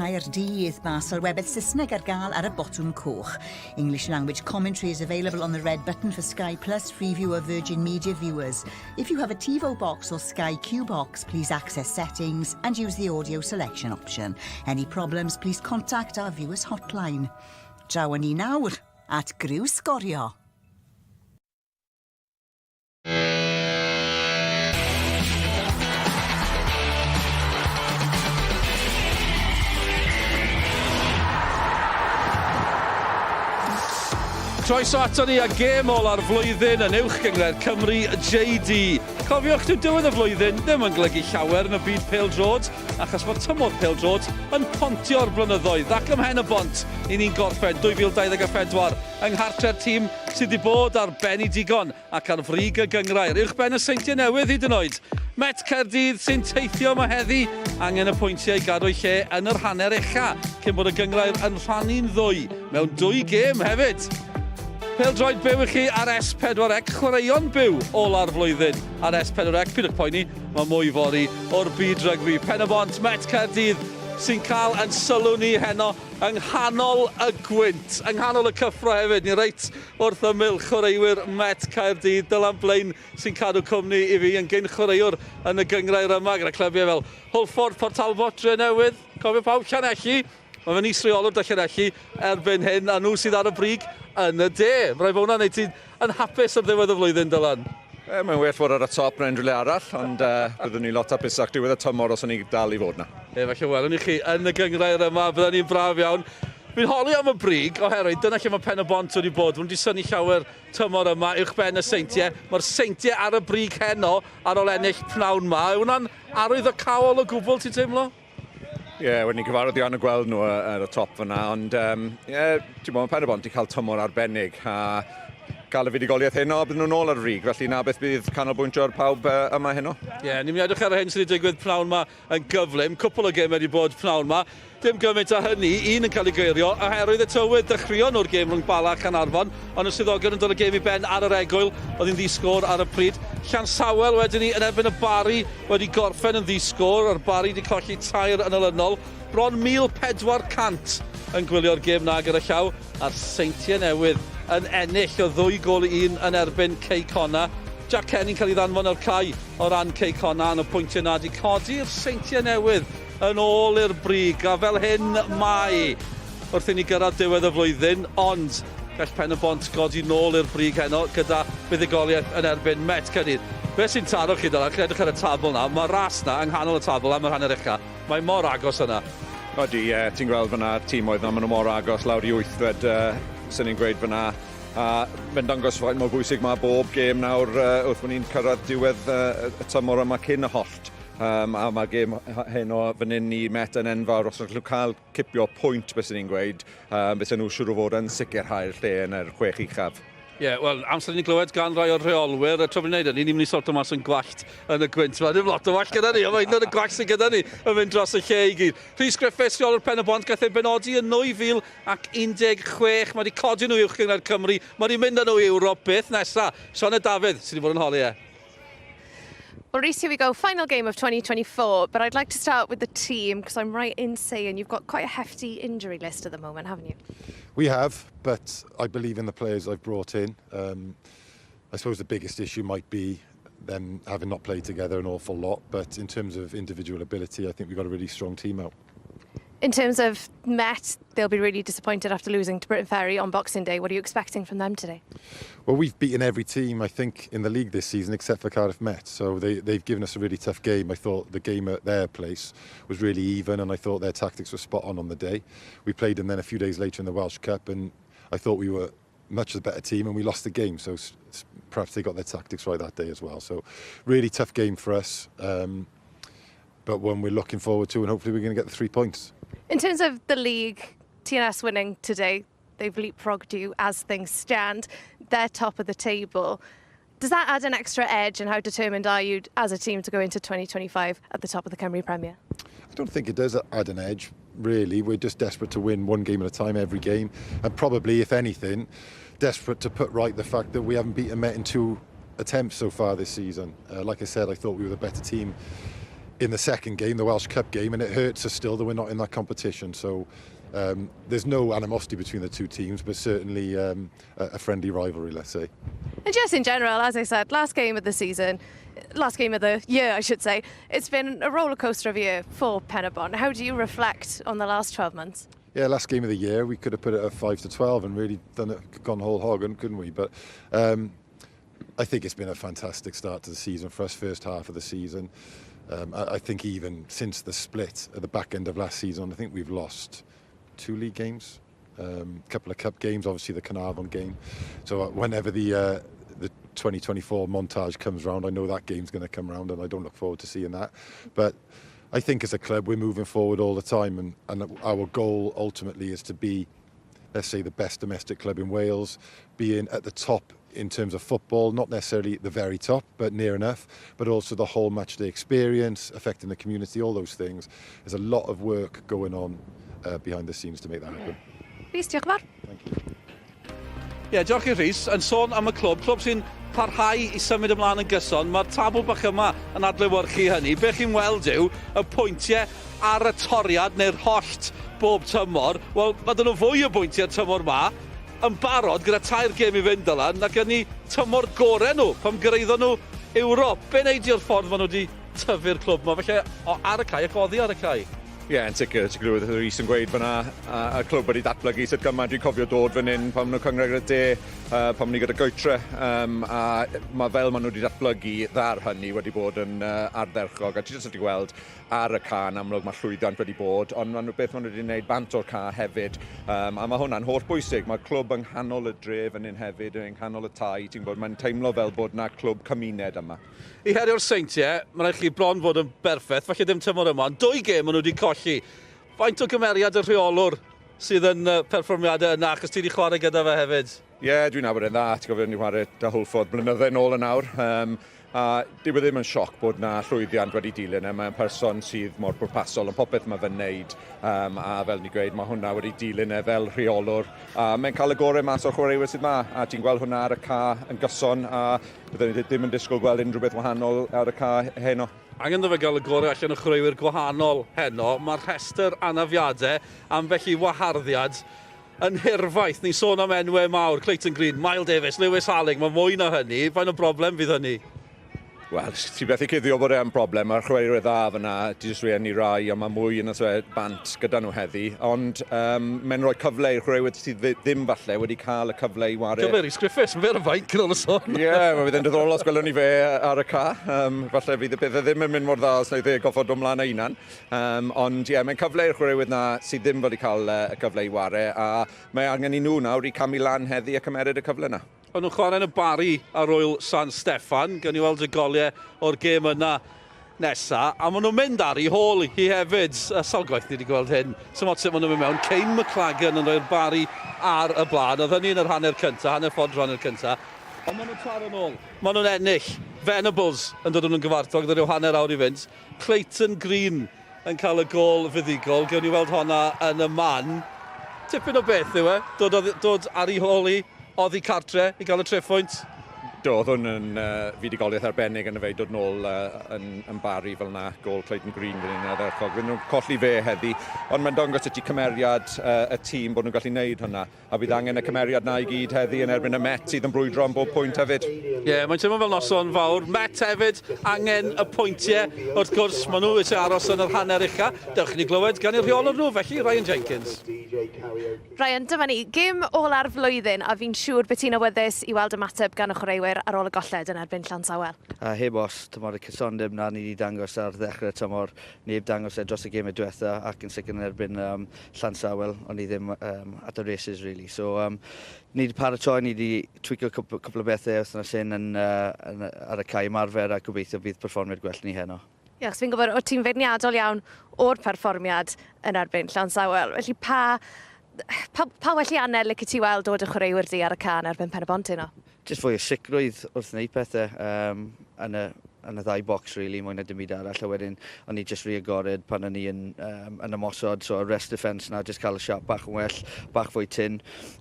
Caerdydd, mae Sylwebaeth Saesneg ar gael ar y botwm coch. English language commentary is available on the red button for Sky Plus, Freeview or Virgin Media viewers. If you have a TiVo box or Sky Q box, please access settings and use the audio selection option. Any problems, please contact our viewers hotline. Draw ni nawr at Griw Sgorio. Troes ato ni a gêm ôl ar flwyddyn yn uwch gyngred Cymru JD. Cofiwch dyw diwedd y flwyddyn ddim yn golygu llawer yn y byd pêl-drod, achos mae tymor pêl-drod yn pontio'r blynyddoedd ac ym Pen-y-bont i ni'n gorffen 2024 yng nghartre'r tîm sydd wedi bod ar ben i digon ac ar frig y gyngrair. Uwch ben y seintiau newydd hyd yn oed. Met Caerdydd sy'n teithio yma heddi angen y pwyntiau i gadw'i lle yn yr hanner ucha cyn bod y gyngrair yn rhannu'n ddwy mewn 2 gêm hefyd. Pêl-droed byw i chi ar S4C, chwaraeon byw ôl ar flwyddyn ar S4C. Pidwch poeni, mae mwy fori o'r byd rygbi. Pen-y-bont, Met Caerdydd sy'n cael yn sylw ni heno yng nghanol y gwynt, yng nghanol y cyffro hefyd. Ni reit wrth ymyl chwaraewyr Met Caerdydd, Dylan Blaen sy'n cadw cwmni i fi yn gyn chwaraewr yn y gyngrair yma gyda clebiau fel Hwlffordd, Portalbot, Drenewydd. Cofio pawb Llanelli. Mae fe'n is-reolwr da Llanelli erbyn hyn, a nhw sydd ar y brig yn y de. Rhaid bod hwnna'n neud ti'n yn hapus ar ddiwedd y flwyddyn, Dylan? Mae'n well fod ar y top na unrhyw le arall, ond byddwn ni lot hapusach diwedd y tymor os o'n ni dal i fod na. Falle welwn ni chi yn y gyngrair yma, byddwn ni'n braf iawn. Fi'n holi am y brig, oherwydd dyna lle mae Pen-y-bont wedi bod. Fwn wedi synnu llawer tymor yma uwch ben y seintiau. Mae'r seintiau ar y brig heno ar ôl ennill pnawn yma. Yw hwnna'n arwydd o cawol o gwbl, ti'n teimlo? Wedi ni cyfarfod iawn y gweld nhw ar y top fyna, ond ti'n bod, mae Pen-y-bont i cael tymor arbennig, a cael y fudigoliaeth heno, bydd nhw'n ôl ar y frig, felly na beth bydd canolbwyntio ar pawb yma heno. Ni'n mynd i edrych ar y hyn sydd wedi digwydd pnawn yma yn gyflym, cwpl o gêm wedi bod pnawn yma. Dim gymaint â hynny, un yn cael ei geirio, oherwydd y tywydd dechreuon o'r gêm rhwng Bala a Caernarfon, ond y swyddogion yn dod o gêm i ben ar yr egwyl, oedd hi'n ddisgwr ar y pryd. Llansawel wedyn ni yn erbyn y Bari wedi gorffen yn ddisgwr, a'r Bari wedi colli tair yn olynol. Bron 1400 yn gwylio'r gêm na gyda llaw, a'r seintiau newydd yn ennill o 2 gol i 1 yn erbyn Ceicona. Jack Kenny'n cael ei ddanfon o'r cae o ran Ceicona, yn y pwyntiau na wedi codi'r seintiau newydd yn ôl i'r brig, a fel hyn mae wrth i ni gyrraedd diwedd y flwyddyn, ond gall Pen-y-bont godi nôl i'r brig heno gyda buddigoliaeth yn erbyn Met Caerdydd. Be sy'n taro chi dyna, chi'n edrych ar y tabl na, mae ras na yng nghanol y tabl am yr hanner ucha. Mae mor agos yna. Odi, ti'n gweld fyna tîm oedd na, maen nhw mor agos lawr i 8, sy'n ni'n gweud fyna. A fe'n dangos faint mor bwysig mae bob gêm nawr wrth bod ni'n cyrraedd diwedd y tymor yma cyn y hollt. A mae gêm heno fan hyn i Met yn enfawr, os ydych chi'n cael cipio pwynt, beth sy'n ni'n gweud, beth nhw siŵr o fod yn sicrhau'r lle yn yr 6 uchaf. Wel, amser ni'n glywed gan rai o'r rheolwyr, tra fi'n neud hynny, ni'n mynd i sorto mas yn gwallt yn y gwynt. Mae ddim lot o wall gyda ni, ond mae un o'r gwallt sy'n gyda ni yn mynd dros y lle i gyd. Rhys Griffiths, rheolwr Pen-y-bont, gaeth ei benodi yn 2016. Mae wedi codi nhw uwch gyngred Cymru. Mae wedi mynd â nhw i Ewrop beth nesa. Sioned Dafydd sydd wedi bod yn holi e. Well, Rhys, here we go. Final game of 2024, but I'd like to start with the team, because I'm right in saying you've got quite a hefty injury list at the moment, haven't you? We have, but I believe in the players I've brought in. I suppose the biggest issue might be them having not played together an awful lot, but in terms of individual ability, I think we've got a really strong team out. In terms of Met, they'll be really disappointed after losing to Bryntirion on Boxing Day. What are you expecting from them today? Well, we've beaten every team, I think, in the league this season, except for Cardiff Met. So they've given us a really tough game. I thought the game at their place was really even, and I thought their tactics were spot on the day. We played them then a few days later in the Welsh Cup, and I thought we were much the better team, and we lost the game. So perhaps they got their tactics right that day as well. So really tough game for us, but one we're looking forward to, and hopefully we're going to get the 3 points. In terms of the league, TNS winning today, they've leapfrogged you as things stand. They're top of the table. Does that add an extra edge, and how determined are you as a team to go into 2025 at the top of the Cymru Premier? I don't think it does add an edge, really. We're just desperate to win one game at a time every game, and probably, if anything, desperate to put right the fact that we haven't beaten Met in 2 attempts so far this season. Like I said, I thought we were the better team in the second game, the Welsh Cup game, and it hurts us still that we're not in that competition. So there's no animosity between the two teams, but certainly a friendly rivalry, let's say. And just in general, as I said, last game of the year, I should say, it's been a roller coaster of a year for Pen-y-bont. How do you reflect on the last 12 months? Yeah, last game of the year, we could have put it at 5-12 and really gone whole hog, couldn't we? But I think it's been a fantastic start to the season for us, first half of the season. I think even since the split at the back end of last season, I think we've lost 2 league games, a couple of cup games, obviously the Caernarfon game. So whenever the 2024 montage comes round, I know that game's going to come round, and I don't look forward to seeing that. But I think as a club, we're moving forward all the time, and our goal ultimately is to be, let's say, the best domestic club in Wales, being at the top in terms of football, not necessarily the very top, but near enough, but also the whole matchday experience, affecting the community, all those things. There's a lot of work going on behind the scenes to make that happen. Rhys, diolch yn fawr. Thank you. Ie, diolch i Rhys. Yn sôn am y clwb sy'n parhau i symud ymlaen yn gyson, mae'r tabl bach yma yn adlewyrchu hynny. Be chi'n weld yw y pwyntiau ar y toriad neu'r hollt bob tymor. Wel, mae dyn nhw fwy o bwyntiau'r tymor ma yn barod gyda 3 gêm i fynd ylan, ac yn ni tymor gorau nhw pam gyrraeddo nhw Ewrop. Be neidi'r ffordd maen nhw wedi tyfu'r clwb yma? Felly ar y cae ac oddi ar y cae. Ie, yn sicr with Rhys yn gweud fyna, y clwb wedi datblygu sut gymaint. Dwi'n cofio dod fan hyn pam nhw'n cyngor gyda de, pam ni gyda Gytre, a mae fel maen nhw wedi datblygu ddar hynny wedi bod yn ardderchog. A ti jyst wedi gweld ar y ca yn amlwg mae llwyddiant wedi bod, ond beth maen nhw wedi gwneud bant o'r ca hefyd. A mae hwnna'n holl bwysig. Mae'r clwb yng nghanol y dref yn hyn hefyd, yng nghanol y tai. Ti'n gwybod, mae'n teimlo fel bod yna clwb cymuned yma. I herio'r seintiau, mae'n rhaid chi bron fod yn berffaith, falle ddim tymor yma, ond 2 gêm maen nhw wedi colli. Faint o gymeriad y rheolwr sydd yn perfformiadau yna, achos ti wedi chwarae gyda fe hefyd? Ie, dwi'n nabod yn dda. Ti'n gofio ni chwarae dy Hwlffordd blynydde nôl yn awr. A dyw e ddim yn sioc bod yna llwyddiant wedi dilyn. Mae'n person sydd mor bwrpasol yn popeth mae fe'n neud. A fel ni gweud, mae hwnna wedi dilyn fel rheolwr. Mae'n cael y gorau mas o'r chwaraewyr sydd yma. A ti'n gweld hwnna ar y ca yn gyson. A byddwn ni ddim yn disgwyl gweld unrhyw beth wahanol ar y ca heno. Angen dda fe gael y gorau allan o chwaraewyr gwahanol heno. Mae'r rhestr anafiadau am felly waharddiad yn hirfaith. Ni'n sôn am enwau mawr, Clayton Green, Miles Davis, Lewis Halling. Mae mwy na hynny. Faint o broblem fydd hynny? Wel, ti beth i cuddio bod e'n broblem. Mae'r chwaraewyr dda fyna, ti jyst rhaid ni rai, a mae mwy yn y bant gyda nhw heddi. Ond mae'n rhoi cyfle i'r chwaraewyr sydd ddim falle wedi cael y cyfle i wario. Cyfle Rhys Griffiths, mae'n fer y faint gyda'r sôn. Ie, mae fydd yn diddorol os gwelwn ni fe ar y ca. Falle fydd y pethau ddim yn mynd mor dda os wneud e goffod ymlaen â unan. Ond ie, mae'n cyfle i'r chwaraewyr na sydd ddim wedi cael y cyfle i wario. A mae angen i nhw nawr i camu lan heddi a cymeryd y cyfle yna. O'n nhw'n chwarae yn y Bari ar ôl San Steffan, gan i weld y goliau o'r gêm yna nesa, a maen nhw'n mynd ar ei hôl hi hefyd. Salgwaith ni wedi gweld hyn. Symod sut maen nhw'n mynd mewn. Cain McLagan yn rhoi'r Bari ar y blaen. Oedd hynny yn yr hanner cyntaf, hanner ffordd hanner cyntaf. Ond maen nhw'n taro nôl. Maen nhw'n ennill. Venables yn dod nhw'n gyfartog, gyda rhyw hanner awr i fynd. Clayton Green yn cael y gol fuddigol. Gewn ni weld honna yn y man. Tipyn o beth yw e. Dod ar ei hôl i. Oddi cartre i gael y treffoint? Oedd hwn yn fudigoliaeth arbennig yn y fe dod nôl yn Bari fel yna, gol Clayton Green fan hyn ardderchog. Fydd nhw'n colli fe heddi, ond mae'n dangos ydy cymeriad y tîm bod nhw'n gallu gwneud hwnna. A bydd angen y cymeriad na i gyd heddi yn erbyn y Met sydd yn brwydro am bob pwynt hefyd. Ie, mae'n teimlo fel noson fawr. Met hefyd angen y pwyntiau. Wrth gwrs, maen nhw eisiau aros yn yr hanner ucha. Dewch ni glywed gan i'r rheolwr nhw, felly Ryan Jenkins. Ryan, dyma ni, gêm ola'r flwyddyn, a fi'n siŵr beth ti'n awyddus i weld ymateb gan y chwaraewyr ar ôl y golled yn erbyn Llansawel. Heb os, tymor y cysondeb na ni wedi dangos ar ddechrau tymor. Ni heb dangos dros y gêm y diwetha ac yn sicr yn erbyn Llansawel, ond ni ddim at y races, really. So, ni wedi paratoi, ni wedi tweacio cwpl o bethau wythnos hyn ar y cae ymarfer a gobeithio bydd perfformiad gwell ni heno. Ie, achos fi'n gwybod, o ti'n feirniadol iawn o'r perfformiad yn erbyn Llansawel. Felly pa well i anel licio ti weld dod y chwaraewyr di ar y can erbyn Pen-y-bont yno? Jyst fwy o sicrwydd wrth wneud pethau yn y ddau bocs, really, mwy na dim byd arall. A wedyn, o'n i jyst rhy agored pan o'n i yn ymosod, so rest defence na, jyst cael y siap bach yn well, bach fwy tyn.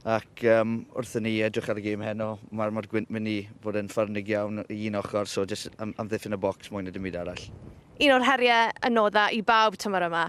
Ac wrth ni edrych ar y gêm heno, mae'r gwynt mynd i fod yn ffyrnig iawn i un ochr, so jyst amddiffyn y bocs mwy na dim byd arall. Un o'r heriau anoddau i bawb tymor yma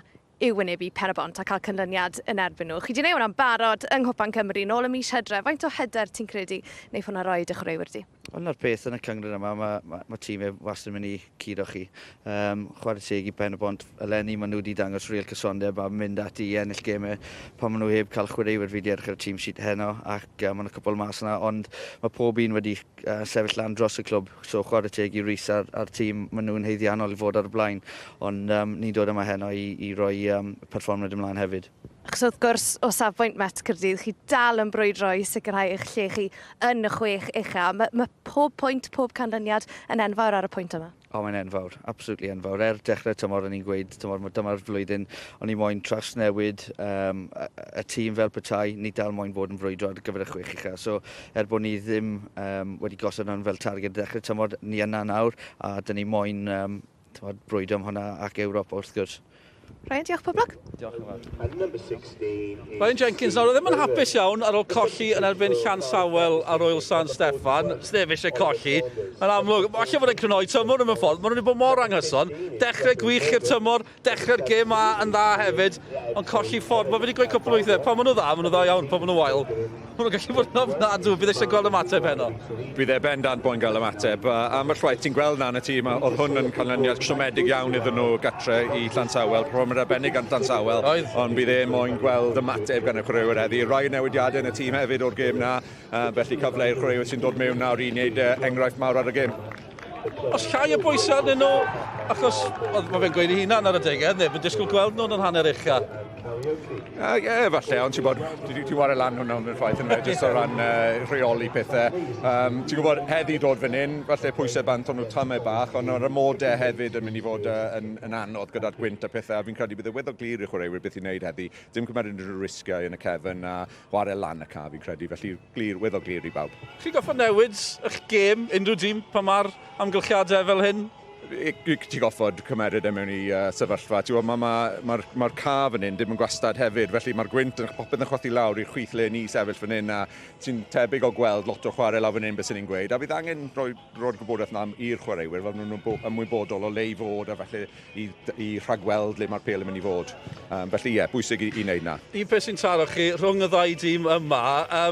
yw wynebu Pen-y-bont a cael canlyniad yn erbyn nhw. Chi wedi gwneud hwnna'n barod yng Nghwpan Cymru nôl y mis Hydref. Faint o hyder ti'n credu wneud hwnna roi y chwaraewyr di? Ond na'r peth yn y cyngor yma, mae tîmau wastad yn mynd i curo chi. Chwarae teg i Pen-y-bont, eleni maen nhw wedi dangos real cysondeb a mynd ati i ennill gemau pan maen nhw heb cael chwaraewyr fi di erch ar y tîm sheet heno ac maen nhw'n cwpl mas yna, ond mae pob un wedi sefyll lan dros y clwb, so chwarae teg i Rhys a'r tîm, maen nhw'n heiddiannol i fod ar y blaen, ond ni'n dod yma heno i roi perfformiad ymlaen hefyd. Achos wrth gwrs, o safbwynt Met Caerdydd, chi dal yn brwydro i sicrhau eich lle chi yn y 6 ucha. Mae pob pwynt, pob canlyniad yn enfawr ar y pwynt yma. O, mae'n enfawr, absolutely enfawr. Dechrau tymor o'n i'n gweud, dyma'r flwyddyn, o'n i moyn trawsnewid y tîm fel petai, ni dal moyn bod yn brwydro ar gyfer y 6 ucha. So, bod ni ddim wedi gosod nhw'n fel targed dechrau tymor, ni yna nawr, a dyn ni moyn brwydro am hwnna ac Ewrop wrth gwrs. Ryan, diolch poblog. Diolch yn fawr. Ryan Jenkins nawr, ddim yn hapus iawn ar ôl colli yn erbyn Llansawel ar Royal San Steffan. Sneb eisiau colli. Yn amlwg, falle bod e'n crynhoi tymor yn y ffordd. Maen nhw wedi bod mor anghyson. Dechrau gwych i'r tymor, dechrau'r gêm a yn dda hefyd. Ond colli ffordd, mae wedi gweud cwpl o weithiau. Pan maen nhw dda iawn, pan maen nhw wael. Maen nhw'n gallu bod yn ofnadw, bydd eisiau gweld ymateb heno. Bydd e bendant bo'n gael ymateb. A mae'r rhaid ti'n gweld na yn y tîm, oedd hwn yn canlyniad siomedig iawn iddyn nhw gatre i Llansawel. Mae'n arbennig gan Llansawel, ond bydd e moyn gweld ymateb gan y chwaraewyr heddi. Rai newidiadau yn y tîm hefyd o'r gêm na, felly cyfle i'r chwaraewyr sy'n dod mewn nawr i wneud enghraifft mawr ar y gêm. Os llai y bwysau yn nhw, achos mae fe'n gweud i hunan ar y degau, neb yn disgwyl gweld nhw'n yn hanner ucha. Ie, falle, ond ti'n bod, ti'n wario lan hwnna yn ffaith yn fe, jyst o ran rheoli pethau. Ti'n gwybod, heddi dod fan hyn, falle pwysau bant o'n nhw tamau bach, ond o'r amodau hefyd yn mynd i fod yn anodd gyda'r gwynt a pethau, a fi'n credu bydd y weddol glir i chwaraewyr beth i wneud heddi. Dim cymryd unrhyw risgau yn y cefn a wario lan y ca, fi'n credu, felly weddol glir i bawb. Chi'n goffa newid eich gêm unrhyw dîm pan mae'r amgylchiadau fel hyn? Ti'n goffod cymeryd mewn i sefyllfa. Mae'r ca fan hyn ddim yn gwastad hefyd, felly mae'r gwynt yn popeth yn chwathi lawr i'r chwith le ni sefyll fan hyn, a ti'n tebyg o gweld lot o chwarae lawr fan hyn beth sy'n ni'n gweud, a bydd angen roi'r gwybodaeth yna i'r chwaraewyr, fel nhw'n ymwybodol o le i fod, a felly i rhagweld le mae'r pêl yn mynd i fod. Felly ie, bwysig i wneud na. Un peth sy'n taro chi rhwng y ddau dîm yma,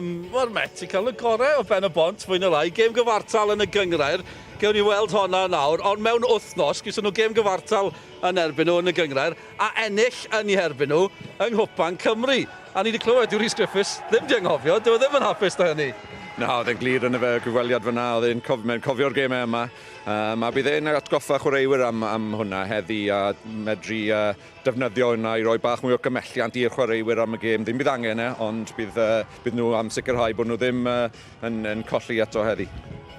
mae'r Met i cael y gorau o Pen-y-bont, fwy na lai, gêm gyfartal yn y gyngrair. Gewn ni weld honna nawr, ond mewn wythnos, gysyn nhw gêm gyfartal yn erbyn nhw yn y gyngrair, a ennill yn ei herbyn nhw yng Nghwpan Cymru. A ni wedi clywed yw Rhys Griffiths ddim di anghofio, dyw e ddim yn hapus da hynny. Na, oedd e'n glir yn y gyfweliad fyna, oedd e'n cofio'r gemau yma. A bydd e'n atgoffa chwaraewyr am hwnna heddi a medru defnyddio hwnna i roi bach mwy o gymelliant i'r chwaraewyr am y gêm. Ddim bydd angen ond bydd nhw am sicrhau bod nhw ddim yn colli eto heddi.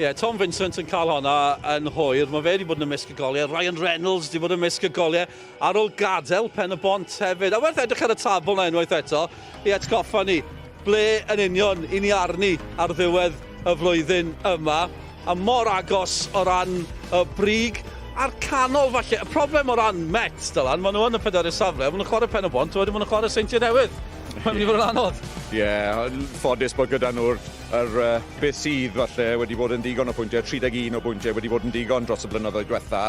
Ie, Tom Vincent yn cael honna yn hwyr. Mae fe wedi bod yn ymysg y goliau. Ryan Reynolds wedi bod yn ymysg y goliau ar ôl gadael Pen-y-bont hefyd. A werth edrych ar y tabl na unwaith eto i atgoffa ni ble yn union i ni arni ar ddiwedd y flwyddyn yma. A mor agos o ran y brig a'r canol falle. Y problem o ran Met, Dylan, maen nhw yn y 4 safle. Maen nhw'n chwarae Pen-y-bont, wedyn maen nhw'n chwarae Seintiau Newydd. Mae'n mynd i fod yn anodd. Ie, ffodus bod gyda nhw'r beth sydd falle wedi bod yn digon o bwyntiau, 31 o bwyntiau wedi bod yn digon dros y blynyddoedd diwetha.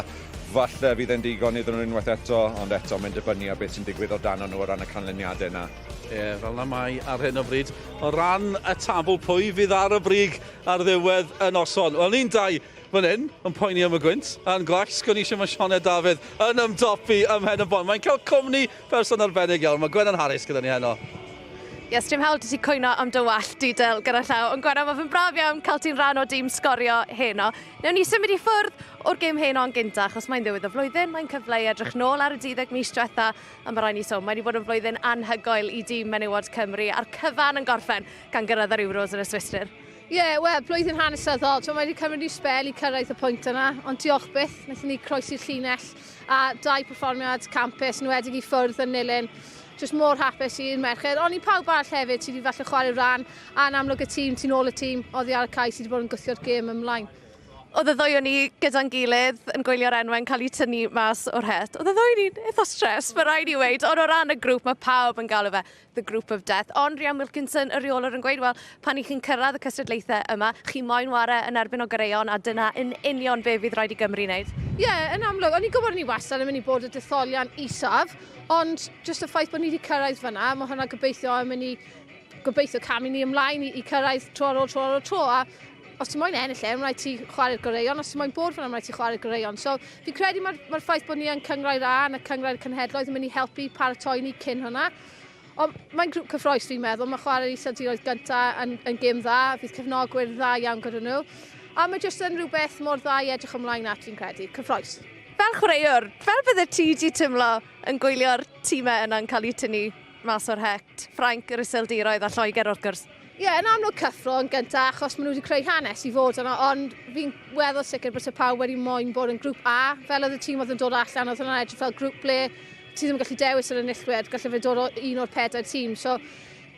Falle fydd e'n digon iddyn nhw unwaith eto, ond eto mae'n dibynnu a beth sy'n digwydd o dan nhw o ran y canlyniadau yna. Ie, fel na mai ar hyn o bryd. O ran y tabl pwy fydd ar y brig ar ddiwedd y noson. Wel, ni'n dau fan hyn yn poeni am y gwynt, a'n gwell, sgwn i eisiau mae Sioned Dafydd yn ymdopi ym Pen-y-bont. Mae'n cael cwmni person arbennig iawn. Mae Gwennan Harris gyda ni heno. Yes, dim hawl ti cwyno am dy wall didel gyda llaw, ond Gwennan, mae fe'n braf iawn cael ti'n rhan o dîm sgorio heno. Newn ni symud i ffwrdd o'r gêm heno yn gynta, achos mae'n ddiwedd y flwyddyn, mae'n cyfle i edrych nôl ar y 12 mis diwetha, a mae rai ni sôn, mae wedi bod yn flwyddyn anhygoel i dîm menywod Cymru, a'r cyfan yn gorffen gan gyrraedd yr Euros yn y Swistir. Ie, wel, blwyddyn hanesyddol, mae wedi cymryd i spel i cyrraedd y pwynt yna, ond diolch byth, wnaethon ni croesi'r llinell, a 2 perfformiad campus yn wedig i ffwrdd yn nilyn. Just mor hapus i'n merched, ond i pawb arall hefyd sydd wedi falle chwarae ran, a'n amlwg y tîm, tu nôl y tîm, oddi ar y cae sydd wedi bod yn gwthio'r gêm ymlaen. Oedd y ddwy o'n ni gyda'n gilydd yn gwylio'r enwau'n cael eu tynnu mas o'r het. Oedd y ddwy ni'n eitha stres, mae rhaid i weid. Ond o ran y grŵp, mae pawb yn galw fe the group of death. Ond Rhian Wilkinson, y reolwr, yn gweud, wel, pan i chi'n cyrraedd y cystadlaethau yma, chi moyn ware yn erbyn o gareon, a dyna yn union be fydd rhaid i Gymru wneud. Ie, yn amlwg, o'n i'n gwybod ni wastad yn mynd i bod y detholian isaf, ond jyst y ffaith bod ni wedi cyrraedd fyna, mae hwnna gobeithio yn mynd i camu ni ymlaen i cyrraedd tro ar ôl tro. A os ti'n moyn ennill mae'n rhaid ti chwarae'r goreion, os ti'n moyn bod fyna, mae'n rhaid ti chwarae'r goreion. So, fi'n credu mae'r ffaith bod ni yn cyngrau'r A yn y cyngrau'r cenhedloedd yn mynd i helpu paratoi ni cyn hwnna. Ond mae'n grŵp cyffroes fi'n meddwl, mae chwarae'r iseldiroedd gyntaf yn gêm dda, fydd cefnogwyr dda iawn gyda nhw. A mae jyst yn rhywbeth mor dda i edrych ymlaen at fi'n credu, cyffroes. Fel chwaraewr, fel bydde ti di tymlo yn gwylio'r tîmau yna'n cael eu tynnu mas o'r het, Ffrainc, yr iseldiroedd a Lloegr wrth gwrs? Ie, yn amlwg cyffro yn gyntaf achos maen nhw wedi creu hanes i fod yna, ond fi'n weddol sicr bod y pawb wedi moyn bod yn grŵp A, fel oedd y tîm oedd yn dod allan, oedd hwnna'n edrych fel grŵp ble ti ddim yn gallu dewis yr enillwyr, gallai fe dod o un o'r 4 tîm. So,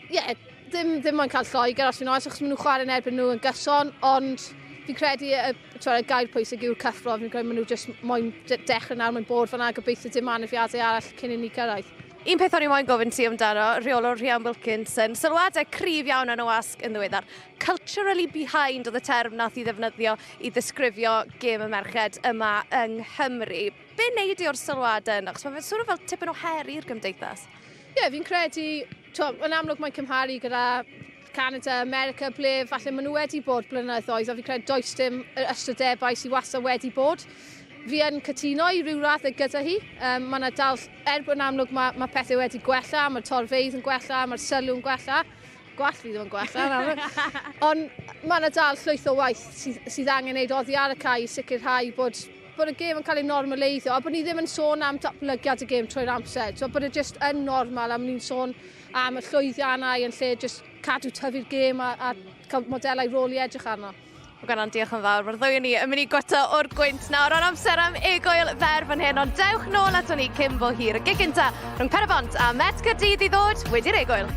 ie, ddim moyn cael Lloegr os fi'n oes, achos maen nhw chwarae'n erbyn nhw yn gyson, ond fi'n credu y gair pwysig yw'r cyffro, fi'n credu maen nhw jyst moyn dechrau nawr mewn bod fyna, gobeithio dim anafiadau arall cyn i ni cyrraedd. Un peth o'n i moyn gofyn ti amdano, reolwr Rhian Wilkinson, sylwadau cryf iawn yn y wasg yn ddiweddar. Culturally behind oedd y term nath i ddefnyddio i ddisgrifio gêm y merched yma yng Nghymru. Be wneud i o'r sylwadau yna? Achos mae fe'n sort of fel tipyn o her i'r gymdeithas. Ie, fi'n credu, yn amlwg mae'n cymharu gyda Canada, America, ble falle maen nhw wedi bod blynyddoedd, a fi'n credu does dim ystradebau sydd wastad wedi bod. Fi yn cytuno i ryw radd gyda hi. Mae yna dal, yn amlwg mae pethau wedi gwella, mae'r torfeidd yn gwella, mae'r sylw yn gwella. Gwall fi ddim yn gwella. Ond mae yna dal llwyth o waith sydd angen wneud oddi ar y cae i sicrhau bod y gêm yn cael ei normaleiddio, a bod ni ddim yn sôn am datblygiad y gêm trwy'r amser. So bod e jyst yn normal am ni'n sôn am y llwyddiannau yn lle jyst cadw tyfu'r gêm a cael modelau rôl i edrych arno. Mae gan diolch yn fawr. Mae'r ddwy o ni yn mynd i gweta o'r gwynt nawr. Ond amser am egoel fer fan hyn. Ond dewch nôl ato ni cyn bo hir. Y gig gynta rhwng Pen-y-bont a Met Caerdydd i ddod wedi'r egoel.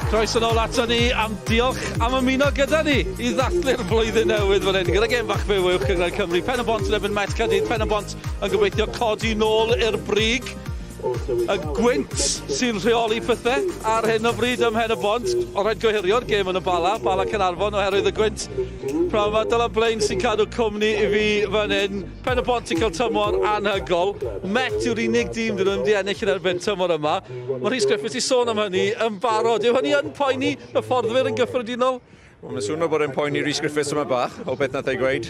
Croes yn ôl ato ni am diolch am ymuno gyda ni i ddathlu'r flwyddyn newydd fan hyn. Gyda gem bach byw uwch Cyngor Cymru. Pen-y-bont yn ebyn Met Caerdydd. Pen-y-bont yn gobeithio codi nôl i'r brig. Y gwynt sy'n rheoli pethau ar hyn o bryd ym Mhen-y-bont. O rhaid gohirio'r gêm yn y Bala Caernarfon oherwydd y gwynt. Praw mae Dylan Blaen sy'n cadw cwmni i fi fan hyn. Pen-y-bont i cael tymor anhygol. Met yw'r unig dîm dyn nhw'n wedi ennill yn erbyn tymor yma. Mae Rhys Griffiths i sôn am hynny yn barod. Yw hynny yn poeni y fforddwyr yn gyffredinol? Mae'n swnio bod e'n poeni Rhys Griffiths yma bach, o beth nath ei gweud.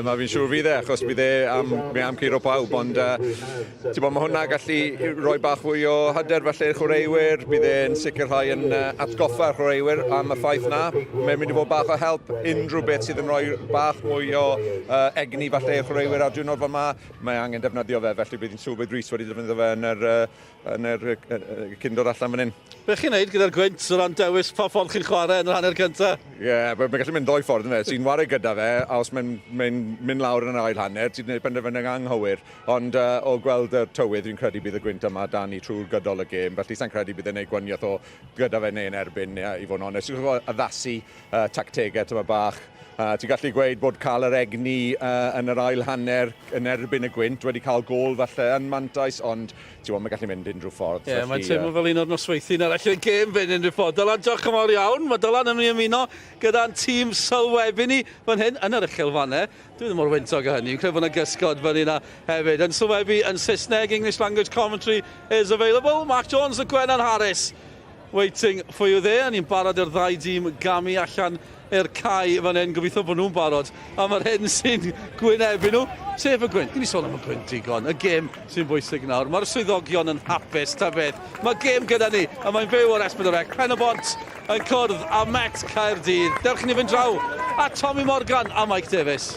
Mae fi'n siŵr fydd e, achos bydd e am ceiro pawb, ond mae hwnna gallu rhoi bach fwy o hyder falle'r chwaraewyr, bydd e'n sicrhau yn atgoffa'r chwaraewyr am y ffaith na. Mae'n mynd i fod bach o help unrhyw beth sydd yn rhoi bach mwy o egni falle'r chwaraewyr ar diwrnod fel yma. Mae angen defnyddio fe, felly bydd hi'n siŵr bydd Rhys wedi defnyddio fe yn yr cyndor allan fan hyn. Be chi'n neud gyda'r gwynt o ran dewis pa ffordd chi'n chwarae yn yr hanner cyntaf? Ie, mae'n gallu mynd doi ffordd yn fe. Ti'n wario gyda fe, a os mae'n mynd lawr yn yr ail hanner, ti'n gwneud penderfynu anghywir. Ond o gweld y tywydd, fi'n credu bydd y gwynt yma dan ni trwy'r gydol y gêm. Felly sa'n credu bydd e'n gwneud gwaniaeth o gyda fe neu'n erbyn, i fod yn onest. Ti'n gwybod addasu tactegau yma bach. Ti'n gallu gweud bod cael yr egni yn yr ail hanner yn erbyn y gwynt wedi cael gol falle yn mantais, ond mae'n gallu mynd unrhyw ffordd. Ie, mae'n teimlo fel un o'r nosweithio na'r allan gêm fynd unrhyw ffordd. Dylan, diolch yn fawr iawn. Mae Dylan yn mynd i ymuno gyda'n tîm sylwebu ni fan hyn yn yr uchelfannau. Dwi ddim mor wyntog o hynny. Fi'n credu bod yna gysgod fan hynna hefyd. Yn sylwebu yn Saesneg, English language commentary is available. Mark Jones a Gwennan Harris waiting for you there. Ni'n barod i'r ddau dîm gamu allan i'r cae fan hyn, gobeithio bod nhw'n barod am yr hyn sy'n gwynebu nhw, sef y gwynt. Ni sôn am y gwynt digon, y gêm sy'n bwysig nawr. Mae'r swyddogion yn hapus, ta beth. Mae gêm gyda ni, a mae'n byw o'r Pen-y-bont. Pen-y-bont yn cwrdd a Met Caerdydd. Dewch ni fynd draw a Tommy Morgan a Mike Davies.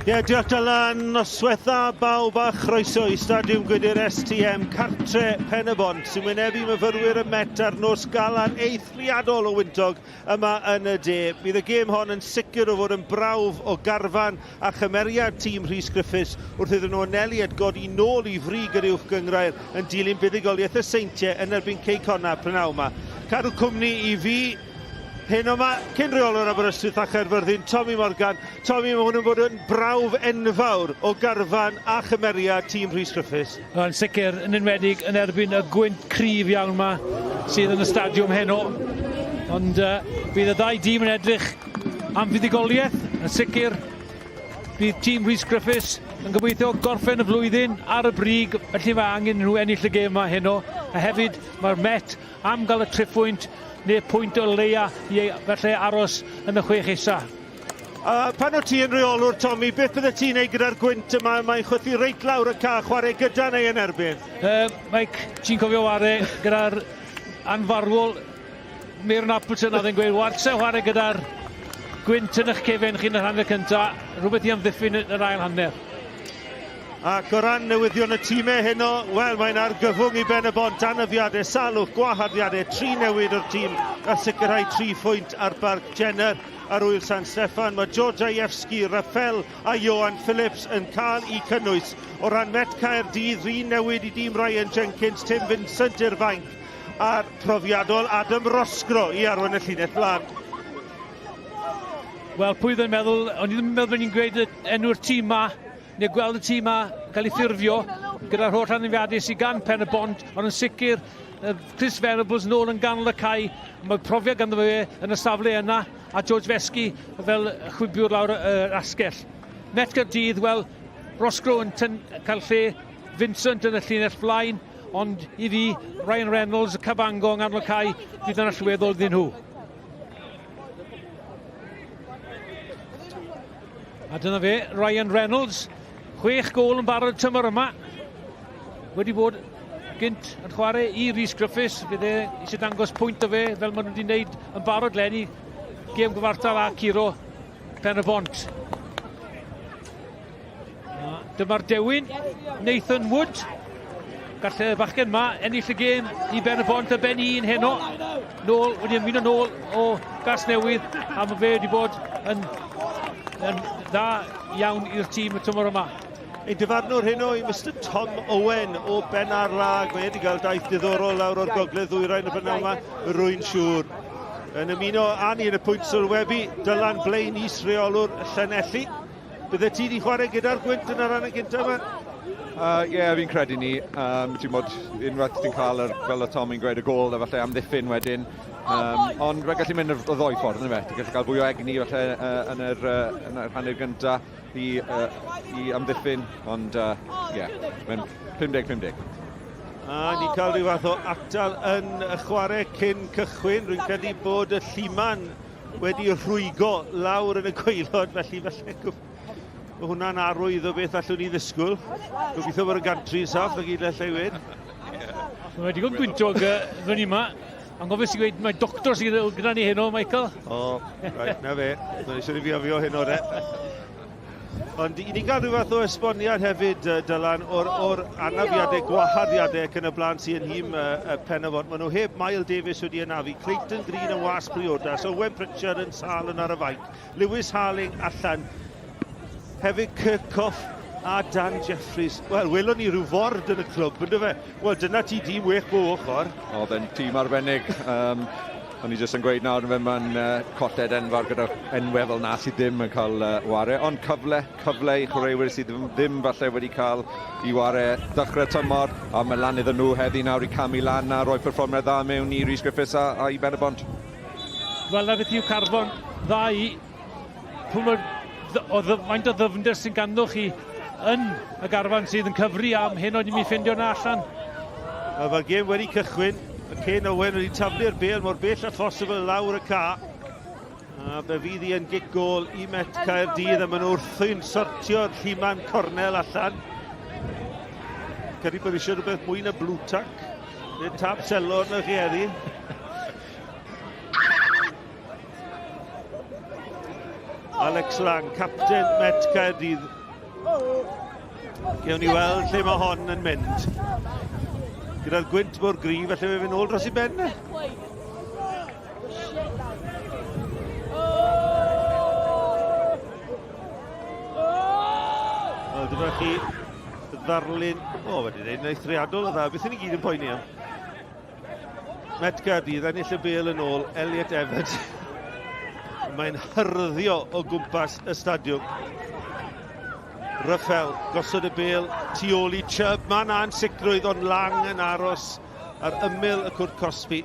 Diolch Dylan, noswaitha bawb a chroeso i Stadiwm Gwydr SDM, cartre Pen-y-bont sy'n wynebu myfyrwyr y Met ar nos galar eithriadol o wyntog yma yn y de. Bydd y gêm hon yn sicr o fod yn brawf o garfan a chymeriad tîm Rhys Griffiths wrth iddyn nhw anelu at godi nôl i frig yr uwch gyngrair yn dilyn buddigoliaeth y seintiau yn erbyn Ceicona prynaw yma. Cadw cwmni i fi hyn yma, cyn reolwr Aberystwyth a Cherfyrddin, Tommy Morgan. Tommy, mae hwn yn bod yn brawf enfawr o garfan a chymeriad tîm Rhys Griffiths. Yn sicr, yn enwedig yn erbyn y gwynt cryf iawn yma sydd yn y stadiwm heno. Ond bydd y ddau dîm yn edrych am fuddigoliaeth. Yn sicr, bydd tîm Rhys Griffiths yn gobeithio gorffen y flwyddyn ar y brig, felly mae angen nhw ennill y gêm yma heno. A hefyd, mae'r Met am gael y triphwynt neu pwynt o leia i felly aros yn y chwech isa. Pan o ti yn reolwr, Tommy, beth bydde ti'n neud gyda'r gwynt yma? Mae'n chwythu reit lawr y ca, chwarae gyda neu yn erbyn? Mike, ti'n cofio chwarae gyda'r anfarwol Meirin Appleton oedd yn gweud, wartse chwarae gyda'r gwynt yn eich cefen chi yn y hanner cyntaf, rhywbeth i amddiffyn yn yr ail hanner. Ac o ran newyddion y tîmau heno, wel, mae'n argyfwng i Pen-y-bont, anafiadau, salwch, gwaharddiadau, 3 newid o'r tîm a sicrhau 3 phwynt ar Barc Jenner ar wyl San Steffan. Mae George Ajewski, Rafael a Johan Phillips yn cael eu cynnwys. O ran Met Caerdydd, un newid i dîm Ryan Jenkins, Tim Vincent i'r fainc a'r profiadol Adam Rosgro i arwain y llinell blaen. Wel, pwy ddim yn meddwl, ond i ddim yn meddwl bod ni'n gweud enw'r tîm ma, neu gweld y tîm ma cael ei ffurfio gyda'r holl anafiadau sydd gan Pen-y-bont, ond yn sicr Chris Venables nôl yn ganol y cae. Mae profiad ganddo fe yn y safle yna, a George Vesky fel chwybiwr lawr yr asgell. Met Caerdydd, wel, Rosgro yn cael lle, Vincent yn y llinell flaen, ond i fi, Ryan Reynolds, y cabango yng nghanol y cae, bydd yn allweddol ddyn nhw. A dyna fe, Ryan Reynolds, 6 gol yn barod tymor yma. Wedi bod gynt yn chwarae i Rhys Griffiths. Fydd e eisiau dangos pwynt o fe, fel maen nhw wedi wneud yn barod lenni. Gêm gyfartal a curo Pen-y-bont. Dyma'r dewin, Nathan Wood. Gall y bachgen yma ennill y gêm i Pen-y-bont y ben 1 heno. Nôl, wedi ymuno nôl o gas newydd, a mae fe wedi bod yn dda iawn i'r tîm y tymor yma. Ein dyfarnwr hyn i Mr Tom Owen o Ben ar Lag. Mae wedi cael daith diddorol lawr o'r gogledd ddwyrain y bynaw yma, rwy'n siŵr. Yn ymuno Ani yn y pwynt sylwebu, Dylan Blaen is reolwr Llanelli. Bydde ti wedi chwarae gyda'r gwynt yn yr anna gyntaf yma? Ie, fi'n credu ni. Ti'n bod unwaith ti'n cael, fel y Tom i'n gweud, y gol, a falle amddiffyn wedyn. Ond mae'n gallu mynd y ddoi ffordd yn y fe. Ti'n gallu cael fwy o egni falle yn yr hanner gyntaf i amddiffyn. Ond ie, mae'n 50-50. Ni cael rhyw fath o atal yn y chwarae cyn cychwyn. Rwy'n credu bod y lliman wedi rhwygo lawr yn y gwaelod, felly falle mae hwnna'n arwydd o beth allwn ni ddisgwyl. Gobeithio bod y gantri yn saff, na gyd allai wed. Mae wedi gwneud gwyntog fyny yma. Ond gofio sy'n gweud, mae doctor sydd gyda ni heno, Michael. Rhaid, na fe. Mae'n eisiau ni fi ofio heno, de. Ond i ni gael rhyw fath o esboniad hefyd, Dylan, o'r anafiadau, gwaharddiadau ac yn y blaen sy'n hym y Pen-y-bont. Maen nhw heb Miles Davies wedi ynafu, Clayton Green yn was priodas, Owen Pritchard yn sal yn ar y faint, Lewis Harling allan, hefyd Kirkhoff a Dan Jeffries. Wel, welon ni rhyw ford yn y clwb, ynddo fe? Wel, dyna ti dîm wech bo ochr. Oedd e'n tîm arbennig. O'n i jyst yn gweud nawr, mae'n colled enfawr gyda enwau fel na sydd ddim yn cael ware. Ond cyfle i chwaraewyr sydd ddim falle wedi cael i ware dechrau tymor. A mae lan iddyn nhw heddi nawr i camu lan a rhoi perfformiad dda mewn i Rhys Griffiths a i Pen-y-bont. Wel, na beth yw carbon dda i faint o ddyfnder sy'n ganddo chi yn y garfan sydd yn cyfri am hyn o'n i'n mi ffindio na allan. Mae'r gêm wedi cychwyn. Y Ken Owen wedi taflu'r bêl mor bell a phosibl lawr y ca. A fe fydd hi yn gic gol i Met Caerdydd a maen nhw wrthyn sortio'r lliman cornel allan. Ceri bod eisiau rhywbeth mwy na blue tack. Neu tap selo yn y Gerddi. Alex Lang, capten Met Caerdydd. Gewn ni weld lle mae hon yn mynd. Gyda'r gwynt mor gryf, felly fe fynd ôl dros i ben. Dyma chi ddarlun. Wedi dweud yn eithriadol o dda. Beth yn i gyd yn poeni am? Met Caerdydd, ennill y bêl yn ôl, Elliot Evans. Mae'n hyrddio o gwmpas y stadiwm. Raffel, gosod y bêl, tu ôl i Chubb. Mae na'n sicrwydd ond Lang yn aros ar ymyl y cwrt Cosby.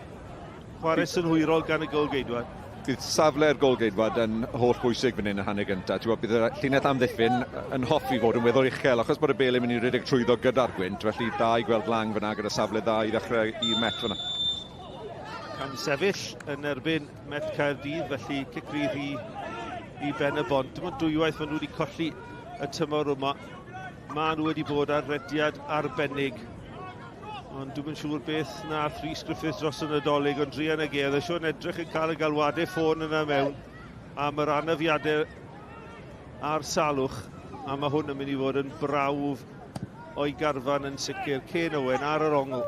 Chwares yn hwyrol gan y golgeidwad. Bydd safle'r golgeidwad yn holl bwysig fan hyn y hanner gyntaf. Bydd y llinell amddiffyn yn hoffi fod yn weddol uchel, achos bod y bêl yn mynd i redeg trwyddo gyda'r gwynt, felly da i gweld Lang fyna gyda safle da i ddechrau i Met fyna. Cam sefyll yn erbyn Met Caerdydd, felly cicrydd i Pen-y-bont. Dim ond dwywaith maen nhw wedi colli y tymor yma. Maen nhw wedi bod ar rediad arbennig. Ond dwi'n siŵr beth na Rhys Griffiths dros y Nadolig, ond drian y gedd. Ysio yn edrych yn cael y galwadau ffôn yna mewn am yr anafiadau a'r salwch. A mae hwn yn mynd i fod yn brawf o'i garfan yn sicr. Ken Owen ar yr ongl.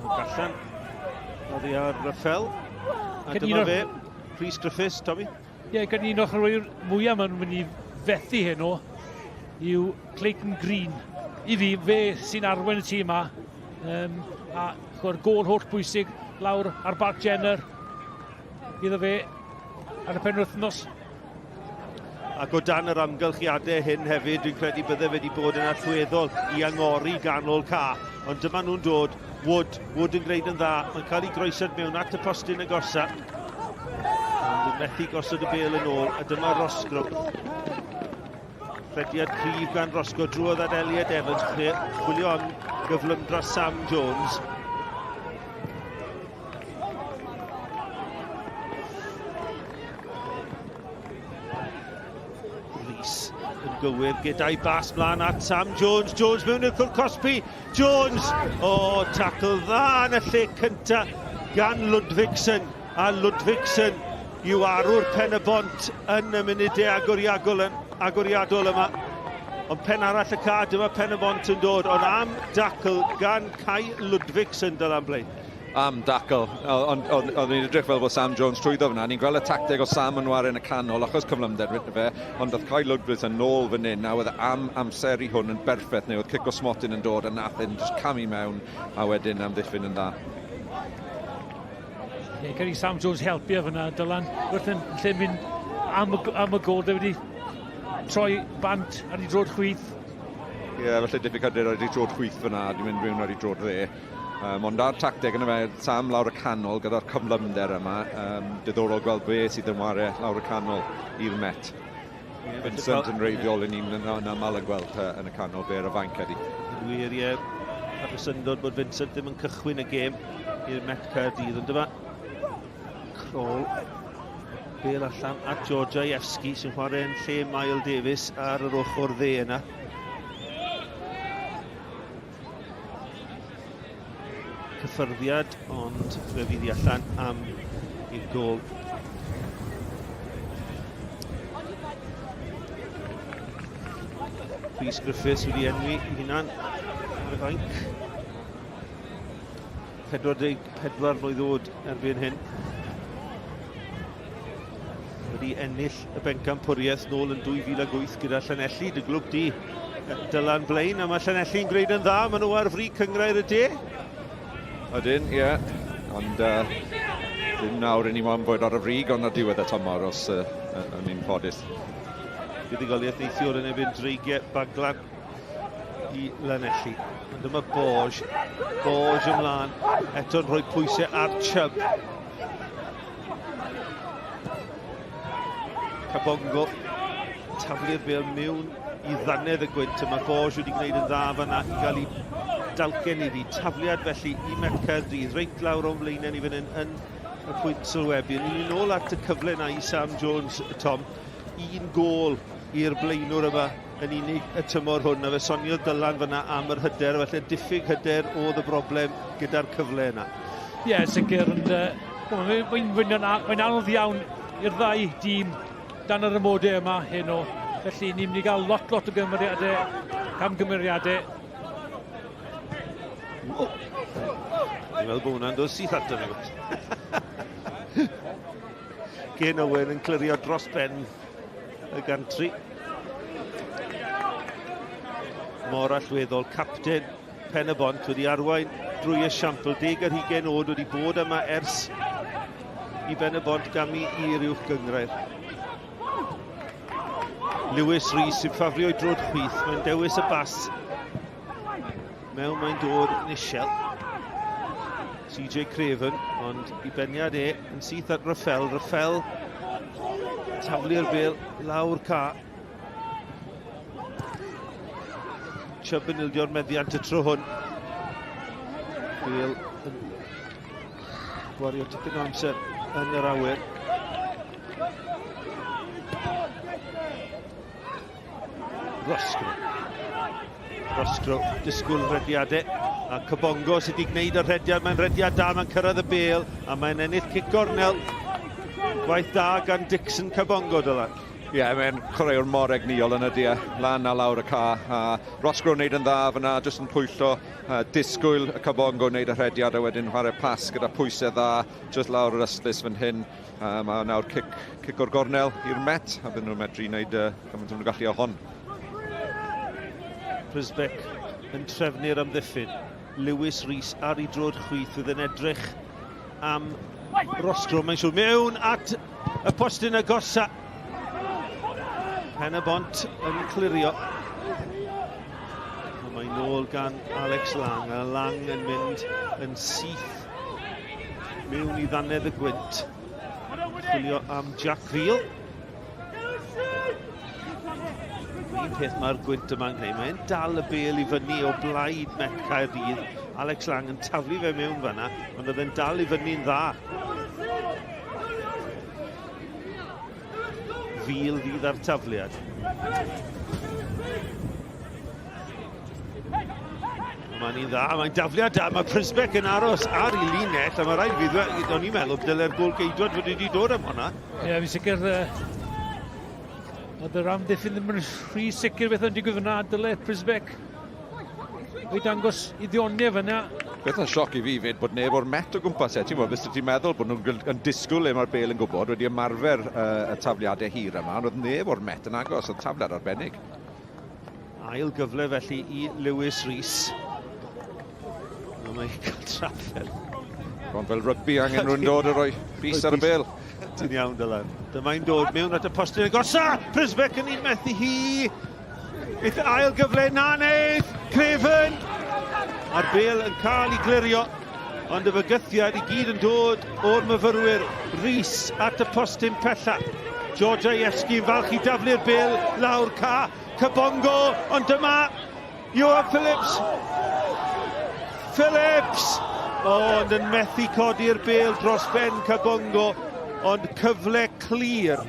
Gallan. Oddi ar Raffel. A dyma fe. Rhys Griffiths, Tommy? Ie, gan un o'ch rwy'r mwyaf ma'n mynd i fethu heno yw Clayton Green. I fi, fe sy'n arwen y tîm yma. A chwarae'r gol holl bwysig lawr ar Bart Jenner. Iddo fe ar y penwythnos. Ac o dan yr amgylchiadau hyn hefyd, dwi'n credu bydde wedi bod yn allweddol i angori ganol ca. Ond dyma nhw'n dod, Wood yn gwneud yn dda. Mae'n cael ei groesod mewn at y postyn agosa. Ond yn methu gosod y bêl yn ôl, a dyma Rosgro. Rhediad cryf gan Rosgro, drwodd at Elliot Evans, chwilio am gyflym dros Sam Jones. Rhys yn gywir gyda'i bas mlaen at Sam Jones. Jones mewn i'r cwrt Cosby. Jones! Tackle dda yn y lle cyntaf gan Ludvigsen. A Ludvigsen yw arwr Pen-y-bont yn y munudau agoriadol yma. Ond pen arall y ca, dyma Pen-y-bont yn dod. Ond am dacl gan Kai Ludvigsen Dylan Blaen. am dacl. Ond ni'n edrych fel bod Sam Jones trwyddo fyna. Ni'n gweld y tacteg o Sam yn war yn y canol achos cyflymder fyna fe. Ond oedd Kyle Lwgbryth yn ôl fan hyn. A oedd amser i hwn yn berffaith. Neu oedd Cico Smotin yn dod a nath yn just camu mewn. A wedyn amddiffyn yn dda. Gen i Sam Jones helpu fyna, Dylan. Wrth yn lle mynd am y gol. Fe wedi troi bant ar ei drod chwith. Ie, felly diffyg hyder ar ei drod chwith fyna. Dwi'n mynd mewn ar ei drod dde. Ond ar tacteg yn y fe, Sam lawr y canol gyda'r cyflymder yma. Diddorol gweld be sydd yn wario lawr y canol i'r Met. Vincent yn reiddiol yn un yn aml yn gweld yn y canol fe ar y fainc ydi. Wir, ie. Ar y syndod bod Vincent ddim yn cychwyn y gêm i'r Met Caerdydd. Ond dyma Crôl. Bêl allan at Georgiaevski sy'n chwarae yn lle Miles Davis ar yr ochr dde yna. Cyffyrddiad, ond fe fydd i allan am i'r gol. Rhys Griffiths wedi enwi i hunan ar y fainc. 44 mlwydd oed erbyn hyn. Wedi ennill y bencampwriaeth nôl yn 2008 gyda Llanelli, dy glwb di Dylan Blaen, a mae Llanelli'n gwneud yn dda, maen nhw ar fri cyngrair y de. Ydyn, ie. Ond ddim nawr i ni moyn bod ar y frig, ond ar diwedd y tymor os ni'n ffodus. Buddigoliaeth neithiwr yn ebyn dreigiau baglan i Llanelli. Ond dyma Borge ymlaen, eto'n rhoi pwysau ar Chubb. Cabongo, taflu'r bêl mewn i ddannedd y gwynt. Mae Borge wedi gwneud yn dda fanna i gael ei dalcen iddi. Tafliad felly i Met Caerdydd, reit lawr o'n blaenau ni fan hyn yn y pwynt sylwebu. Ni'n ôl at y cyfle na i Sam Jones, Tom. Un gol i'r blaenwr yma yn unig y tymor hwn. A fe soniodd Dylan fyna am yr hyder, felly diffyg hyder oedd y broblem gyda'r cyfle yna. Ie, sicr. Mae'n anodd iawn i'r ddau dîm dan yr ymodau yma heno. Felly ni'n mynd i gael lot o camgymeriadau. Ni'n meddwl bod hwnna'n dod syth at yna. Gen Owen yn clirio dros ben y gantri. Mor allweddol, capten Pen-y-bont wedi arwain drwy y siampl. 10 ar 20 oed wedi bod yma ers i Pen-y-bont gamu i'r uwch gyngrair. Lewis Rhys sy'n ffafrio i drod chwith, mae'n dewis y bas. Mewn mae'n dod yn isiel. CJ Craven, ond i beniad yn syth at Raffel. Raffel taflu'r bêl lawr ca. Chubb yn ildio'r meddiant y tro hwn. Bêl yn gwario tipyn o amser yn yr awyr. Rosgro, disgwyl rhediadau, a Cabongo sydd wedi gwneud y rhediad, mae'n rhediad da, mae'n cyrraedd y bêl, a mae'n ennill cic gornel. Gwaith da gan Dixon Cabongo, Dylan. Ie, mae'n chwaraewr mor egniol yn ydi, lan a lawr y ca. Rosgro wneud yn dda fyna, jyst yn pwyllo, disgwyl y Cabongo wneud y rhediad, a wedyn chwarae pas gyda pwysau dda, jyst lawr yr ystlys fan hyn. Mae nawr cic o'r gornel i'r Met, a bydden nhw'n medru wneud gymaint o'n gallu o hon. Prisbeck yn trefnu'r amddiffyn. Lewis Rhys ar ei drod chwith fydd yn edrych am Rosgro. Mae'n siŵr mewn at y postyn agosa. Pen-y-bont yn clirio. Mae'n nôl gan Alex Lang. A Lang yn mynd yn syth mewn i ddannedd y gwynt. Chwilio am Jack Reel. Un peth mae'r gwynt yma'n gwneud, mae'n dal y bêl i fyny o blaid Met Caerdydd. Alex Lang yn taflu fe mewn fanna, ond oedd e'n dal i fyny'n dda. Fil fydd ar tafliad. Mae'n un dda, mae'n dafliad da, mae Prisbeck yn aros ar ei linell, a mae rhaid fydd, o'n i'n meddwl byddai'r gol geidwad wedi dod am hwnna. Ie, fi sicr oedd yr amddiffyn ddim yn rhy sicr beth yn digwydd fyna, dyle Prisbeck. Fe dangos i ddionau fyna. Beth yn sioc I fi fyd bod neb o'r Met o gwmpas ti'n meddwl, bys ti'n meddwl bod nhw'n disgwyl le mae'r bêl yn gwybod wedi ymarfer y tafliadau hir yma, ond oedd neb o'r Met yn agos, oedd tafliad arbennig. Ail gyfle felly I Lewis Rhys. Mae'n cael traffer. Ond fel rygbi angen rhywun dod o roi bus ar y bêl. Ti'n iawn, Dylan. Dyma'n dod mewn at y postyn agosa. Prysbec yn un methu hi. Eith ail gyfle na neith. Craven. A'r bêl yn cael ei glirio. Ond y fygythiad I gyd yn dod o'r myfyrwyr. Rhys at y postyn pella. George Iesgi'n falch I daflu'r bêl lawr ca. Cabongo, ond dyma Johan Phillips. Ond yn methu codi'r bêl dros ben Cabongo. Ond cyfle clir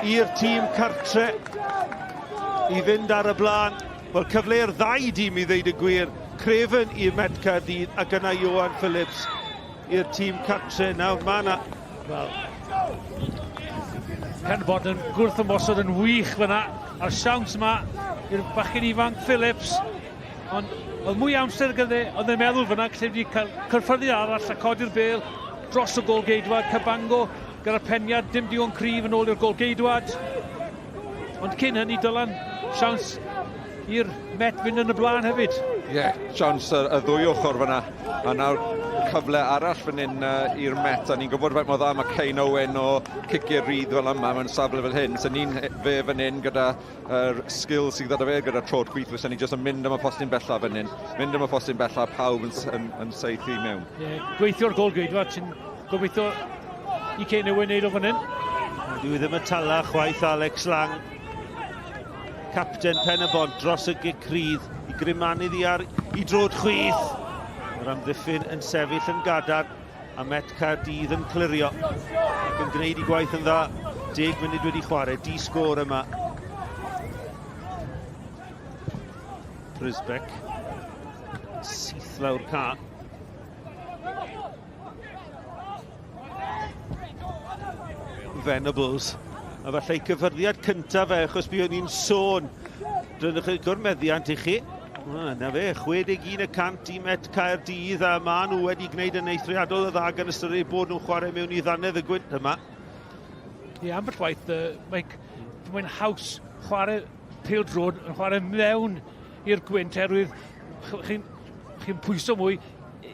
i'r tîm cartre I fynd ar y blaen. Wel, cyfle'r ddau dîm I ddeud y gwir. Craven i'r Met Caerdydd ac yna Johan Phillips i'r tîm cartre. Nawr, mae yna... Pen-y-bont yn gwrth ymosod yn wych fyna. A'r siawns yma i'r bachgen ifanc Phillips. Ond oedd mwy amser gyda, oedd e'n meddwl fyna, lle wedi cael cyrffyrddi arall a codi'r bêl dros y gol geidwad. Cabango gyda'r peniad, dim digon cryf yn ôl i'r gol geidwad. Ond cyn hynny, Dylan, siawns i'r Met fynd yn y blaen hefyd. Ie, siawns y ddwy ochr fyna. A nawr cyfle arall fan hyn i'r Met. A ni'n gwybod faint mor dda mae Cain Owen o ciciau rydd fel yma mewn safle fel hyn. So ni'n fe fan hyn gyda'r sgil sydd gyda fe, gyda'r trod chwith. So ni jyst yn mynd am y postyn bella fan hyn. Mynd am y postyn bella, pawb yn seithi mewn. Gweithio'r gol geidwad, sy'n gobeithio I Cain Owen neud o fan hyn. Dwi ddim yn tala chwaith Alex Lang. Capten Pen-y-bont dros y gicrydd I grimanu ddi ar I drod chwith. Yr amddiffyn yn sefyll yn gadarn a Met Caerdydd yn clirio ac yn gwneud I gwaith yn dda. 10 munud wedi chwarae, sgôr yma. Prysbec syth lawr ca. Venables. A falle cyfyrddiad cyntaf fe, achos bu o'n i'n sôn. Rydych chi gwrmeddiant I chi. Na fe, 61% I Met Caerdydd a maen nhw wedi gwneud yn eithriadol y dda gan ystyried bod nhw'n chwarae mewn I ddannedd y gwynt yma. Ambell waith, mae'n haws chwarae pêl-drod yn chwarae mewn i'r gwynt, herwydd chi'n pwyso mwy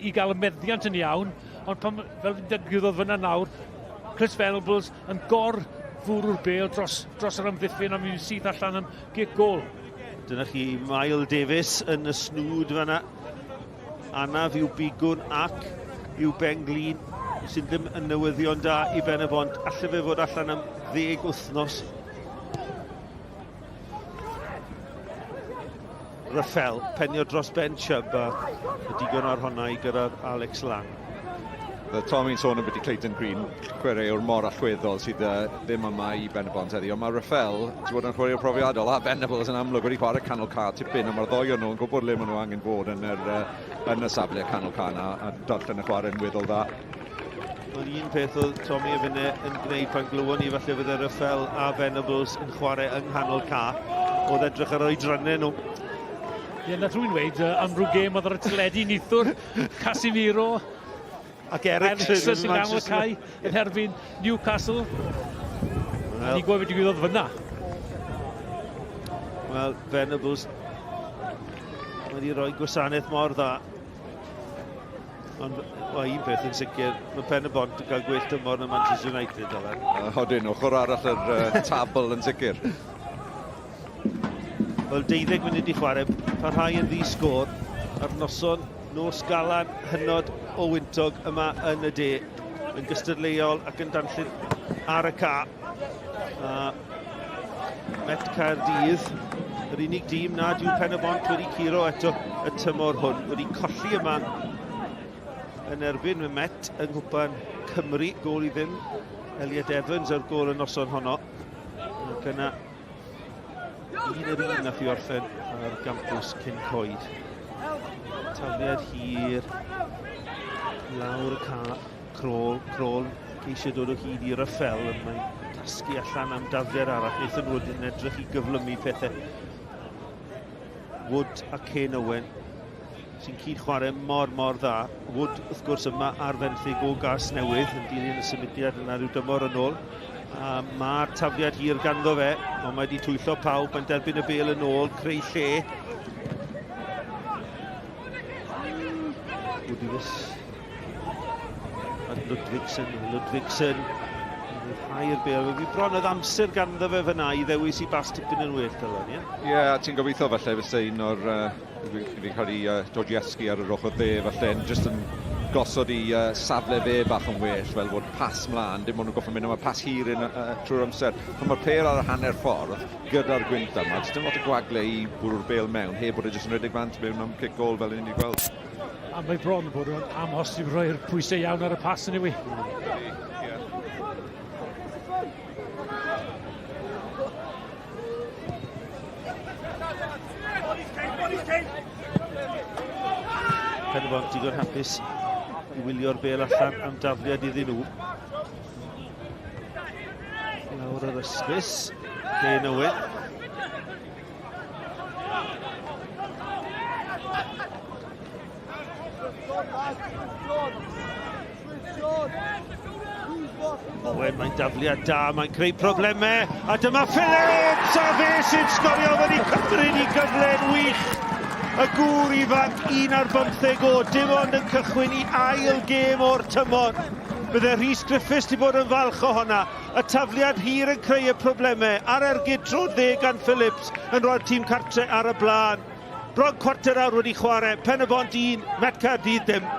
I gael y meddiant yn iawn, ond pan fel dygwyddodd fyna nawr, Chris Venables yn fwrw'r bêl dros yr amddiffyn a mi'n syth allan am gic gol. Dyna chi Miles Davis yn y snwd fanna. Anaf yw Bigwn ac yw Ben Glyn sy'n ddim yn newyddion da I Pen-y-bont. Alle fe fod allan am 10 wythnos. Raffel, penio dros Ben Chubb a digon ar honna I gyda'r Alex Lang. Tommy'n sôn am beth I Clayton Green, chwaraewr mor allweddol sydd ddim yma I Pen-y-bont heddi. Ond mae Raffel, ti'n bod yn chwaraewr profiadol, a Venables yn amlwg wedi chwarae canol ca tipyn, a mae'r ddoi o'n nhw'n gwybod le maen nhw angen bod yn y safle canol ca na, a darllen y chwarae'n weddol dda. Ond un peth oedd Tommy a fyny yn gwneud pan glywon ni falle fydde Raffel a Venables yn chwarae yng nghanol ca, oedd edrych ar oedrannau nhw. Na rwy'n weid, am rhyw gêm oedd ar y teledu nithwr, Casemiro, ac Ericsson sy'n ganol cae yn herbyn Newcastle. Ni gwybod beth digwyddodd fyna. Wel, Venables wedi rhoi gwasanaeth mor dda. Ond un peth yn sicr, mae Pen-y-bont yn cael gwell tymor na Manchester United. Hodyn, ochr arall yr tabl yn sicr. Wel, 12 munud I chwarae, parhau yn sgôr ar noson nos galan hynod o wyntog yma yn y de. Yn gystadleuol ac yn danllun ar y ca. Met Caerdydd, yr unig dîm nad yw Pen-y-bont wedi curo eto y tymor hwn. Wedi colli yma yn erbyn y Met yng Nghwpan Cymru. Gol I ddim. Elliot Evans ar gol y noson honno. Ac yna un nath I orffen ar gampws cyn coed. Tafliad hir, lawr y ca, crôl, ceisio dod o hyd I Raffel, ond mae'n tasgu allan am dafliad arall. Nathan Wood yn edrych I gyflymu pethau. Wood a Cain Owen. sy'n cyd chwarae mor dda. Wood, wrth gwrs, yma ar fenthyg o gas newydd yn dilyn y symudiad yna rhyw dymor yn ôl. Mae'r tafliad hir ganddo fe, ond mae wedi twyllo pawb yn derbyn y bêl yn ôl, creu lle. Woodywys. Ludwigsen. Rhai'r bêl. Fi bron oedd amser ganddo fe fyna i ddewis i bas tipyn yn well dylan, ie? Ie, ti'n gobeithio falle fysa un o'r fi'n cael ei Georgieski ar yr ochr dde, falle jyst yn gosod i safle fe bach yn well, fel fod pas mlaen, dim ond nhw'n goffa mynd am y pas hir trwy'r amser. Ond mae'r pêl ar y hanner ffordd gyda'r gwynt yma, jyst yn lot o gwagle i bwrw'r bêl mewn, heb bod e jyst yn rhedeg fant mewn am kick goal fel ni'n ei gweld. A mae bron yn bod yn amhosib roi'r pwysau iawn ar y pas yn yw i. Pen-y-bont digon hapus i wylio'r bêl allan am dafliad iddyn nhw. Lawr yr ysbys, Ken Owen. Owen, mae'n dafliad da, mae'n creu problemau, a dyma Phillips, a fe sy'n sgorio wedi cymryd i gyfle'n wych. Y gŵr ifanc 1 ar 15 o, dim ond yn cychwyn i ail gêm o'r tymor. Bydde Rhys Griffiths wedi bod yn falch o honna. Y tafliad hir yn creu y problemau. Ar ergyd tro 10 gan Phillips yn rhoi'r tîm cartre ar y blaen. Bron cwarter awr wedi chwarae. Pen-y-bont 1, Met Caerdydd ddim.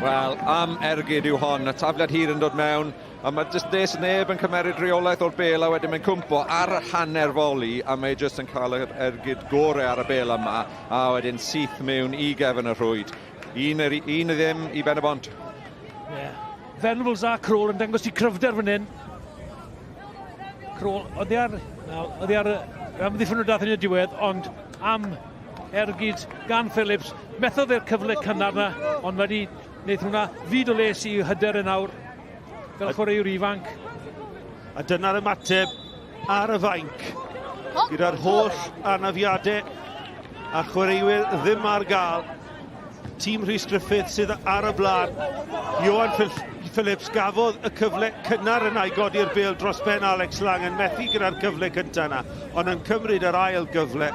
Wel, am ergyd yw hon. Y tafliad hir yn dod mewn. A mae jyst nes neb yn cymeryd reolaeth o'r bêl a wedyn mae'n cwmpo ar y hanner foli a mae jyst yn cael yr ergyd gorau ar y bêl yma a wedyn syth mewn i gefn y rhwyd. Un ddim i Pen-y-bont. Venables a Kroll yn dangos i cryfder fan hyn. Kroll, oedd hi ar amddiffyn o dath yn y diwedd, ond am ergyd gan Phillips, methodd e'r cyfle cynnar na, ond wedi wneud hwnna fyd o les i hyder yn awr. Fel chwaraewr ifanc. A dyna'r ymateb ar y fainc. Gyda'r holl anafiadau a chwaraewyr ddim ar gael. Tîm Rhys Griffiths sydd ar y blaen. Johan Phillips gafodd y cyfle cynnar yna i godi'r bêl dros ben Alex Lang yn methu gyda'r cyfle cyntaf yna, ond yn cymryd yr ail gyfle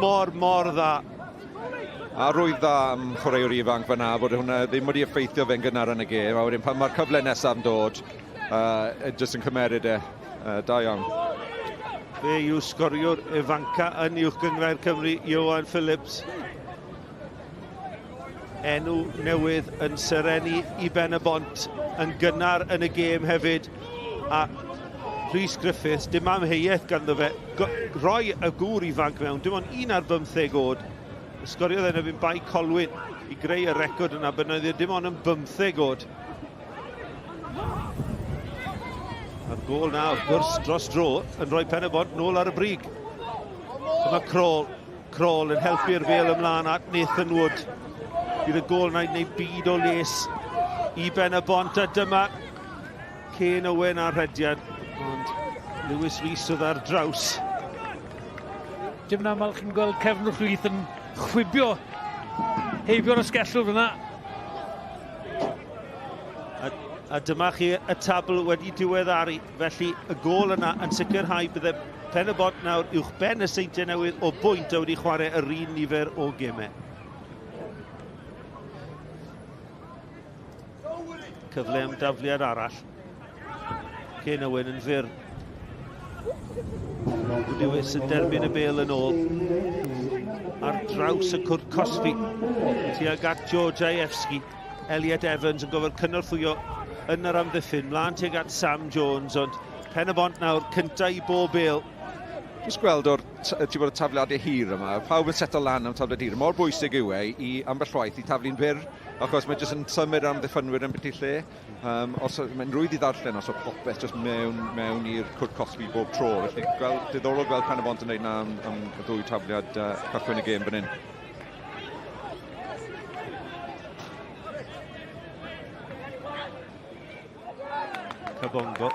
mor dda. A rwydd dda am chwaraewr ifanc fyna bod hwnna ddim wedi effeithio fe'n gynnar yn y gêm, a wedyn pan mae'r cyfle nesaf yn dod, jyst yn cymeryd da iawn. Fe yw sgoriwr ifanca yn uwch gyngor Cymru, Johan Phillips. Enw newydd yn syrenu i Pen-y-bont yn gynnar yn y gêm hefyd. A Rhys Griffiths, dim amheuaeth ganddo fe, roi y gŵr ifanc mewn, dim ond 1 ar 15 oed. Sgoriodd yn erbyn bai Colwyn i greu y record yna, bydd dim ond yn 15 oed. A'r gôl na, wrth gwrs, dros dro, yn rhoi Pen-y-bont nôl ar y brig. Dyma Kroll yn helpu'r bêl ymlaen at Nathan Wood. Bydd y gôl na i wneud byd o les i Pen-y-bont, a dyma Ken Owen ar rhediad, ond Lewis Rhys oedd ar draws. Dim yn aml chi'n gweld Cefn o'r Llwyth yn chwibio heibio'r ysgellwr fyna. A dyma chi y tabl wedi diweddaru, felly y gôl yna yn sicrhau bydde Pen-y-bont nawr uwch ben y seintiau newydd o bwynt a wedi chwarae yr un nifer o gemau. Cyfle am dafliad arall. Ken Owen yn fyr. Lewis yn derbyn y bêl yn ôl. Ar draws y cwrt Cosby tuag at Georgievski. Elliot Evans yn gofod cynorthwyo yn yr amddiffyn, mlaen tuag at Sam Jones, ond Pen-y-bont nawr cynta i bob bêl. Jyst gweld o'r tafliadau hir yma, pawb yn seto lan am tafliad hir. Mor bwysig yw i ambell waith i taflu'n fyr, achos mae jyst yn symud am ddiffynwyr yn beth i lle. Mae'n rwydd i ddarllen os o popeth jyst mewn i'r cwrt Cosby bob tro. Felly diddorol gweld Pen-y-bont yn neud na am y ddwy tafliad cychwyn y gêm fan hyn. Cabongo,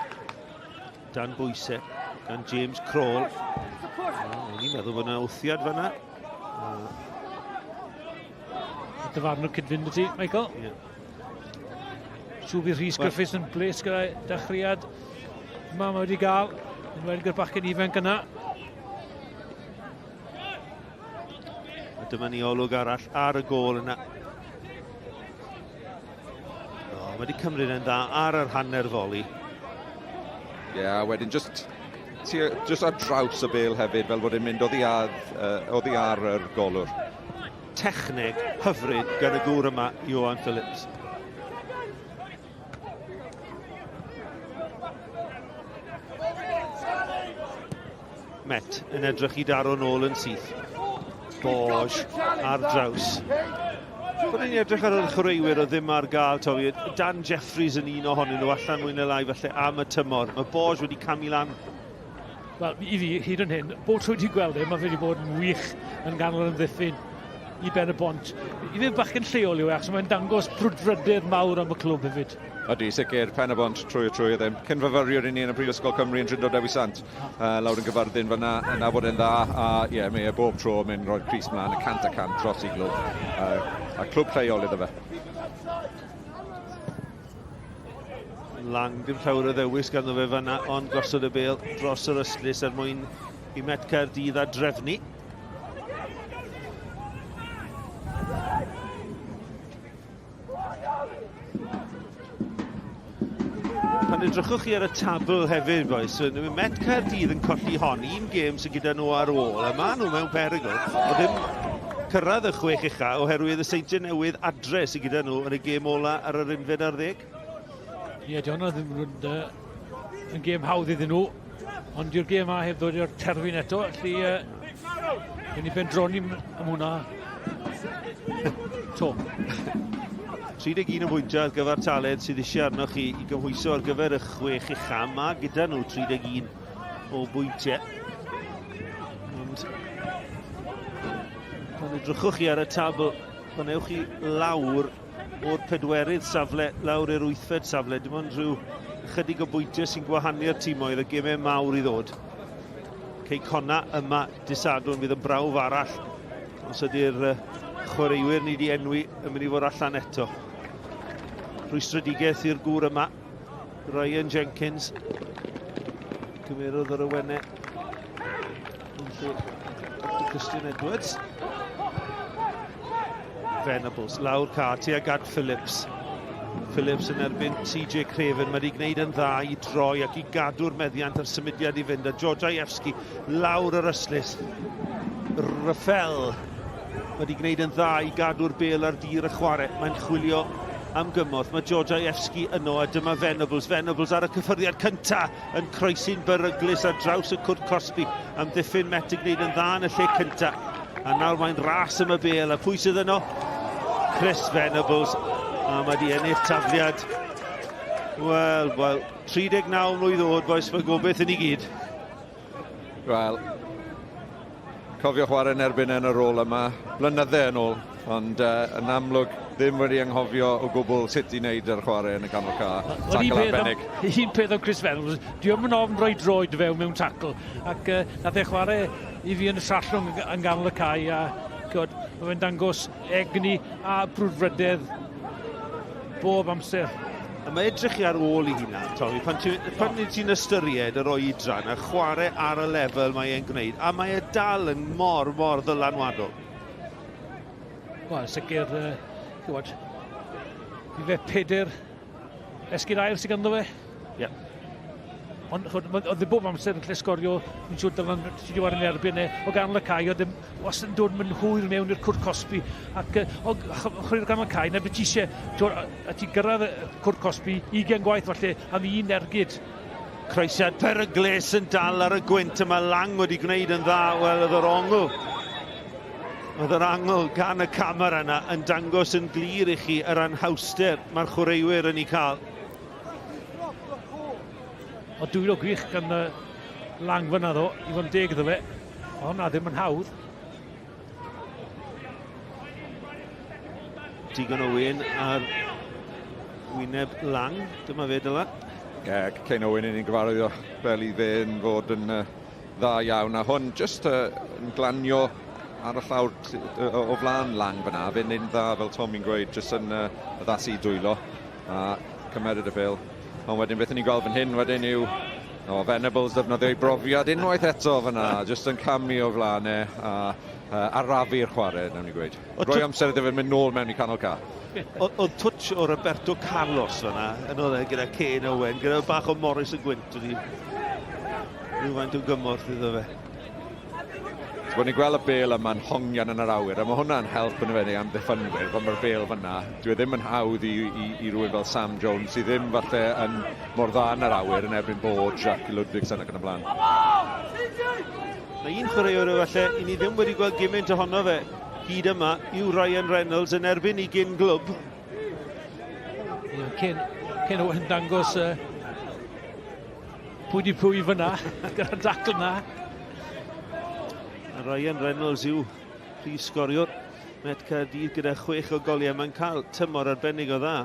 dan bwysau, gan James Kroll. Ni'n meddwl bod yna wthiad fanna. Dyfarnwr cydfyn dy ti, Michael. Siw bydd Rhys Griffiths yn bles gyda'i dechreuad. Mae wedi gael, yn wedi gyda'r bachgen ifanc yna. Dyma ni olwg arall ar y gôl yna. Mae wedi cymryd yn dda ar yr hanner foli. Wedyn just ar draws y bêl hefyd, fel bod e'n mynd oddi ar yr golwr. Techneg hyfryd gan y gŵr yma, Johan Phillips. Met yn edrych i daro nôl yn syth. Boj ar draws. Bod ni'n edrych ar y chwaraewyr o ddim ar gael, Tofi. Dan Jeffries yn un ohonyn nhw allan mwy na lai falle am y tymor. Mae Boj wedi camu lan. Wel, i fi, hyd yn hyn, bod trwy wedi gweld mae wedi bod yn wych yn ganol ymddiffyn i Pen-y-bont. I fi bachgen lleol yw achos mae'n dangos brwdfrydydd mawr am y clwb hefyd. Ydy, sicr, Pen-y-bont trwy ddim. Cyn fyfyriwr i ni yn y Prifysgol Cymru yn Drindod Dewi Sant. Lawr yn gyfarddyn fyna, yna bod e'n dda. A mae bob tro mynd roi'r Cris mlaen y 100 dros i glwb. A clwb lleol iddo fe. Lang dim llawer o ddewis ganddo fe fyna, ond gosod y bêl dros yr ystlys er mwyn i Met Caerdydd a drefnu. Pan edrychwch chi ar y tabl hefyd, boes, mae Met Caerdydd yn colli hon, un gêm sydd gyda nhw ar ôl, a maen nhw mewn perygl, o ddim cyrraedd y 6 ucha oherwydd y seintiau newydd adre sydd gyda nhw yn y gêm ola ar yr 11 Ie, di hwnna ddim yn gêm hawdd iddyn nhw, ond yw'r gêm a heb ddod i'r terfyn eto, felly ni bendroni am hwnna to. 31 o bwyntiau ar gyfer taled sydd eisiau arnoch chi i gymhwyso ar gyfer y 6 ucha. Mae gyda nhw 31 o bwyntiau. Ond pan edrychwch chi ar y tabl, pan ewch chi lawr o'r 4ydd safle, lawr i'r 8fed safle, dim ond rhyw chydig o bwyntiau sy'n gwahanu'r tîmoedd, y gemau mawr i ddod. Ceicona yma Disadwn fydd yn brawf arall, os ydy'r chwaraewyr ni di enwi yn mynd i fod allan eto. Rwystredigaeth i'r gŵr yma, Ryan Jenkins. Cymerodd ar y wennau. Christian Edwards. Venables, lawr Carty ag Ad Phillips. Phillips yn erbyn CJ Craven, mae wedi gwneud yn dda i droi ac i gadw'r meddiant ar symudiad i fynd. A Georgievski lawr yr yslis. Rafael wedi gwneud yn dda i gadw'r bêl ar dir y chwarae. Mae'n chwilio am gymorth. Mae Georgievski yno a dyma Venables. Venables ar y cyffyrddiad cyntaf yn croesi'n beryglus ar draws y cwrt Cosby. Am ddiffyn Met i gwneud yn dda yn y lle cyntaf. A nawr mae'n ras am y bêl. A pwy sydd yno? Chris Venables. A mae di ennill tafliad. Wel, 39 mlwydd oed, boes, mae gobeith yn I gyd. Wel, cofio chwarae yn erbyn yn y rôl yma, blynyddau yn ôl, ond yn amlwg ddim wedi anghofio o gwbl sut i wneud yr chwarae yn y ganol ca. Tacl arbennig. Un peth o Chris Venables, diolch yn ofn rhoi droed fe mewn tacl, ac nath e chwarae I fi yn y sallwng yn ganol y cae, a mae fe'n dangos egni a brwdfrydydd bob amser. A mae edrych I ar ôl I hynna, Tommy, pan ti'n ystyried yr oedran a chwarae ar y lefel mae e'n gwneud, a mae e dal yn mor ddylanwadol. Wel, sicr, I fe Peder esgyd ail sydd ganddo fe. Ie. Ond oedd e bob amser yn lle sgorio, yn siŵr dylan sydd wedi yn erbyn o ganol y cae, oedd e was yn dod yn hwyr mewn i'r cwrt Cosby, ac o chwarae'r ganol y cae, na beth eisiau, a ti gyrraedd y cwrt Cosby, 20 gwaith falle, am un ergyd. Croesiad peryglus yn dal ar y gwynt, yma Lang wedi gwneud yn dda, wel, oedd yr ongl. Oedd yr angl gan y camera yna yn dangos yn glir I chi yr anhawster mae'r chwaraewyr yn ei cael. O dwylo gwych gan Lang fyna ddo, I fod yn deg iddo fe. O na ddim yn hawdd. Digon o wyn ar wyneb Lang, dyma fe Dylan. Cain Owen yn gyfarwyddo fel I fe yn fod yn dda iawn, a hwn just yn glanio ar y llawr o flaen lang fyna, fe'n un dda fel Tommy'n gweud, jyst yn addasu dwylo a cymeryd y bil. Ond wedyn beth ni'n gweld fan hyn wedyn yw Venables defnyddio ei brofiad unwaith eto fyna, jyst yn camu o flaen a arafu'r chwarae, nawn ni gweud. Roi amser iddo fe'n mynd nôl mewn i canol ca. Oedd twtch o Roberto Carlos fyna, yn oedd gyda Kane Owen, gyda bach o Morris y Gwynt, rhywfaint o gymorth iddo fe. Bod ni'n gweld y bêl yma'n hongian yn yr awyr, a mae hwnna'n help yn y am ddiffynwyr, ond mae'r bêl fyna, dwi ddim yn hawdd i rhywun fel Sam Jones, sydd ddim falle yn mor dda yn yr awyr yn erbyn bod Jack Ludwigsen ac yn y blaen. Mae un chwaraewr falle, i ni ddim wedi gweld gymaint ohono fe hyd yma, yw Ryan Reynolds yn erbyn 20 glwb. Cyn o yn dangos pwy fyna, gyda'r dacl yna. Ryan Reynolds yw prif sgoriwr Met Caerdydd gyda 6 o goliau. Mae'n cael tymor arbennig o dda.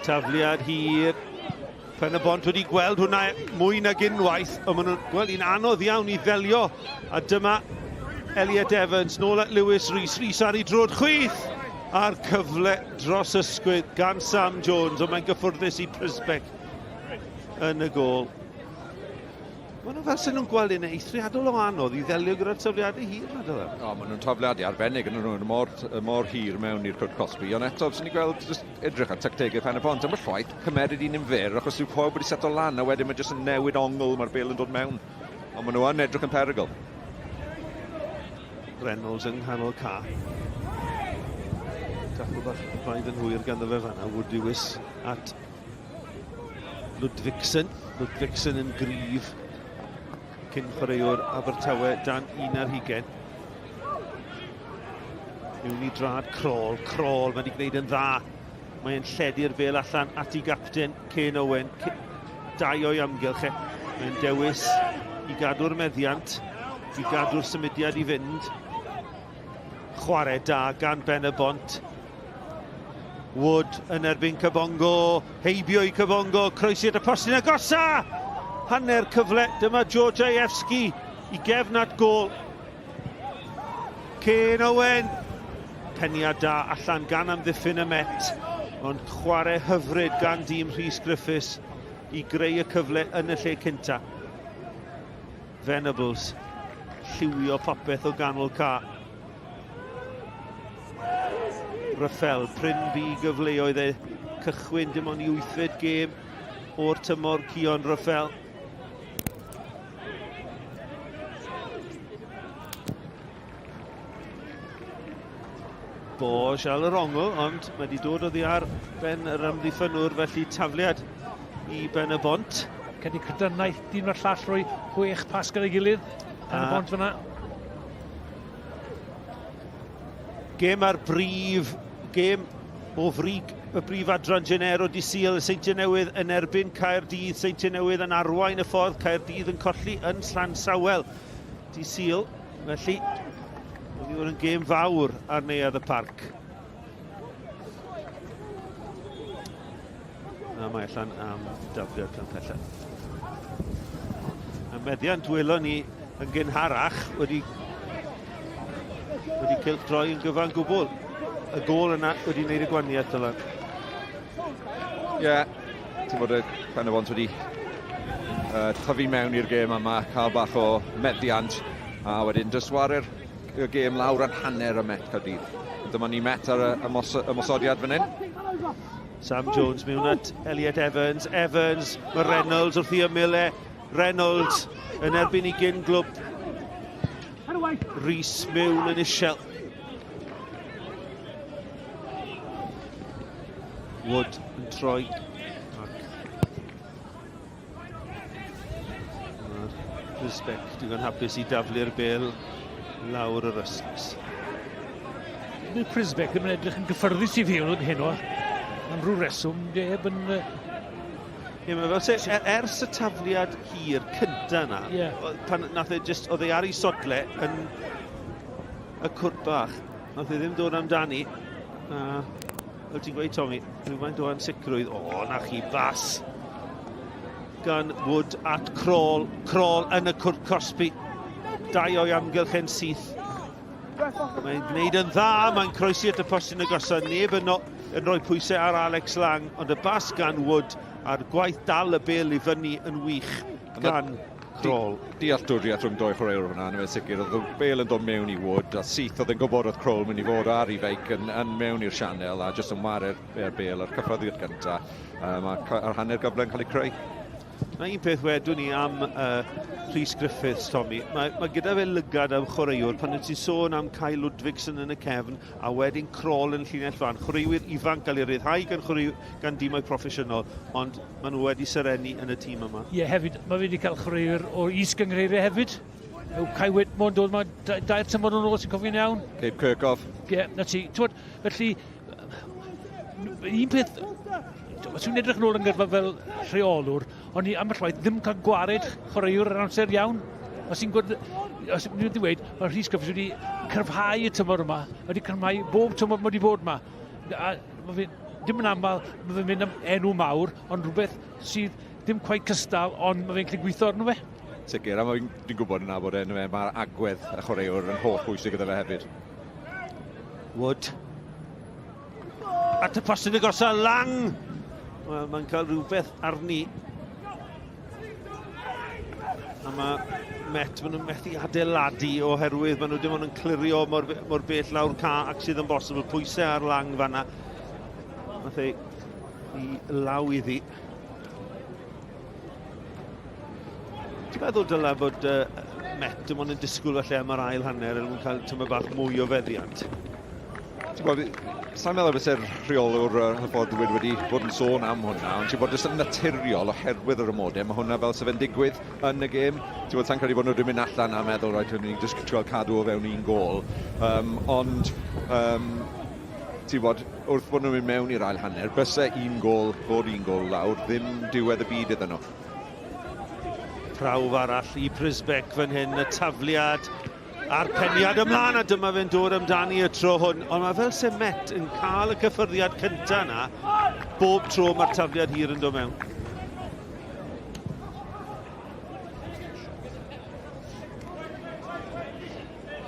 Tafliad hir. Pen-y-bont wedi gweld hwnna mwy nag unwaith, ond maen nhw'n gweld un anodd iawn i ddelio. A dyma Elliot Evans nôl at Lewis Rhys. Rhys ar ei drod chwith. A'r cyfle dros ysgwydd gan Sam Jones, ond mae'n gyffwrddus i Prysbec yn y gôl. Maen nhw fel sy'n nhw'n gweld un eithriadol o anodd i ddelio gyda'r tafliadau hir na dyle. Maen nhw'n tafliadau arbennig yn nhw'n mor hir mewn i'r cwrt cosbi, ond eto, sy'n ni'n gweld edrych ar tactegau Pen-y-bont, am y llwaith, cymeryd un yn fyr, achos yw pawb wedi seto lan, a wedyn mae jyst yn newid ongl, mae'r bêl yn dod mewn. Ond maen nhw yn edrych yn perygl. Reynolds yng nghanol ca. Taffel bach braidd yn hwyr ganddo fe fanna, Woody Wys at Ludwigsen. Ludwigsen yn gryf. Cyn chwaraewr Abertawe dan 11. Yw'n i drad Crawl, mae wedi gwneud yn dda. Mae'n lledu'r bêl allan at ei gapten, Kane Owen. 2 o'i amgylch e. Mae'n dewis i gadw'r meddiant, i gadw'r symudiad i fynd. Chwarae da gan Pen-y-bont. Wood yn erbyn Cybongo, heibio i Cybongo, croesi at y postyn agosa! Hanner cyfle, dyma Georgievski i gefn at gôl. Kane Owen. Peniad da allan gan amddiffyn y Met, ond chwarae hyfryd gan dîm Rhys Griffiths i greu y cyfle yn y lle cynta. Venables lliwio popeth o ganol ca. Raffel, pryn bu gyfleoedd e cychwyn dim ond i 8fed gêm o'r tymor Cion Raffel. Bosch al yr ongl, ond mae wedi dod oddi ar ben yr ymddiffynwr, felly tafliad i Pen-y-bont. Cedi crydynaeth, dyn o'r llall roi 6 pas gyda'i gilydd. Pen-y-bont fyna. Gêm ar brif, gêm o frig y brif adran Genero di Sul, Seintiau Newydd yn erbyn Caerdydd, Seintiau Newydd yn arwain y ffordd, Caerdydd yn colli yn Llansawel di Sul, felly wedi bod yn gêm fawr ar neuadd y parc. A mae allan am dafliad gan pellach. Y meddiant welon ni yn gynharach wedi cilch droi yn gyfan gwbl. Y gôl yna wedi gwneud y gwaniaeth dylan. Ie, ti'n bod y Pen-y-bont wedi tyfu mewn i'r gêm yma, cael bach o meddiant, a wedyn dyswaru'r y gêm lawr yn hanner y Met Caerdydd. Dyma ni Met ar y ymosodiad fan hyn. Sam Jones mewn at Elliot Evans. Mae Reynolds wrth i ymyl e. Reynolds yn erbyn 20 glwb. Rhys mewn yn isel. Wood yn troi. Prysbec digon hapus i daflu'r bêl lawr yr ysgys. Bydd Prysbec yn edrych yn gyffyrddus i fiwn heno. Am rhyw reswm, neb yn... Mae fel se, ers y tafliad hir cynta yna, pan nath e just, oedd e ar ei sodle yn y cwrt bach, nath e ddim dod amdani. Fel ti'n gweud, Tommy, rhywfaint o ansicrwydd. Na chi bas. Gan Wood at Crawl yn y cwrt cosbi. 2 o'i amgylch yn syth. Mae'n gwneud yn dda, mae'n croesi at y postyn agosaf. Neb yn rhoi pwysau ar Alex Lang, ond y bas gan Wood a'r gwaith dal y bêl i fyny yn wych gan Kroll. Dealltwriaeth rhwng doi chwaraewr fyna, yn sicr. Oedd y bêl yn dod mewn i Wood, a syth oedd yn gwybod oedd Kroll mynd i fod ar ei feic yn mewn i'r sianel, a jyst yn ware'r bêl ar cyffreddiad gyntaf. A'r hanner gyfle yn cael ei creu. Mae un peth wedwn ni am Rhys Griffiths, Tommy. Mae gyda fe lygad am chwaraewr pan ti'n sôn am Kyle Ludwigson yn y cefn a wedyn Kroll yn llinell fan. Chwaraewyr ifanc gael ei ryddhau gan dîmau proffesiynol, ond maen nhw wedi syrenu yn y tîm yma. Ie, hefyd, mae wedi cael chwaraewyr o is-gyngreiriau hefyd. Kai Whitmore dod yma, dair tymor yn ôl sy'n cofio'n iawn. Cape Kirkhoff. Ie, na ti. Felly, un peth, os yw'n edrych nôl yn gyrfa fel rheolwr, ond ni ambell waith ddim cael gwared chwaraewr yn amser iawn. Os ni'n dweud, mae Rhys Griffiths wedi cryfhau y tymor yma, wedi cryfhau bob tymor mae wedi bod yma. Dim yn aml, mae fe'n mynd am enw mawr, ond rhywbeth sydd ddim quite cystal, ond mae fe'n gallu gweithio arno fe. Sicr, a dwi'n gwybod yna bod enw fe, mae'r agwedd y chwaraewr yn holl bwysig gyda fe hefyd. Wood. At y postyn agosaf, Lang! Wel, mae'n cael rhywbeth arni. A mae Met, maen nhw'n methu adeiladu oherwydd maen nhw dim ond yn clirio mor bell lawr ca ac sydd yn bosibl. Pwysau ar Lang fanna. Nath ei i law iddi. Ti'n meddwl dyle bod Met dim ond yn disgwyl falle am yr ail hanner yn cael tyma bach mwy o feddiant? Sa'n meddwl beth yw'r rheolwr hyffordd wedi bod yn sôn am hwnna, ond ti'n bod jyst yn naturiol oherwydd yr ymodau. Mae hwnna fel sef yn digwydd yn y gêm. Ti'n bod, sa'n credu bod nhw wedi mynd allan a meddwl, rhaid ni'n just cael cadw o fewn un gol. Ond, ti'n bod, wrth bod nhw'n mynd mewn i'r ail hanner, bysau un gol, bod un gol lawr, ddim diwedd y byd iddyn nhw. Prawf arall i Brisbec fan hyn, y tafliad a'r peniad ymlaen, a dyma fe'n dod amdani y tro hwn. Ond mae fel se Met yn cael y cyffyrddiad cyntaf yna, bob tro mae'r tafliad hir yn dod mewn.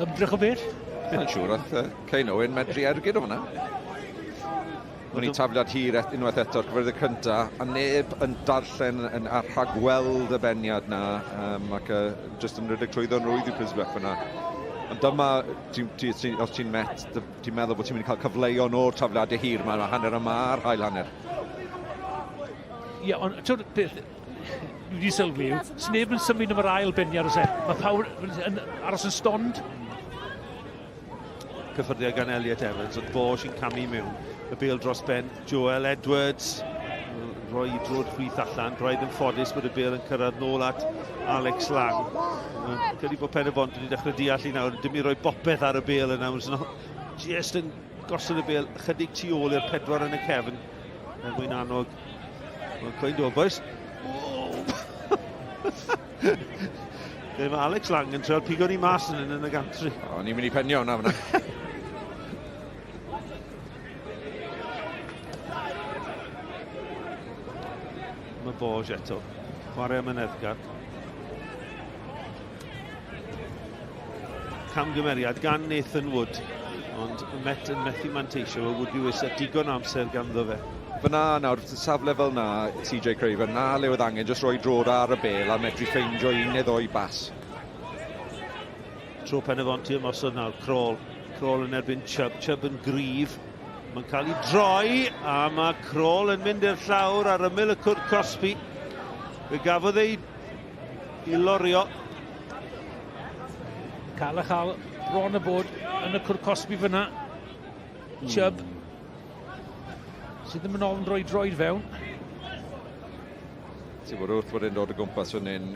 Ymdrech o beth? Yn siŵr oedd Cain Owen medru ergyd o hwnna. Mae'n i tafliad hir unwaith eto'r cyfyrddau cyntaf, a neb yn darllen a rhagweld y beniad na, ac jyst yn rhedeg trwyddo'n rwydd i Brisbane fyna. Ond dyma, os ti'n Met, ti'n meddwl bod ti'n mynd i cael cyfleuon o'r tafliadau hir yma, mae hanner yma a'r ail hanner. Ie, ond twyd beth, dwi wedi sylwi yw, sneb yn symud am yr ail beniad os e. Mae pawb yn aros yn stond. Cyffyrddiad gan Elliot Evans, oedd Bosch yn camu mewn. Y bêl dros ben, Joel Edwards, rhoi drwy'r chwith allan, roedd yn ffodus bod y bêl yn cyrraedd nôl at Alex Lang. Credu bod Pen-y-bont wedi dechrau deall i nawr, dim i roi bopeth ar y bêl yna, just yn gosod y bêl chydig tu ôl i'r pedwar yn y cefn. Yn mwyn annog. Mae'n cwein dod, boys. Mae Alex Lang yn treol pigo ni mas yn y gantri. O, ni'n mynd i penio hwnna fyna. Mae Bosch eto. Chwarae am y neddgar. Camgymeriad gan Nathan Wood. Ond Met yn methu manteisio, o Wood Lewis a digon amser ganddo fe. Fyna nawr, safle fel na, TJ Craven, na le oedd angen jyst rhoi drod ar y bêl a medru ffeindio un neu ddoi bas. Tro Pen-y-bont i ymosod nawr, Kroll yn erbyn Chubb, Chubb yn gryf. Mae'n cael ei droi, a mae Kroll yn mynd i'r llawr ar ymyl y cwrt Cosby. Fe gafodd ei lorio. Cael a chael bron y bod yn y cwrt Cosby fyna. Chubb. Sydd ddim yn ôl yn rhoi droed fewn. Ti'n bod wrth bod e'n dod o gwmpas fan hyn,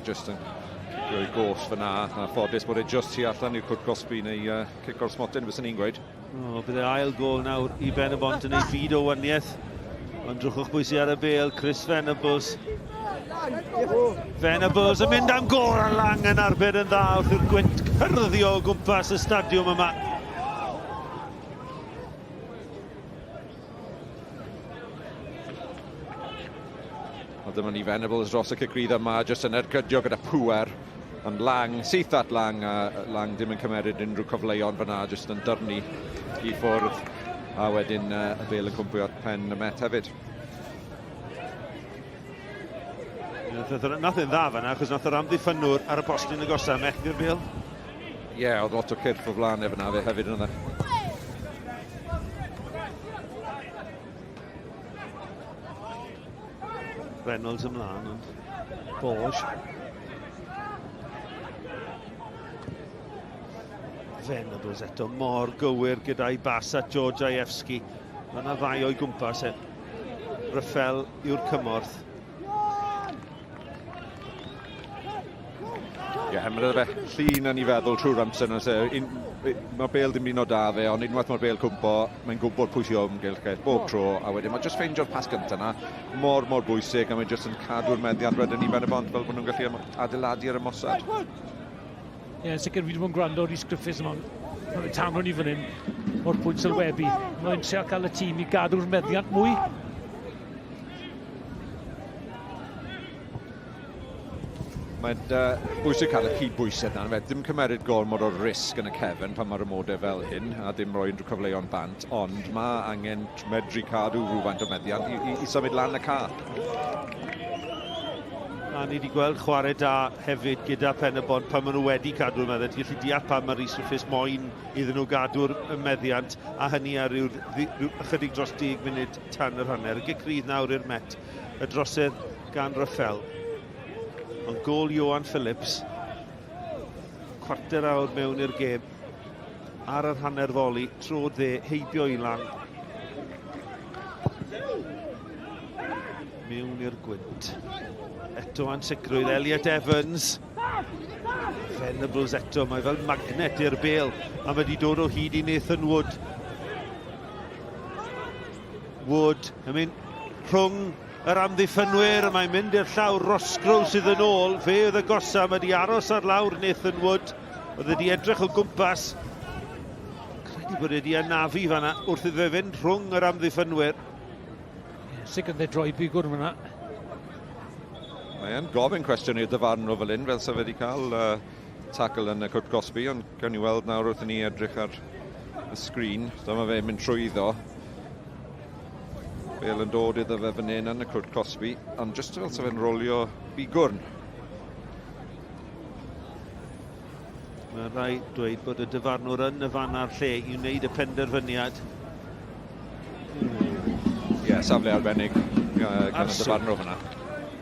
just yn rhoi gos fyna, a ffodus bod e just tu allan i'r cwrt Cosby neu cic o'r smotyn, fes yn i'n gweud. Bydd e ail gol nawr i Pen-y-bont yn ei byd o waniaeth. Ond drwchwch bwysig ar y bêl, Chris Venables. Venables yn mynd am gol a Lang yn arbed yn dda wrth i'r gwynt cyrdio o gwmpas y stadiwm yma. Dyma ni Venables dros y cigrydd yma, jyst yn ergydio gyda pŵer. Ond Lang, syth at Lang, a Lang dim yn cymeryd unrhyw cyfleuon fyna, jyst yn dyrnu I ffwrdd. A wedyn y bêl yn cwmpio at pen y Met hefyd. Nath e'n dda fyna, achos nath yr amddiffynwr ar y postyn y gosa Met i'r bêl. Ie, oedd lot o cyrff o flaen efo fe hefyd yna. Reynolds ymlaen, ond Borge. Venables eto mor gywir gyda'i bas at George Ajewski. Mae yna ddau o'i gwmpas Raffel yw'r cymorth. Ie, mae fe llun yn ei feddwl trwy'r amser yna. Mae bêl ddim un o da fe, ond unwaith mae'r bêl cwmpo, mae'n gwybod pwy sy'n ymgylch bob tro, a wedyn mae jyst ffeindio'r pas gyntaf yna mor bwysig, a mae jyst yn cadw'r meddiant wedyn I Pen-y-bont fel bod nhw'n gallu adeiladu ar y mosad. Ie, sicr fi ddim yn gwrando Rhys Griffiths yma. Mae'n tanw ni fan hyn o'r pwynt sylwebu. Mae'n trio cael y tîm I gadw'r meddiant mwy. Mae'n bwysig cael y cydbwysedd yna. Dim cymeryd gormod o'r risg yn y cefn pan mae'r ymodau fel hyn, a dim roi unrhyw cyfleuon bant, ond mae angen medru cadw rhywfaint o meddiant I symud lan y car. A ni wedi gweld chwarae da hefyd gyda Pen-y-bont pan maen nhw wedi cadw'r meddiant. Felly deall pan mae Rhys Griffiths moyn iddyn nhw gadw'r meddiant, a hynny ar ryw ychydig dros 10 munud tan yr hanner. Y gicrydd nawr i'r Met, y drosedd gan Raffel. Ond gol Johan Phillips, cwarter awr mewn i'r gêm, ar yr hanner foli, tro dde, heibio I lan. Mewn i'r gwynt. Eto ansicrwydd, Elliot Evans. Venables eto, mae fel magnet i'r bêl, a mae wedi dod o hyd I Nathan Wood. Wood, yn mynd rhwng yr amddiffynwyr, mae'n mynd i'r llawr Rosgrow sydd yn ôl. Fe oedd y gosa, mae wedi aros ar lawr Nathan Wood. Oedd wedi edrych o gwmpas. Credu bod wedi anafu fanna wrth iddo fynd rhwng yr amddiffynwyr. Sicr dde droi bigwr fyna. Mae'n gofyn cwestiwn i'r dyfarnwr fel hyn, fel sef wedi cael tackle yn y Cwrt Cosby, ond gawn ni weld nawr wrth ni edrych ar y sgrin. Dyma fe mynd trwyddo. Bêl yn dod iddo fe fan hyn yn y Cwrt Cosby, ond jyst fel sef yn rolio bigwrn. Mae rai dweud bod y dyfarnwr yn y fan ar lle I wneud y penderfyniad. Ie, safle arbennig gan y dyfarnwr fyna.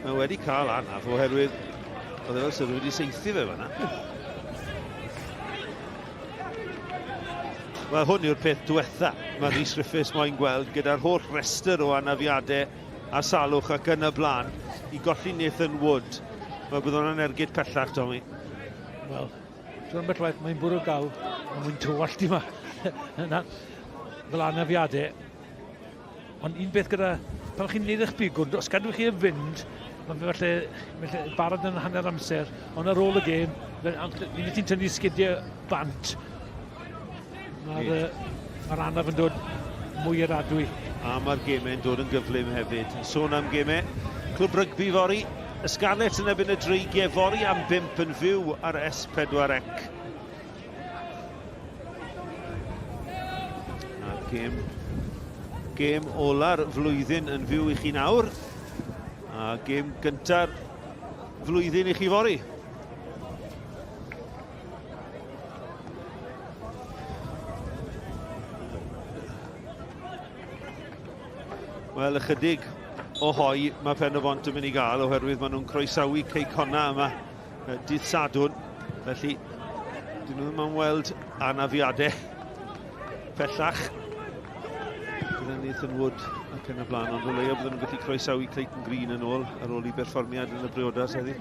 Mae wedi cael anaf oherwydd oedd fel sydd wedi seithi fe fyna. Wel, hwn yw'r peth diwetha mae Rhys Griffiths moyn gweld gyda'r holl restr o anafiadau a salwch ac yn y blaen I golli Nathan Wood. Mae bydd hwnna'n ergyd pellach, Tommy. Wel, dwi'n beth waith, mae'n bwrw gael, a mae'n tywallt I ma. Fel anafiadau. Ond un beth gyda, pan chi'n neud eich bigwr, os gadwch chi yn fynd, mae falle barod yn hanner amser, ond ar ôl y gêm, ni'n ti'n tynnu sgidiau bant. Mae'r anaf yn dod mwy iradwy. A mae'r gemau'n dod yn gyflym hefyd. Sôn am gemau, clwb rygbi fori, y Scarlett yn ebyn y dreigiau fori am 5 yn fyw ar S4C. A gêm ola'r flwyddyn yn fyw I chi nawr. A gêm gynta'r flwyddyn I chi fori. Wel, ychydig o hoi mae Pen-y-bont yn mynd I gael oherwydd maen nhw'n croesawu ceicona yma dydd Sadwrn. Felly, dyn nhw ddim yn weld anafiadau pellach. Gyda Nathan Wood ac yn y blaen, ond o leia byddwn nhw'n gallu croesawu Clayton Green yn ôl ar ôl I berfformiad yn y briodas heddi.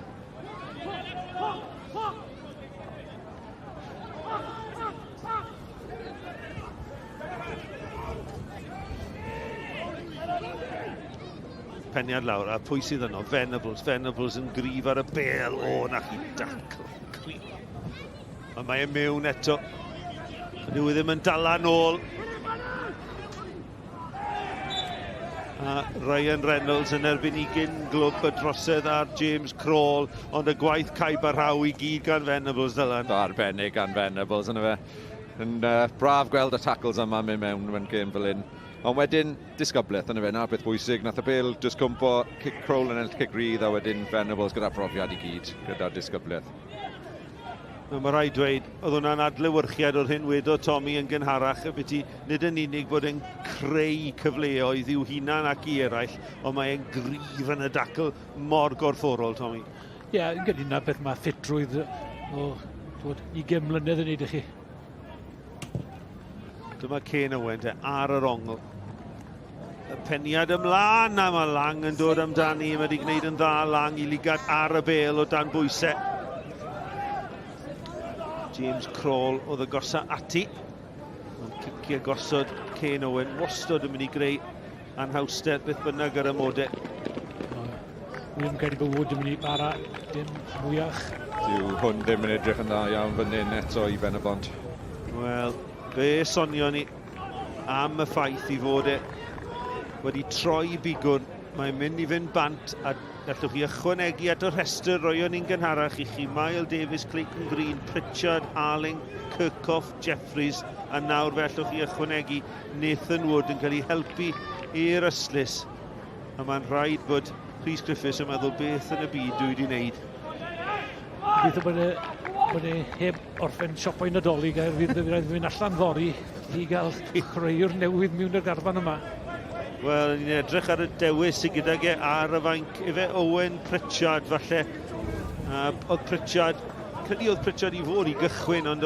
Peniad lawr, a pwy sydd yno? Venables yn grif ar y bêl. O, na chi dacl. A mae e mewn eto. Nhw ddim yn dala nôl. A Ryan Reynolds yn erbyn i gyn glwb y drosedd ar James Crawl, ond y gwaith caib a rhaw i gyd gan Venables, Dylan. Arbennig gan Venables yna fe. Yn braf gweld y tackles yma mynd mewn mewn gêm fel hyn. Ond wedyn, disgybleth yna fe, na beth bwysig. Nath y Bale just cwmpo, kick Crawl yn ennill kick rydd, a wedyn Venables gyda profiad i gyd, gyda disgybleth. Mae rhaid dweud, oedd hwnna'n adlewyrchiad o'r hyn wedo Tommy yn gynharach, y beth i nid yn unig bod e'n creu cyfleoedd i'w hunan ac i eraill, ond mae'n gryf yn y dacl mor gorfforol, Tommy. Ie, yn gyda yna beth mae ffitrwydd o 20 mlynedd yn neud i chi. Dyma Kane Owen ar yr ongl. Y peniad ymlaen, a mae Lang yn dod amdani, mae wedi gwneud yn dda Lang i ligad ar y Bale o dan bwysau. James Crawl oedd y gosa ati. Mae'n cicio gosod Kane Owen. Wastod yn mynd i greu anhawster beth bynnag ar y modau. Dwi'n credu bod Wood yn mynd i bara dim mwyach. Dyw hwn ddim yn edrych yn dda iawn fan hyn eto i Pen-y-bont. Wel, be sonio ni am y ffaith i fod wedi troi bigwr. Mae'n mynd i fynd bant a gallwch chi ychwanegu at y rhestr roion ni'n gynharach i chi. Miles Davis, Clayton Green, Pritchard, Arling, Kirkhoff, Jeffries, a nawr fe allwch chi ychwanegu Nathan Wood yn cael ei helpu i'r yslys. A mae'n rhaid bod Rhys Griffiths yn meddwl beth yn y byd dwi wedi wneud. Bydd bod e heb orffen siopa i Nadolig a fydd fynd allan fori i gael chreuwr newydd mewn i'r garfan yma. Wel, ni'n edrych ar y dewis sydd gyda ge ar y fainc efe Owen Pritchard, falle. Oedd Pritchard, credu oedd Pritchard i fod i gychwyn, ond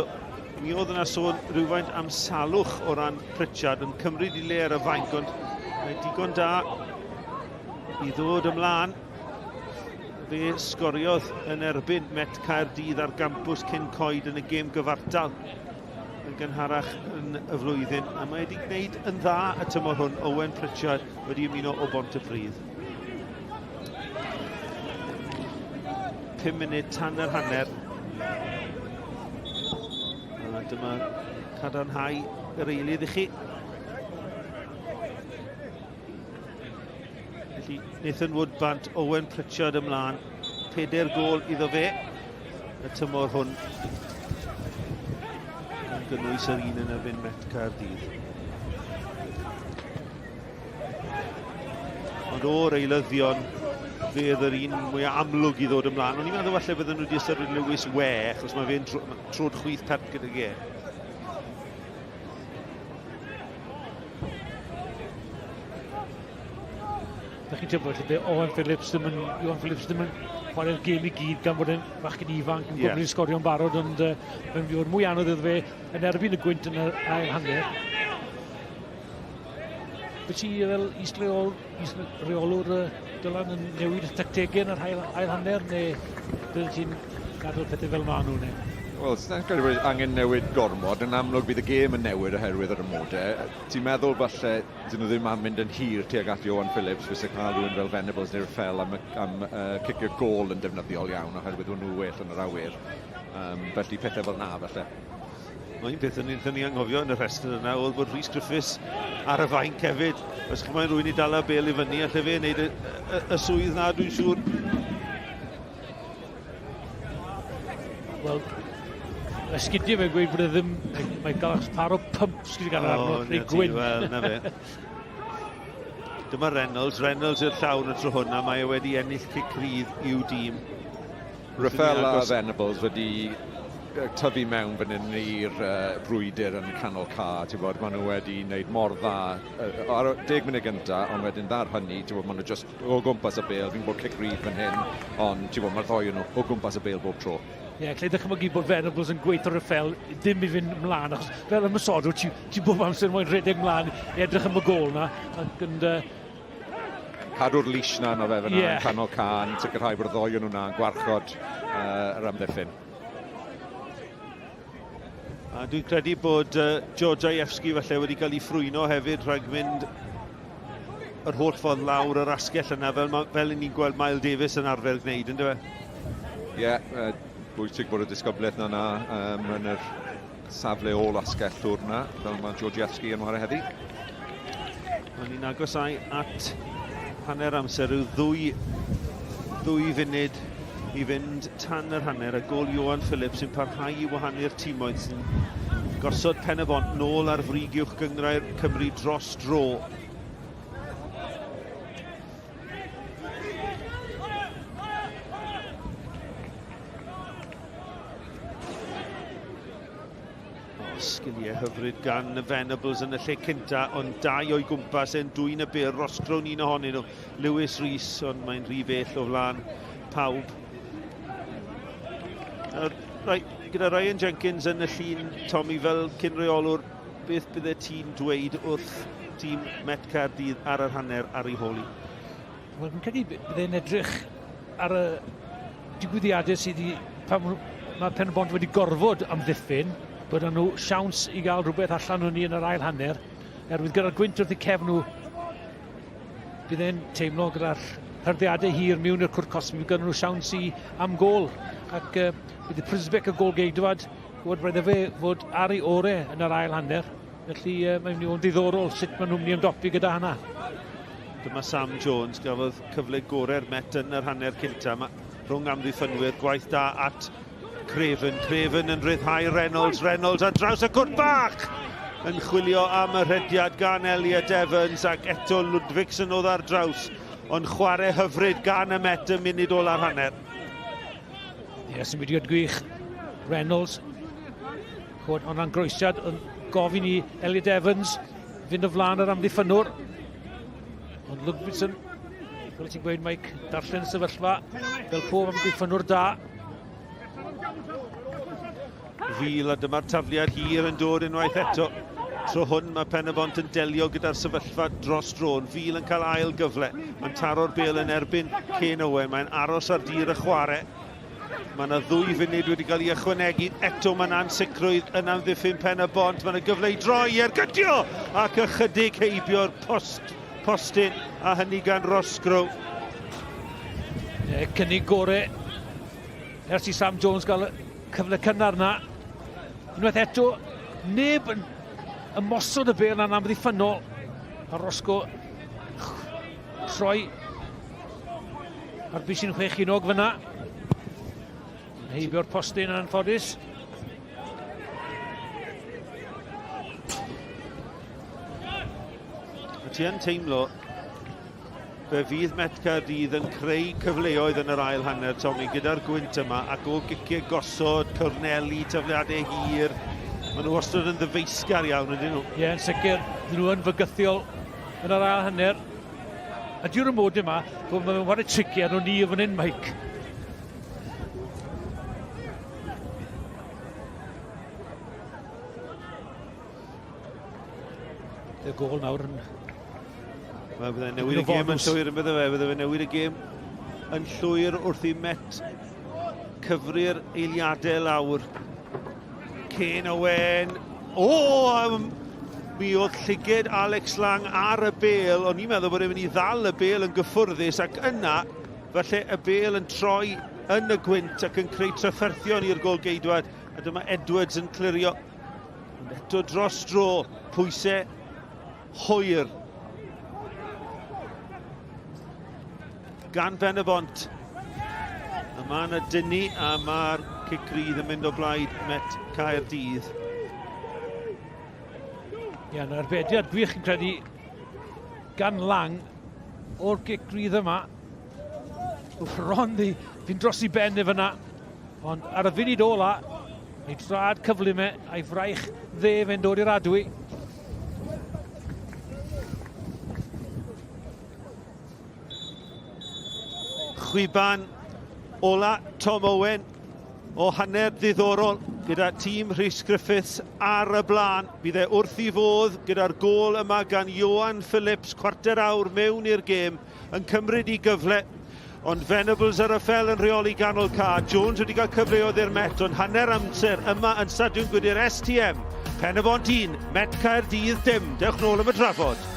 mi oedd yna sôn rhywfaint am salwch o ran Pritchard yn cymryd i le ar y fainc, ond mae'n digon da i ddod ymlaen. Fe sgoriodd yn erbyn Met Caerdydd ar gampws cyn coed yn y gêm gyfartal yn gynharach yn y flwyddyn, a mae wedi gwneud yn dda y tymor hwn. Owen Pritchard wedi ymuno o bont y pridd. 5 munud tan yr hanner. A dyma cadarnhau yr eilydd i chi. Felly Nathan Wood bant, Owen Pritchard ymlaen. 4 gôl iddo fe y tymor hwn. Gynnwys yr un yn erbyn Met Caerdydd. Ond o'r eilyddion, fe oedd yr un mwyaf amlwg i ddod ymlaen. Ond i'n meddwl falle bydden nhw wedi ystyried Lewis We, achos mae fe'n trod chwith pert gyda ge. Da chi'n tybod lle Owen Phillips ddim yn chwarae'r gêm i gyd gan bod e'n fachgen ifanc yn gwybod sgorio'n barod, ond mae'n fyw'r mwy anodd iddo fe yn erbyn y gwynt yn yr ail hanner. Beth ti fel is-reolwr Dylan yn newid y tactegau yn yr ail hanner, neu bydd ti'n gadael pethau fel maen nhw, neu? Wel, sy'n credu bod angen newid gormod. Yn amlwg bydd y gêm yn newid oherwydd yr ymodau. Ti'n meddwl falle dyn nhw ddim am mynd yn hir tuag at Owen Phillips, fysa cael rhywun fel Venables neu'r Ffel am cicio gôl yn defnyddiol iawn oherwydd hwnnw well yn yr awyr. Felly pethau fel na falle. Un peth yn ni anghofio yn y rhestr yna oedd bod Rhys Griffiths ar y fainc hefyd. Os chi'n mae'n rhywun i dala Bale i fyny, allai fe wneud y swydd na, dwi'n siŵr. Wel, esgidio fe'n gweud bod e ddim, mae'n cael par o pumps gyda gan arno, neu gwyn. Wel, na fe. Dyma Reynolds yw'r llawn y tro hwnna, mae e wedi ennill cic rydd i'w dîm. Rafael a Venables wedi tyfu mewn fan hyn i'r brwydr yn canol ca, maen nhw wedi wneud mor dda ar 10 munud gyntaf, ond wedyn ddar hynny, maen nhw just o gwmpas y Bale, fi'n bod cic rydd fan hyn, ond mae'r ddoi nhw o gwmpas y Bale bob tro. Ie, lle dychmygu bod Venables yn gweithio Rafael ddim i fynd ymlaen, achos fel ymysodw, ti bob amser moyn rhedeg ymlaen i edrych am y gôl na, ac yn... Cadw'r leash na fe fyna yn canol can, sicrhau bod y ddoi nhw na yn gwarchod yr amddiffyn. A dwi'n credu bod Georgievski falle wedi cael ei ffrwyno hefyd rhag mynd yr holl ffordd lawr yr asgell yna fel ni'n gweld Miles Davis yn arfer gwneud, ynddo fe? Ie, bwysig bod y disgybliaeth yna yn yr safle ôl asgell o'r yna, fel mae Georgievski yn wario heddi. A ni'n agosau at hanner amser, rhyw ddwy funud i fynd tan yr hanner. A gol Ioan Phillips sy'n parhau i wahanu'r tîmoedd sy'n gosod Pen-y-bont nôl ar frig uwch gyngrair Cymru dros dro. Sgiliau hyfryd gan y Venables yn y lle cynta, ond dau o'i gwmpas e'n dwy'n y byr, rosgrown un ohonyn nhw, Lewis Rees, ond mae'n rhy bell o flaen pawb. Gyda Ryan Jenkins yn y llun, Tommy, fel cynreolwr, beth bydde ti'n dweud wrth tîm Met Caerdydd ar yr hanner ar ei holi? Wel, fi'n credu bydde'n edrych ar y digwyddiadau sydd wedi, pan mae Pen-y-bont wedi gorfod amddiffyn, bod nhw siawns i gael rhywbeth allan o'n ni yn yr ail hanner, oherwydd gyda'r gwynt wrth eu cefn nhw, bydd e'n teimlo gyda'r hyrddiadau hir mewn i'r cwrt cosmi, gyda nhw siawns i am gol, ac bydd y Prysbec y gol geidwad, gwybod brydde fe fod ar ei orau yn yr ail hanner, felly mae'n mynd i fod yn ddiddorol sut maen nhw'n mynd i ymdopi gyda hynna. Dyma Sam Jones, gafodd cyfle gorau'r Met yn yr hanner cynta, rhwng amddiffynwyr, gwaith da at Craven yn rhyddhau Reynolds ar draws y cwrt bach yn chwilio am y rhediad gan Elliot Evans, ac eto Ludwigsen oedd ar draws, ond chwarae hyfryd gan y Met y munud ol ar hanner. Ie, symudiad gwych Reynolds, hwnna'n groesiad yn gofyn i Elliot Evans fynd o flaen yr amddiffynwr, ond Ludwigsen, fel ti'n gweud, Mike, darllen sefyllfa fel pob amddiffynwr da. Fil, a dyma'r tafliad hir yn dod unwaith eto. Tro hwn mae Pen-y-bont yn delio gyda'r sefyllfa dros dron. Fil yn cael ail gyfle. Mae'n taro'r bêl yn erbyn Cyn Owen. Mae'n aros ar dir y chwarae. Mae yna ddwy funud wedi cael ei ychwanegu. Eto mae'n ansicrwydd yn amddiffyn Pen-y-bont. Mae'n gyfle i droi i'r gydio, ac ychydig heibio'r postyn, a hynny gan Rosgrow. Cynnig gorau ers i Sam Jones gael cyfle cynnar na. Unwaith eto, neb yn ymosod y bêl na'n amddiffynol. A Rosgo troi ar bus sy'n chwechinog fyna. Heibio'r postyn yn anffodus. Ti yn teimlo fe fydd Met Caerdydd yn creu cyfleoedd yn yr ail hanner, Tommy, gyda'r gwynt yma, ac o giciau gosod, Corneli, tafliadau hir. Maen nhw wastad yn ddyfeisgar iawn, ydyn nhw? Ie, yn sicr, dyn nhw yn fygythiol yn yr ail hanner. A diw'r ymwyd yma, bod mae'n wario trici ar nhw ni o fan hyn, Mike. Y gol nawr yn... Bydde newid y gêm yn llwyr yn bydde fe, bydde fe newid y gêm yn llwyr wrth i Met cyfri'r eiliadau lawr. Cyn Owen, mi oedd llyged Alex Lang ar y bêl, ond ni'n meddwl bod e'n mynd i ddal y bêl yn gyffwrddus, ac yna, falle y bêl yn troi yn y gwynt ac yn creu trafferthion i'r gol geidwad, a dyma Edwards yn clirio. Eto dros dro, pwysau hwyr gan Pen-y-bont. Yma yna dynnu, a mae'r cicrydd yn mynd o blaid Met Caerdydd. Ie, yna'r arbediad gwych yn credu gan Lang o'r cicrydd yma. Ron fi'n dros i ben i fyna, ond ar y funud ola, ei drad cyflym a'i fraich ddef yn dod i'r adwy. Chwiban ola Tom Owen o hanner ddiddorol gyda tîm Rhys Griffiths ar y blaen. Bydd e wrth i fodd gyda'r gol yma gan Ioan Phillips, cwarter awr mewn i'r gêm, yn cymryd i gyfle. Ond Venables ar y ffel yn rheoli ganol cad. Jones wedi cael cyfleoedd i'r Met, ond hanner amser yma yn Stadiwm Gwydr SDM. Pen-y-bont 1, Met Caerdydd 0. Dewch nôl am y drafod.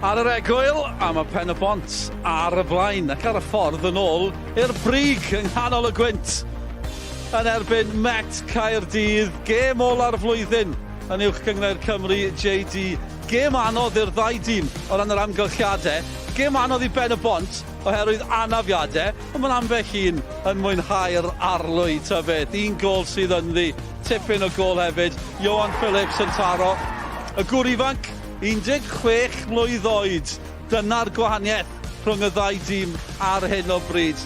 Ar yr egwyl, a mae Pen-y-bont ar y blaen ac ar y ffordd yn ôl i'r brig yng nghanol y gwynt. Yn erbyn Met Caerdydd, gêm ôl ar y flwyddyn yn uwch gyngred Cymru JD. Gêm anodd i'r ddau dîm o ran yr amgylchiadau. Gêm anodd i Pen-y-bont oherwydd anafiadau, ond mae'n ambell un yn mwynhau'r arlwy tybed. Un gol sydd yn ddi, tipyn o gol hefyd. Johan Phillips yn taro. Y gŵr ifanc, 16 mlwydd oed. Dyna'r gwahaniaeth rhwng y ddau dîm ar hyn o bryd.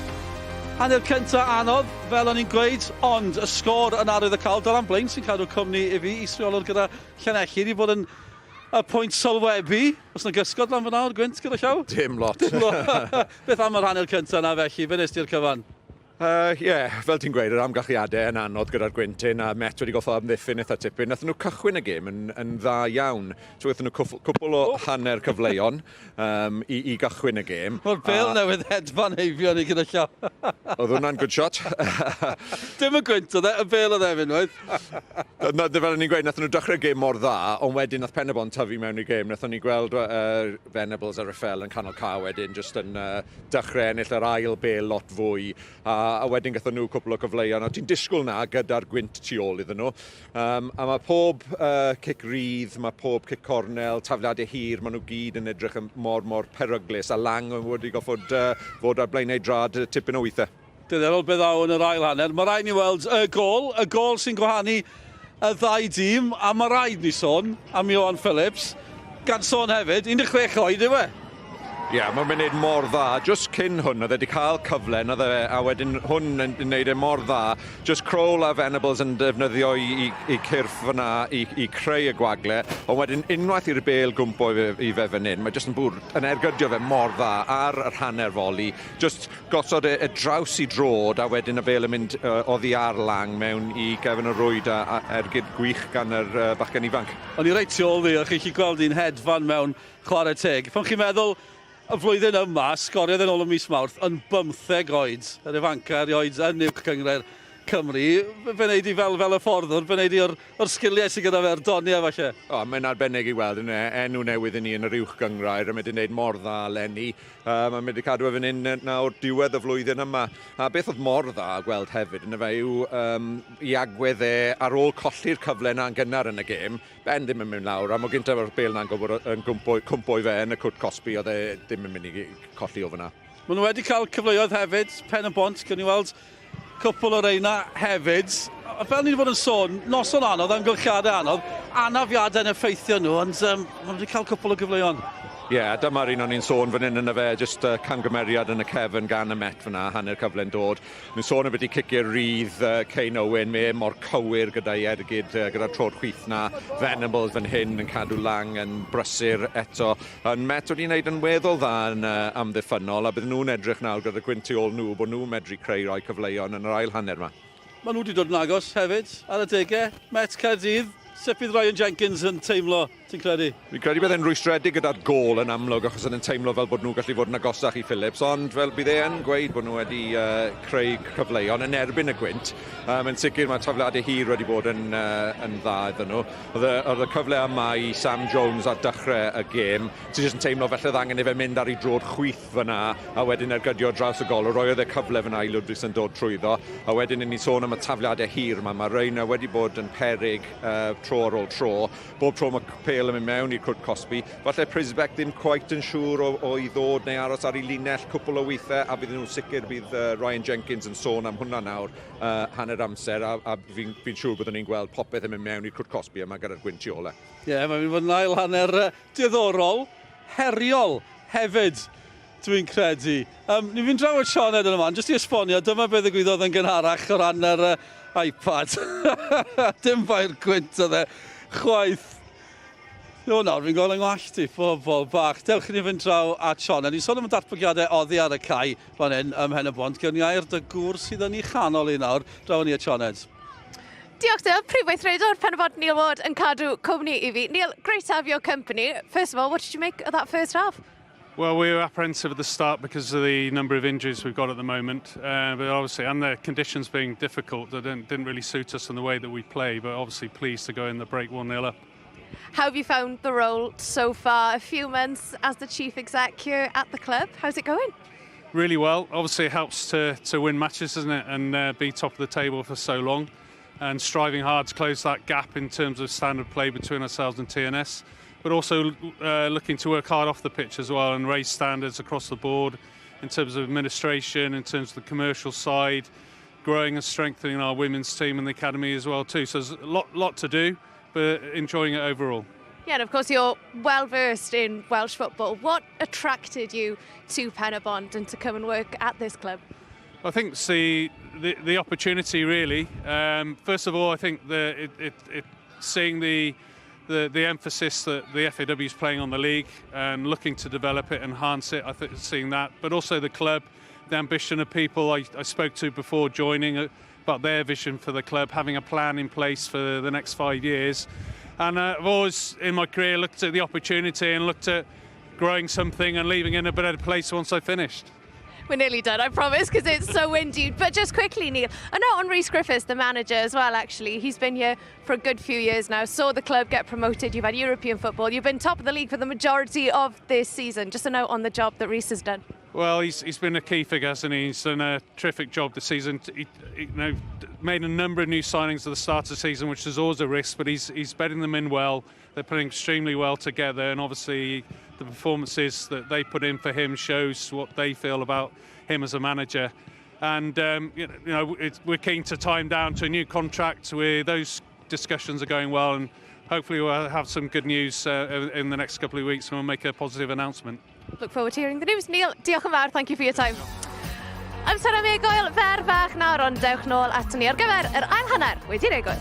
Hanner cyntaf anodd, fel o'n i'n gweud, ond y sgôr yn arwydd y cael. Dylan Blaen sy'n cadw cwmni i fi, israelwr gyda Llanelli, wedi bod yn y pwynt sylwebu. Os yna gysgod lan fyna o'r gwynt gyda llaw? Dim lot. Beth am yr hanner cyntaf yna felly? Be nes ti'r cyfan? Fel ti'n gweud, yr amgylchiadau yn anodd gyda'r gwyntyn a Met wedi goffa amddiffyn eitha tipyn. Nathon nhw cychwyn y gêm yn dda iawn. So gaethon nhw cwpl o hanner cyfleon i gychwyn y gêm. Mae'r bêl newydd hedfan heifio ni gyda llaw. Oedd hwnna'n good shot. Dim y gwynt oedd e, y bêl oedd efyn, oedd? Fel o'n i'n gweud, nathon nhw dechrau gêm mor dda, ond wedyn nath Pen-y-bont tyfu mewn i gêm. Nathon ni gweld Venables a Rafael yn canol ca wedyn, just yn dechrau ennill yr ail bêl lot fwy. A wedyn gathon nhw cwpl o cyfleon. Ti'n disgwyl na gyda'r gwynt tu ôl iddyn nhw. A mae pob cic rydd, mae pob cic cornel, tafliadau hir, maen nhw gyd yn edrych yn mor peryglus. A Lang wedi goffod fod ar blaenau drad tipyn o weithiau. Diddorol beth aw yn yr ail hanner. Mae rhaid ni weld y gol sy'n gwahanu y ddau dîm. A mae rhaid ni sôn am Johan Phillips. Gan sôn hefyd, 16 oed yw e. Mae'n mynd mor dda. Just cyn hwn, oedd wedi cael cyfle, a wedyn hwn yn gwneud e mor dda. Just Crowell a Venables yn defnyddio i cyrff fyna i creu y gwagle, ond wedyn unwaith i'r bêl gwmpo i fe fan hyn. Mae just yn bwr yn ergydio fe mor dda ar yr hanner foli. Just gosod y draws i drod, a wedyn y bêl yn mynd oddi ar Lang mewn i gefn y rwyd a ergyd gwych gan yr bachgen ifanc. O'n i reit tu ôl fi, a chi gweld i'n hedfan mewn chwarae teg. Pan chi'n meddwl, y flwyddyn yma, sgoriodd yn ôl y mis Mawrth yn 15 oed. Yr ifanca erioed yn uwch gyngred Cymru. Fe wneud i fel y fforddwr, fe wneud i o'r sgiliau sydd gyda fe'r doni falle. Mae'n arbennig i weld, enw newydd i ni yn yr uwch gyngrair, a mae wedi gwneud mor dda lenni. Mae'n mynd i cadw efo'n un nawr diwedd y flwyddyn yma. A beth oedd mor dda gweld hefyd, yna fe yw i agwedd ar ôl colli'r cyfle na'n gynnar yn y gêm, Ben ddim yn mynd lawr, a mae gyntaf o'r bêl na'n gwybod yn cwmpo i fe yn y cwt Cosby, oedd e ddim yn mynd i colli o fyna. Maen nhw wedi cael cyfleoedd hefyd, Pen-y-bont, gan i weld cwpl o'r reina hefyd. Fel ni wedi bod yn sôn, noson anodd, amgylchiadau anodd, anafiadau yn effeithio nhw, ond maen wedi cael cwpl o gyfleoedd. Dyma'r un o'n i'n sôn fan hyn yna fe, just camgymeriad yn y cefn gan y Met fyna, hanner cyfle'n dod. Mi'n sôn am wedi cicio'r rydd Cain Owen, mor cywir gyda'i ergyd, gyda'r tro'r chwith na. Venables fan hyn yn cadw Lang yn brysur eto. Yn Met wedi wneud yn weddol dda yn amddiffynol, a bydd nhw'n edrych nawr gyda'r gwynt tu ôl nhw, bod nhw'n medru creu rai cyfleon yn yr ail hanner yma. Maen nhw wedi dod yn agos hefyd ar y degau. Met Caerdydd. Sut bydd Ryan Jenkins yn teimlo, ti'n credu? Fi'n credu bydd e'n rwystredig gyda'r gol yn amlwg, achos yn teimlo fel bod nhw'n gallu fod yn agosach i Phillips, ond fel bydd e'n gweud bod nhw wedi creu cyfleon yn erbyn y gwynt. Yn sicr mae tafliadau hir wedi bod yn dda iddyn nhw. Oedd y cyfle yma i Sam Jones ar dechrau y gêm, sy'n jyst yn teimlo felly angen i fe mynd ar ei drod chwith fyna, a wedyn ergydio draws y gol. Roedd y cyfle fyna i Ludwig yn dod trwyddo, a wedyn ni sôn am y tafliadau hir yma. Mae reina wedi bod yn peryg tro ar ôl tro. Bob tro mae Pêl yn mynd mewn i'r cwt Cosby. Falle Prisbeck ddim cweit yn siŵr o i ddod neu aros ar ei linell cwpl o weithiau, a bydd nhw'n sicr bydd Ryan Jenkins yn sôn am hwnna nawr hanner amser, a fi'n siŵr byddwn ni'n gweld popeth yn mynd mewn i'r cwt Cosby yma gyda'r gwynt tu ôl. Mae'n mynd fod yn ail hanner diddorol, heriol hefyd, dwi'n credu. Ni fi'n draw o Sioned yn yma, jyst i esbonio, dyma beth y gwyddoedd yn gynharach o ran yr iPad. Dim ffair gwynt oedd e, chwaith. Nawr, fi'n gweld yng ngwallt ti, pobl bach. Dewch i ni fynd draw at Sioned. Ni'n sôn am y datblygiadau oddi ar y cae fan hyn ym Pen-y-bont. Gewn ni air dy gŵr sydd yn ei chanol i nawr, draw ni at Sioned. Diolch te, prif weithredwr Pen-y-bont Neil Ward yn cadw cwmni i fi. Neil, great to have your company. First of all, what did you make of that first half? Well, we were apprehensive at the start because of the number of injuries we've got at the moment, but obviously, and the conditions being difficult, that didn't really suit us in the way that we play, but obviously pleased to go in the break 1-0 up. How have you found the role so far? A few months as the chief exec here at the club. How's it going? Really well. Obviously, it helps to win matches, doesn't it, and be top of the table for so long, and striving hard to close that gap in terms of standard play between ourselves and TNS, but also looking to work hard off the pitch as well and raise standards across the board in terms of administration, in terms of the commercial side, growing and strengthening our women's team and the academy as well too. So there's a lot to do, but enjoying it overall. Yeah, and of course you're well versed in Welsh football. What attracted you to Pen-y-bont and to come and work at this club? I think it's the opportunity really. First of all, I think seeing the emphasis that the FAW is playing on the league and looking to develop it, enhance it. I think seeing that, but also the club, the ambition of people I spoke to before joining about their vision for the club, having a plan in place for the next 5 years. And I've always, in my career, looked at the opportunity and looked at growing something and leaving it in a better place once I finished. We're nearly done, I promise, because it's so windy. But just quickly, Neil, a note on Rhys Griffiths, the manager as well, actually. He's been here for a good few years now, saw the club get promoted. You've had European football. You've been top of the league for the majority of this season. Just a note on the job that Rhys has done. Well, he's been a key figure, hasn't he? He's done a terrific job this season. He made a number of new signings at the start of the season, which is always a risk, but he's bedding them in well. They're putting extremely well together, and obviously the performances that they put in for him shows what they feel about him as a manager. And we're keen to tie him down to a new contract where those discussions are going well, and hopefully we'll have some good news in the next couple of weeks and we'll make a positive announcement. Look forward to hearing the news. Neil, diolch yn fawr, thank you for your time. Amser am egoel fer fach nawr, ond dewch nôl at ni ar gyfer yr ail hanner wedi regwyl.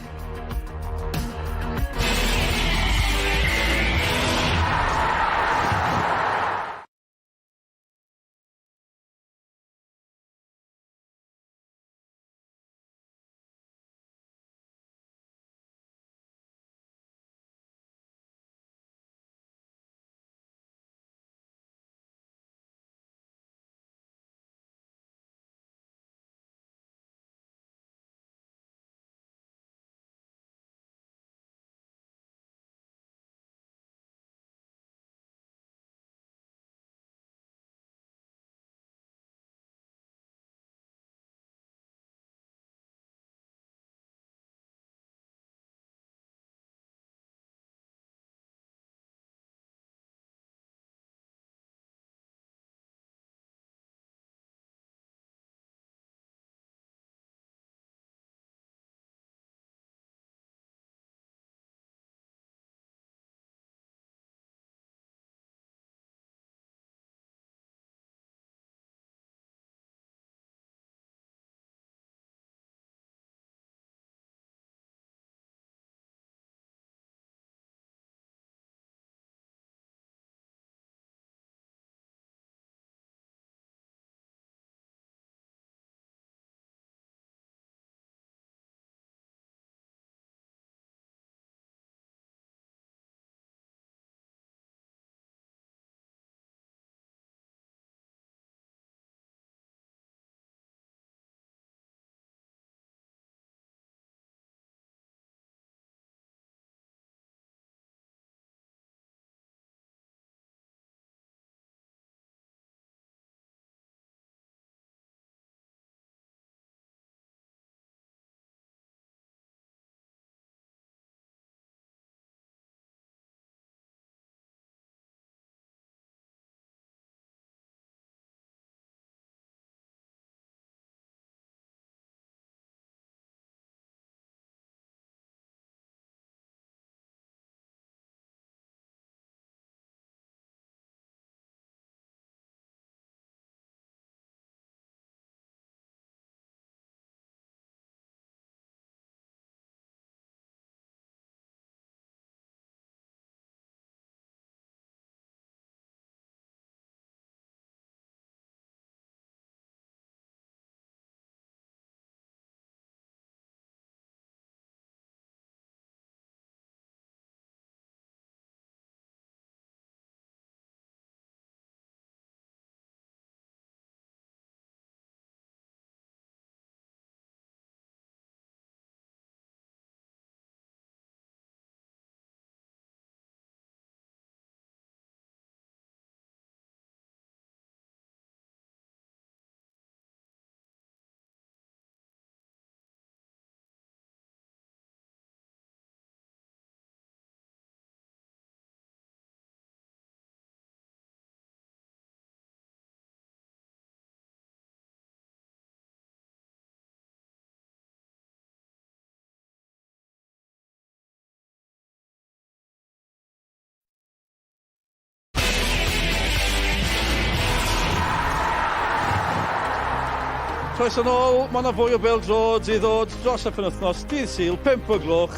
Croeso nôl, mae yna fwy o bêl-droed i ddod dros y penwythnos, dydd Sul, 5 o gloch.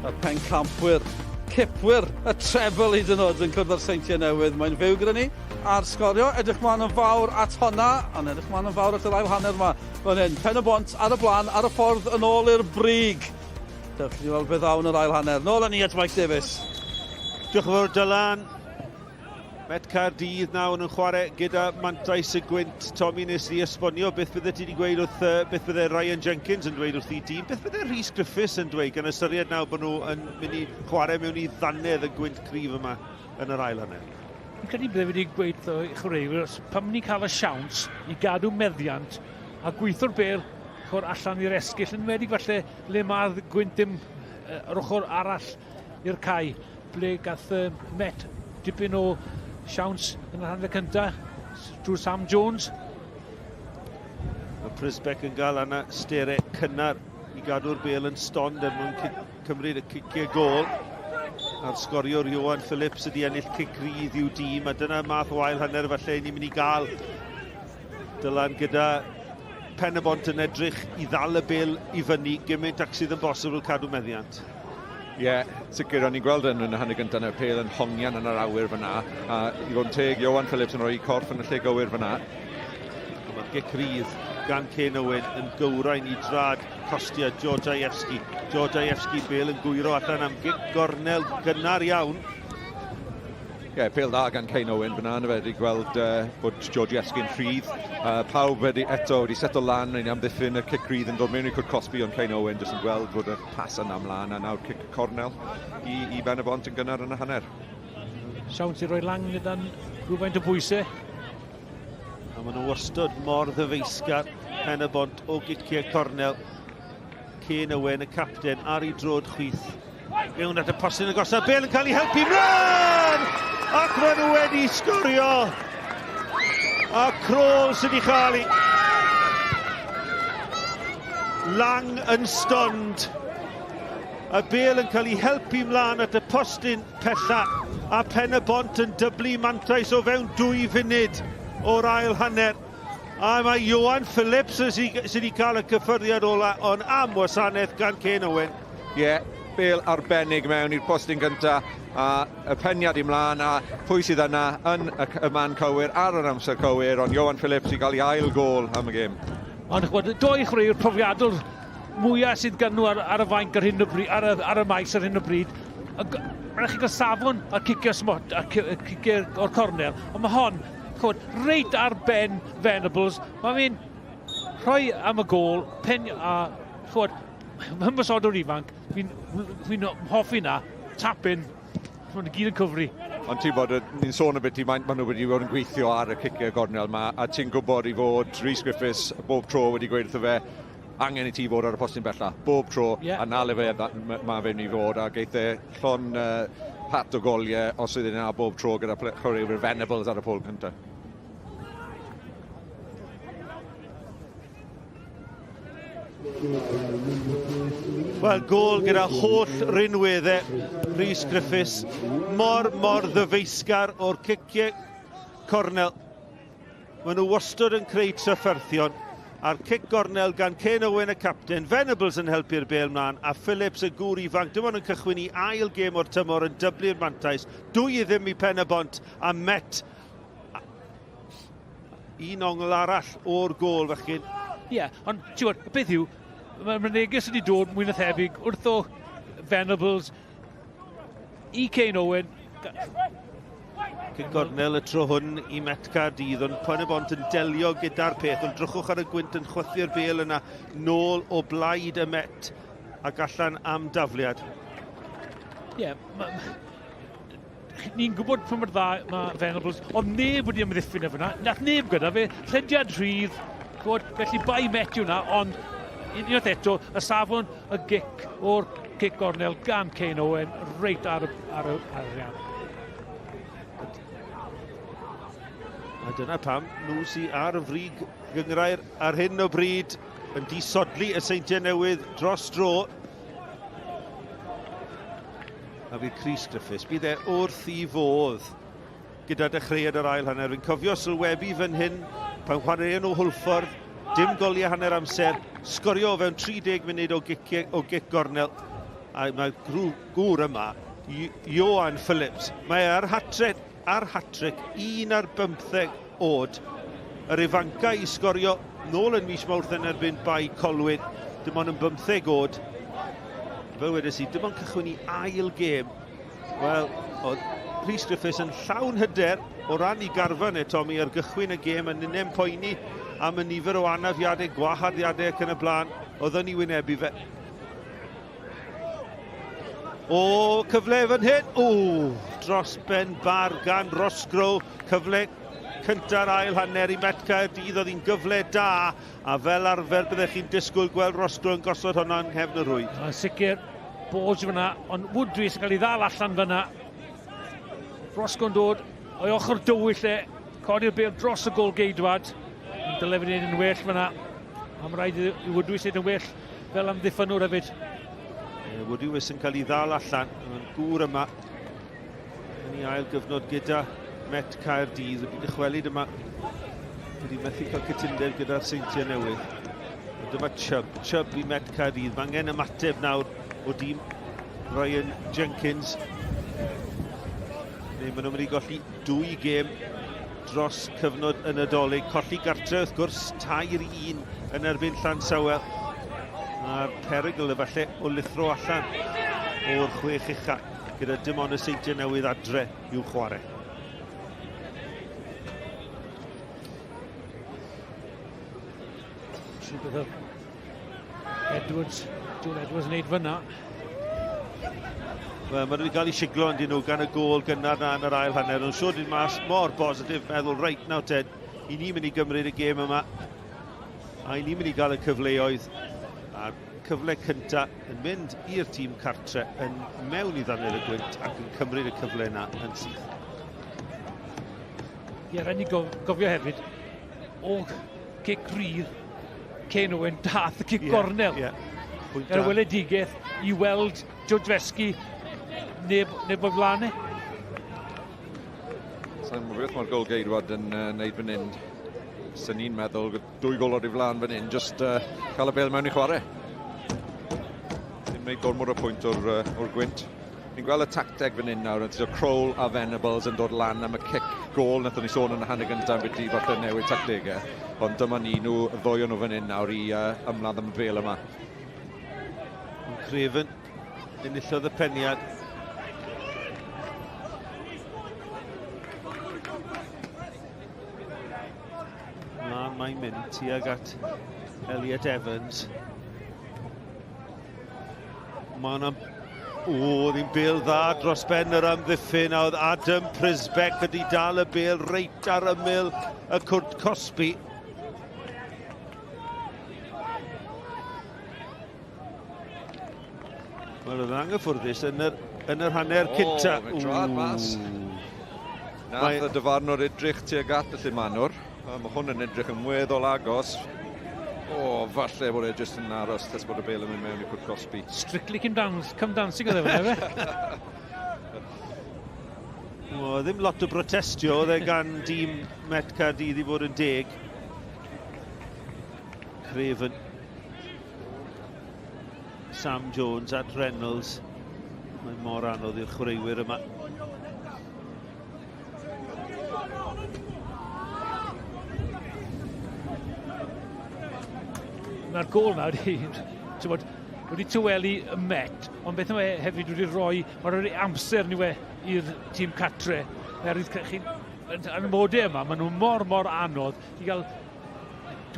Y pencampwyr, cipwyr, y treble hyd yn oed yn cwrdd â'r seintiau newydd. Mae'n fyw gyda ni ar sgorio, edrych mlaen yn fawr at honna, a edrych mlaen yn fawr at yr ail hanner yma. Fan hyn, Pen-y-bont ar y blaen, ar y ffordd yn ôl i'r brig. Dewch chi weld beth awn yr ail hanner. Nôl â ni at Mike Davies. Diolch yn fawr Dylan. Met Caerdydd nawr yn chwarae gyda mantais y gwynt. Tommy, nes i esbonio beth bydde ti wedi gweud wrth beth bydde Ryan Jenkins yn dweud wrth i dîm. Beth bydde Rhys Griffiths yn dweud gan ystyried nawr bod nhw yn mynd i chwarae mewn i ddannedd y gwynt cryf yma yn yr ail hanner. Fi'n credu bydde wedi gweud i chwaraewyr, pan mynd i cael y siawns i gadw meddiant a gweithio'r bêl allan i'r esgyll, yn wedi falle le mae'r gwynt dim yr ochr arall i'r cae, ble gath Met dipyn o siawns yn y hanner cyntaf drwy Sam Jones. Mae Prisbeck yn cael yna sterau cynnar i gadw'r bêl yn stond er mwyn cymryd y ciciau gol. A'r sgoriwr Johan Phillips ydi ennill cic rydd i'w dîm, a dyna math o ail hanner falle ni'n mynd i gael. Dylan gyda Pen-y-bont yn edrych i ddal y bêl i fyny, gymaint ac sydd yn bosibl cadw meddiant. Ie, sicr, o'n i'n gweld yn y hanner gyntaf y pêl yn hongian yn yr awyr fyna, a i fod yn teg, Johan Phillips yn rhoi corff yn y lle gywir fyna. Mae'r gic rydd gan Cyn Owen yn gywrain i drad costia Georgievski. Georgievski bêl yn gwyro allan am gic gornel gynnar iawn. Ie, pêl da gan Cyn Owen fyna, yn wedi gweld bod Georgievski'n rhydd. Pawb wedi seto lan yn amddiffyn y cic rydd yn dod mewn i Cwrt Cosby, ond Cyn Owen jyst yn gweld bod y pas yna ymlaen, a nawr cic cornel i Pen-y-bont yn gynnar yn y hanner. Siawns i roi lang gyda'n rhywfaint o bwysau. A maen nhw wastod mor ddyfeisgar Pen-y-bont o giciau cornel. Cyn Owen, y capten, ar ei drod chwith. Mewn at y postyn y gosod, bêl yn cael ei helpu mlaen! Ac maen nhw wedi sgorio. A Crôl sydd wedi cael ei. Lang yn stond. A bêl yn cael ei helpu mlaen at y postyn pella. A Pen-y-bont yn dyblu mantais o fewn 2 funud o'r ail hanner. A mae Johan Phillips sydd wedi cael y cyffyrddiad ola, ond am wasanaeth gan Cyn Owen. Ie, bêl arbennig mewn i'r postyn gyntaf, a y peniad i mlaen, a pwy sydd yna yn y man cywir ar yr amser cywir, ond Johan Phillips i gael ei ail gol am y gêm. Ond doi chreu'r profiadol mwyaf sydd gan nhw ar y fainc ar hyn o bryd, ar y maes ar hyn o bryd. Mae'n chi gael safon a'r ciciau smot, a'r ciciau o'r cornel, ond mae hon, reit ar ben Venables, mae'n rhoi am y gol, mae'n bysod o'r ifanc, fi'n hoffi na, tapin, mae'n gyd yn cyfri. Ond ti'n bod, ni'n sôn y bit i maen nhw wedi bod yn gweithio ar y ciciau gornel yma, a ti'n gwybod i fod Rhys Griffiths bob tro wedi gweud wrtho fe, angen i ti fod ar y postyn bella, bob tro, a na le fe mae fe'n i fod, a geith e llon pat o goliau os ydy yna bob tro gyda chwaraewyr Venables ar y pôl cyntaf. Wel, gol gyda holl rinweddau Rhys Griffiths, mor ddyfeisgar o'r ciciau cornel. Maen nhw wastod yn creu trafferthion, a'r cic gornel gan Cyn Owen y capten, Venables yn helpu'r bêl mlaen, a Phillips y gŵr ifanc. Dim ond yn cychwyn i ail gêm o'r tymor yn dyblu'r mantais, 2 ddim i Pen-y-bont, a Met un ongl arall o'r gol fechgyn. Ie, ond ti'n gwybod, beth yw, mae'r neges wedi dod mwy na thebyg wrth o Venables i Cyn Owen. Cic gornel y tro hwn i Met Caerdydd, ond Pen-y-bont yn delio gyda'r peth, ond drychwch ar y gwynt yn chwythu'r bêl yna nôl o blaid y Met ac allan am dafliad. Ie, ni'n gwybod pwy mor dda mae Venables, ond neb wedi ymddiffyn efo yna, nath neb gyda fe, llediad rhydd, felly bai Met yw yna, ond unwaith eto, y safon y gic o'r cic gornel gan Cyn Owen reit ar y arian. A dyna pam nhw sy'n ar y frig gyngrair ar hyn o bryd yn disodlu y seintiau newydd dros dro. A bydd Rhys Griffiths, bydd e wrth i fodd gyda dechreuad yr ail hanner. Fi'n cofio sylwebu fan hyn pan chwaraeon nhw Hwlffordd dim goliau hanner amser, sgorio fewn 30 munud o gic gornel. A mae gŵr yma, Johan Phillips, mae ar hat-trick, un ar 15 oed. Yr ifanca i sgorio nôl yn mis Mawrth yn erbyn bai Colwyn, dim ond yn 15 oed. Fel wedes i, dim ond cychwyn i ail gêm. Wel, oedd Rhys Griffiths yn llawn hyder o ran i garfan Tommy ar gychwyn y gêm yn unem poeni am y nifer o anafiadau, gwaharddiadau ac yn y blaen. Oedd yn ei wynebu fe. O, cyfle fan hyn. O, dros ben bar gan Rosgrow. Cyfle cynta'r ail hanner i Met Caerdydd. Oedd hi'n gyfle da. A fel arfer byddech chi'n disgwyl gweld Rosgrow yn gosod hwnna yn nghefn y rwyd. Yn sicr, Borge fyna, ond Woodry sy'n cael ei ddal allan fyna. Rosgrow yn dod o'i ochr dywyll lle. Codi'r bêl dros y gol geidwad. Yn dylai fynd yn well fyna. Am rhaid i Woodry sydd yn well fel amddiffynwr hefyd. Woodry yn cael ei ddal allan. Yn gŵr yma. Yn ei ail gyfnod gyda Met Caerdydd. Wedi dychwelyd yma. Wedi methu cael cytundeb gyda'r seintiau newydd. Dyma Chubb i Met Caerdydd. Mae angen ymateb nawr o dîm Ryan Jenkins. Maen nhw'n mynd i golli 2 gêm dros cyfnod y Nadolig. Colli gartre wrth gwrs, 3-1 yn erbyn Llansawel. Mae'r perygl efallai o lithro allan o'r 6 ucha gyda dim ond y seintiau newydd adre i'w chwarae. John Edwards yn neud fyna. Wel, maen nhw wedi cael ei siglo yn dyn nhw gan y gol gynnar na yn yr ail hanner. Ond siwr dyn mas mor positif meddwl, reit nawr Ted, i ni mynd i gymryd y gêm yma. A i ni mynd i gael y cyfleoedd. A'r cyfle cynta yn mynd i'r tîm cartre yn mewn i ddannu'r y gwynt ac yn cymryd y cyfle yna yn syth. Ie, rhaid ni gofio hefyd, o cic rydd, Cyn Owen dath y cic gornel. Yr weledigaeth i weld Jodfeski neb o'i flanau. Sa'n mwyn beth mae'r gol geidwad yn neud fan hyn. Sa'n ni'n meddwl, 2 gol o'r flan fan hyn, just cael y bêl mewn i chwarae. Ddim wneud gormod o pwynt o'r gwynt. Ni'n gweld y tacteg fan hyn nawr, yn Crowell a Venables yn dod lan am y cic gol, nathon ni sôn yn y hanner gyntaf beth i fath o newid tactegau. Ond dyma ni nhw, ddwy o nhw fan hyn nawr i ymladd am y bêl yma. Craven enillodd y peniad. Mlaen mae'n mynd tuag at Elliot Evans. Mae yna... oedd hi'n bêl dda dros ben yr amddiffyn, a oedd Adam Prisbeck wedi dal y bêl reit ar ymyl y Cwrt Cosby. Wel, oedd yn anghyffwrddus yn yr hanner cynta. O, mae'n drad mas. Nath y dyfarnwr edrych tuag at y Llimanwr. Mae hwn yn edrych yn weddol agos. O, falle bod e jyst yn aros tas bod y bêl yn mynd mewn i Cwrt Cosby. Strictly come dancing oedd efo, efe? O, ddim lot o protestio, oedd e gan dîm Met Caerdydd i fod yn 10. Craven. Sam Jones at Reynolds. Mae mor anodd i'r chwaraewyr yma. Mae'r gol na wedi tywelu y Met, ond beth yma hefyd wedi rhoi, mae'n rhoi amser ni i'r tîm catre. Yn y modau yma, maen nhw mor anodd i gael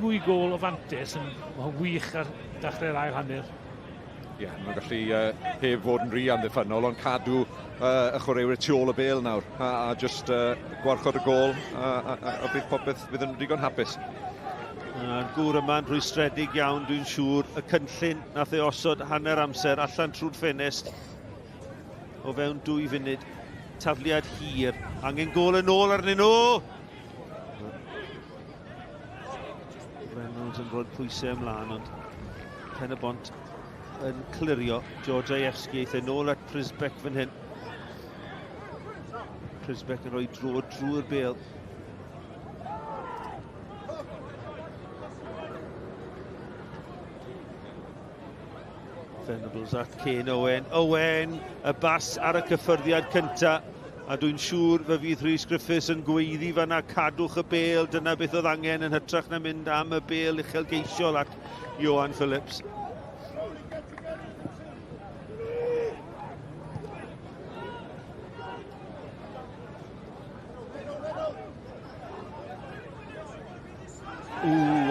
2 gol o fantes yn wych ar dechrau'r ail hanner. Ie, mae'n gallu heb fod yn rhy amddiffynol, ond cadw y chwaraewyr tu ôl y bêl nawr, a just gwarchod y gol, a bydd popeth fydd yn digon hapus. A'r gŵr yma'n rwystredig iawn, dwi'n siŵr. Y cynllun nath ei osod hanner amser allan trwy'r ffenest o fewn 2 funud. Tafliad hir. Angen gol yn ôl arnyn nhw! Reynolds yn rhoi pwysau ymlaen, ond Pen-y-bont yn clirio. Georgievski eithaf nôl at Prisbeck fan hyn. Prisbeck yn rhoi drwy'r bêl. Venables at Kane Owen. Owen, y bas ar y cyffyrddiad cynta. A dwi'n siŵr fe fydd Rhys Griffiths yn gweiddi fan'na cadwch y bêl. Dyna beth oedd angen yn hytrach na mynd am y bêl uchelgeisiol at Johan Phillips.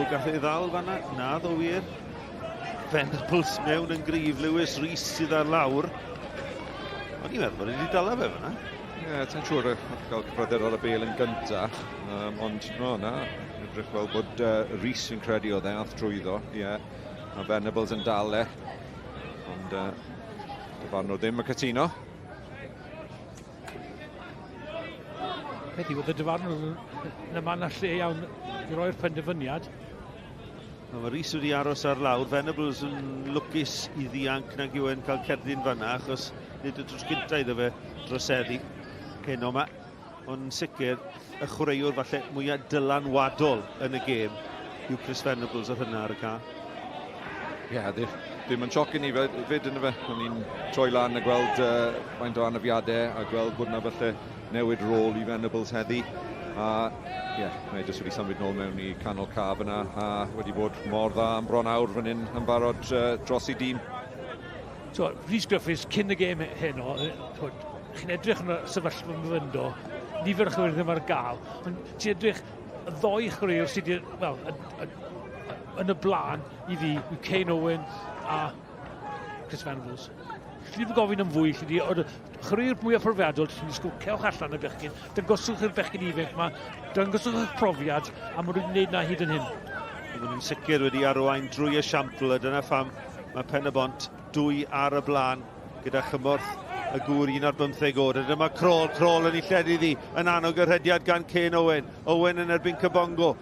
Gath ei ddal fan'na. Na, ddo wir. Venables mewn yn gryf. Lewis Rhys sydd ar lawr. O'n i'n meddwl bod wedi dala fe fan'na. Ie, ta'n siŵr gael cyfryddau ar y bêl yn gynta, ond no, na, edrych fel bod Rhys yn credu o dde, ath trwyddo, ie, a Venables yn dal e, ond dyfarnwr ddim y cytuno. Beth yw, oedd y dyfarnwr yn yma na lle iawn i roi'r penderfyniad. Mae Rhys wedi aros ar lawr, Venables yn lwcus i ddianc nag yw e'n cael cerdyn fan'na, achos nid y drws gynta iddo fe droseddi. Heno yma, ond sicr y chwaraewr falle mwyaf dylanwadol yn y gêm yw Chris Venables ar hynna ar y ca. Ie, ddim yn sioc i ni fyd yn y fe. O'n i'n troi lan a gweld faint o anafiadau a gweld bod yna falle newid rôl i Venables heddi. A ie, mae jyst wedi symud nôl mewn i canol caf yna a wedi bod mor dda am bron awr fan hyn yn barod dros i dîm. Rhys Griffiths cyn y gêm heno, chi'n edrych yn y sefyllfa myfyndo, nifer y chwaraewr ddim ar gael, ond ti'n edrych y ddoi chwaraewr sydd yn y blaen i fi, yw Kane Owen a Chris Venables. Chi'n ddim yn gofyn am fwy, y chwaraewr mwyaf profiadol, chi'n disgwyl cewch allan y bechgyn, dangoswch i'r bechgyn ifanc yma, dangoswch eich profiad, a maen nhw'n gwneud na hyd yn hyn. Maen nhw'n sicr wedi arwain drwy y siampl, a dyna pham mae Pen-y-bont 2 ar y blaen, gyda chymorth y gŵr 1 ar 15 oed. Dyma Crawl yn ei lledu ddi, yn annog yr hediad gan Kane Owen. Owen yn erbyn Cybongo.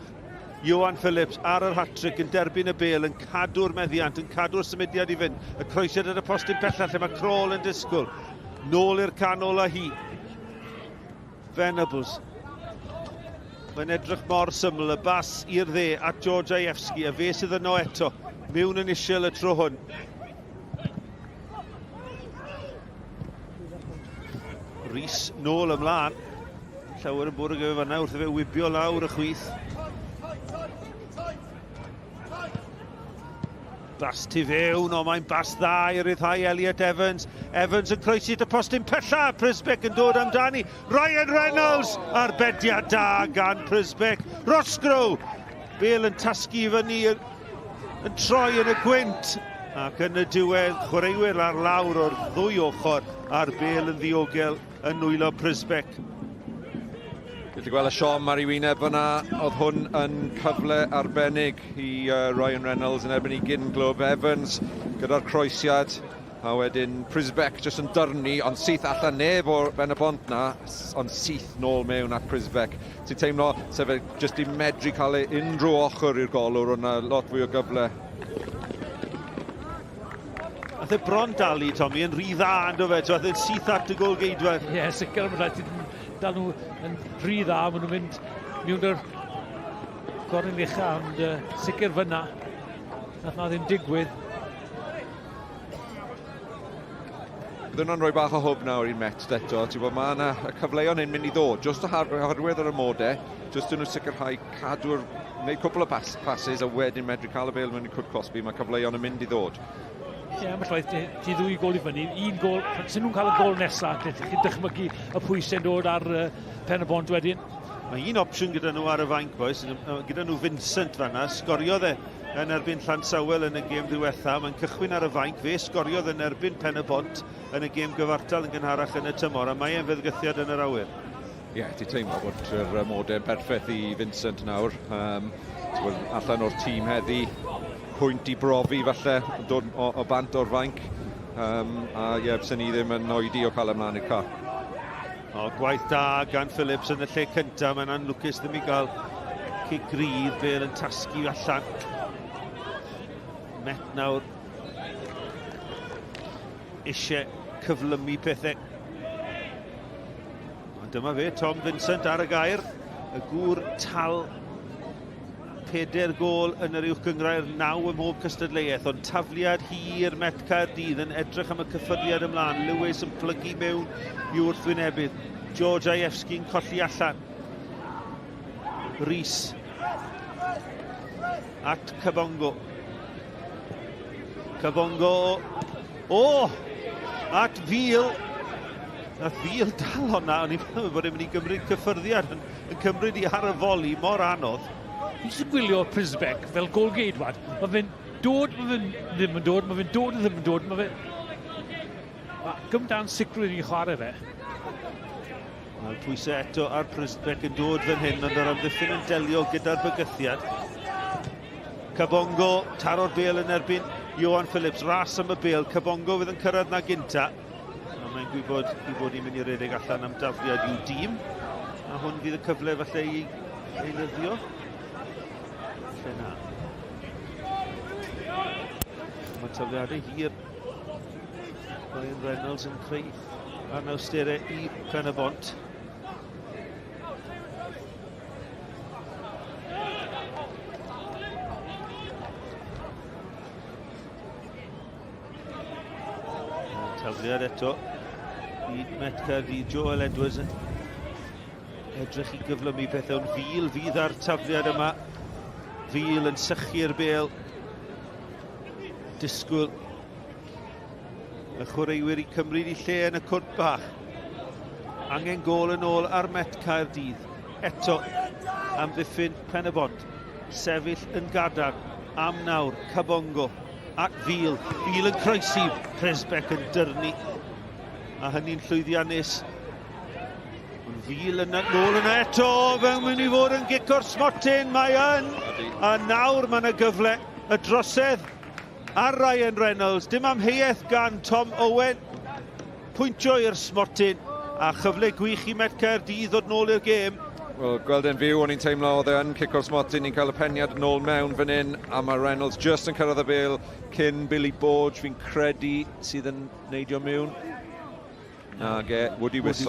Johan Phillips ar yr hat-trick yn derbyn y bêl, yn cadw'r meddiant, yn cadw'r symudiad i fynd. Y croesiad ar y postyn bellach lle mae Crawl yn disgwyl. Nôl i'r canol a hi. Venables. Mae'n edrych mor syml, y bas i'r dde at George Ajewski, a fe sydd yno eto. Mewn yn isiel y tro hwn. Rhys nôl ymlaen. Llawer yn bod y gyfer fan'na wrth i fe wybio lawr y chwith. Bas tu fewn, o mae'n bas dda i ryddhau Elliot Evans. Evans yn croesi at y postyn pella. Prisbeck yn dod amdani. Ryan Reynolds ar bediad da gan Prisbeck. Rosgrow. Bêl yn tasgu fyny yn troi yn y gwynt. Ac yn y diwedd, chwaraewyr ar lawr o'r ddwy ochr a'r bêl yn ddiogel yn nwylo Prisbeck. Gyda gweld y siom ar ei wyneb yna, oedd hwn yn cyfle arbennig i Ryan Reynolds yn erbyn i gyn-glwb Evans gyda'r croesiad. A wedyn Prisbeck jyst yn dyrnu, ond syth allan neb o'r Pen-y-bont na, ond syth nôl mewn at Prisbeck. Ti'n teimlo sef e jyst i medru cael ei unrhyw ochr i'r golwr, ond lot fwy o gyfle. Ath e bron dalu, Tommy, yn rhy dda ynddo fe, ath e'n syth at y gol geidwad. Ie, sicr yn rhaid dal nhw yn rhy dda, maen nhw'n mynd mewn yr gorin ucha, ond sicr fyna, nath na ddim digwydd. Bydden nhw'n rhoi bach o hwb nawr i'n Met eto, ti'n bod mae yna y cyfleon hyn mynd i ddod, jyst oherwydd ar y modau, jyst yn nhw sicrhau cadw'r, wneud cwbl o passes a wedyn medru cael y bêl mewn i Cwrt Cosby, mae cyfleon yn mynd i ddod. Ie, mae llaeth, ti ddwy gol i fyny, un gol, sy'n nhw'n cael y gol nesaf, chi'n dychmygu y pwysau yn dod ar Pen-y-bont wedyn. Mae un opsiwn gyda nhw ar y fainc, boys, gyda nhw Vincent fan'na, sgoriodd e yn erbyn Llansawel yn y gêm ddiwetha, mae'n cychwyn ar y fainc, fe sgoriodd yn erbyn Pen-y-bont yn y gêm gyfartal yn gynharach yn y tymor, a mae e'n fydgythiad yn yr awyr. Ie, ti'n teimlo bod yr modau perffeth i Vincent nawr. Allan o'r tîm heddi, pwynt i brofi falle, dod o bant o'r fainc. A ie, sy'n ni ddim yn oedi o cael ymlaen i'r car. Gwaith da gan Phillips yn y lle cyntaf, mae'n anlwcus ddim i gael cic grydd, bêl yn tasgu allan. Met nawr eisiau cyflymu pethau. A dyma fe, Tom Vincent ar y gair, y gŵr tal 4 gol yn yr uwch gyngrair, 9 ym mhob cystadleuaeth, ond tafliad hir Met Caerdydd yn edrych am y cyffyriad ymlaen. Lewis yn plygu mewn i wrthwynebydd. George Ajewski'n colli allan. Rhys at Cabongo. Cabongo, at Fil. Nath Fil dal honna, o'n i'n meddwl bod e'n mynd i gymryd cyffyrddiad yn cymryd i ar y foli mor anodd. Ni'n gwylio Prisbeck fel gol geidwad. Mae fe'n dod, mae fe'n ddim yn dod, mae fe'n dod a ddim yn dod, mae fe'n... Gymdan sicrwydd i'n chwarae fe. Mae'r pwysau eto ar Prisbeck yn dod fan hyn, ond yr amddiffyn yn delio gyda'r bygythiad. Cabongo, taro'r bêl yn erbyn Johan Phillips, ras am y bêl. Cabongo fydd yn cyrraedd na gynta. Mae'n gwybod i bod ni'n mynd i redeg allan am dafliad i'w dîm. A hwn fydd y cyfle falle i eilyddio. Lle na. Mae tafliadau hir. Ryan Reynolds yn creu anawsterau i Pen-y-bont. Tafliad eto i Met Caerdydd. Joel Edwards yn edrych i gyflymu pethau, ond Fil fydd ar tafliad yma. Fil yn sychu'r bêl. Disgwyl y chwaraewyr i cymryd i lle yn y cwrt bach. Angen gol yn ôl ar Met Caerdydd. Eto amddiffyn Pen-y-bont. Sefyll yn gadarn am nawr. Cabongo at Fil. Fil yn croesi. Prisbeck yn dyrnu. A hynny'n llwyddiannus. Fil yn nôl yna eto. Fe'n mynd i fod yn gico'r smotyn. Mae yn. A nawr mae yna gyfle. Y drosedd ar Ryan Reynolds. Dim amheuaeth gan Tom Owen. Pwyntio i'r smotyn. A chyfle gwych i Met Caerdydd ddod nôl i'r gêm. Wel, gweld e'n fyw, o'n i'n teimlo oedd e'n cico'r smotyn, ni'n cael y peniad yn ôl mewn fan hyn, a mae Reynolds just yn cyrraedd y bêl cyn Billy Borge, fi'n credu sydd yn neidio mewn. Wedi Wys,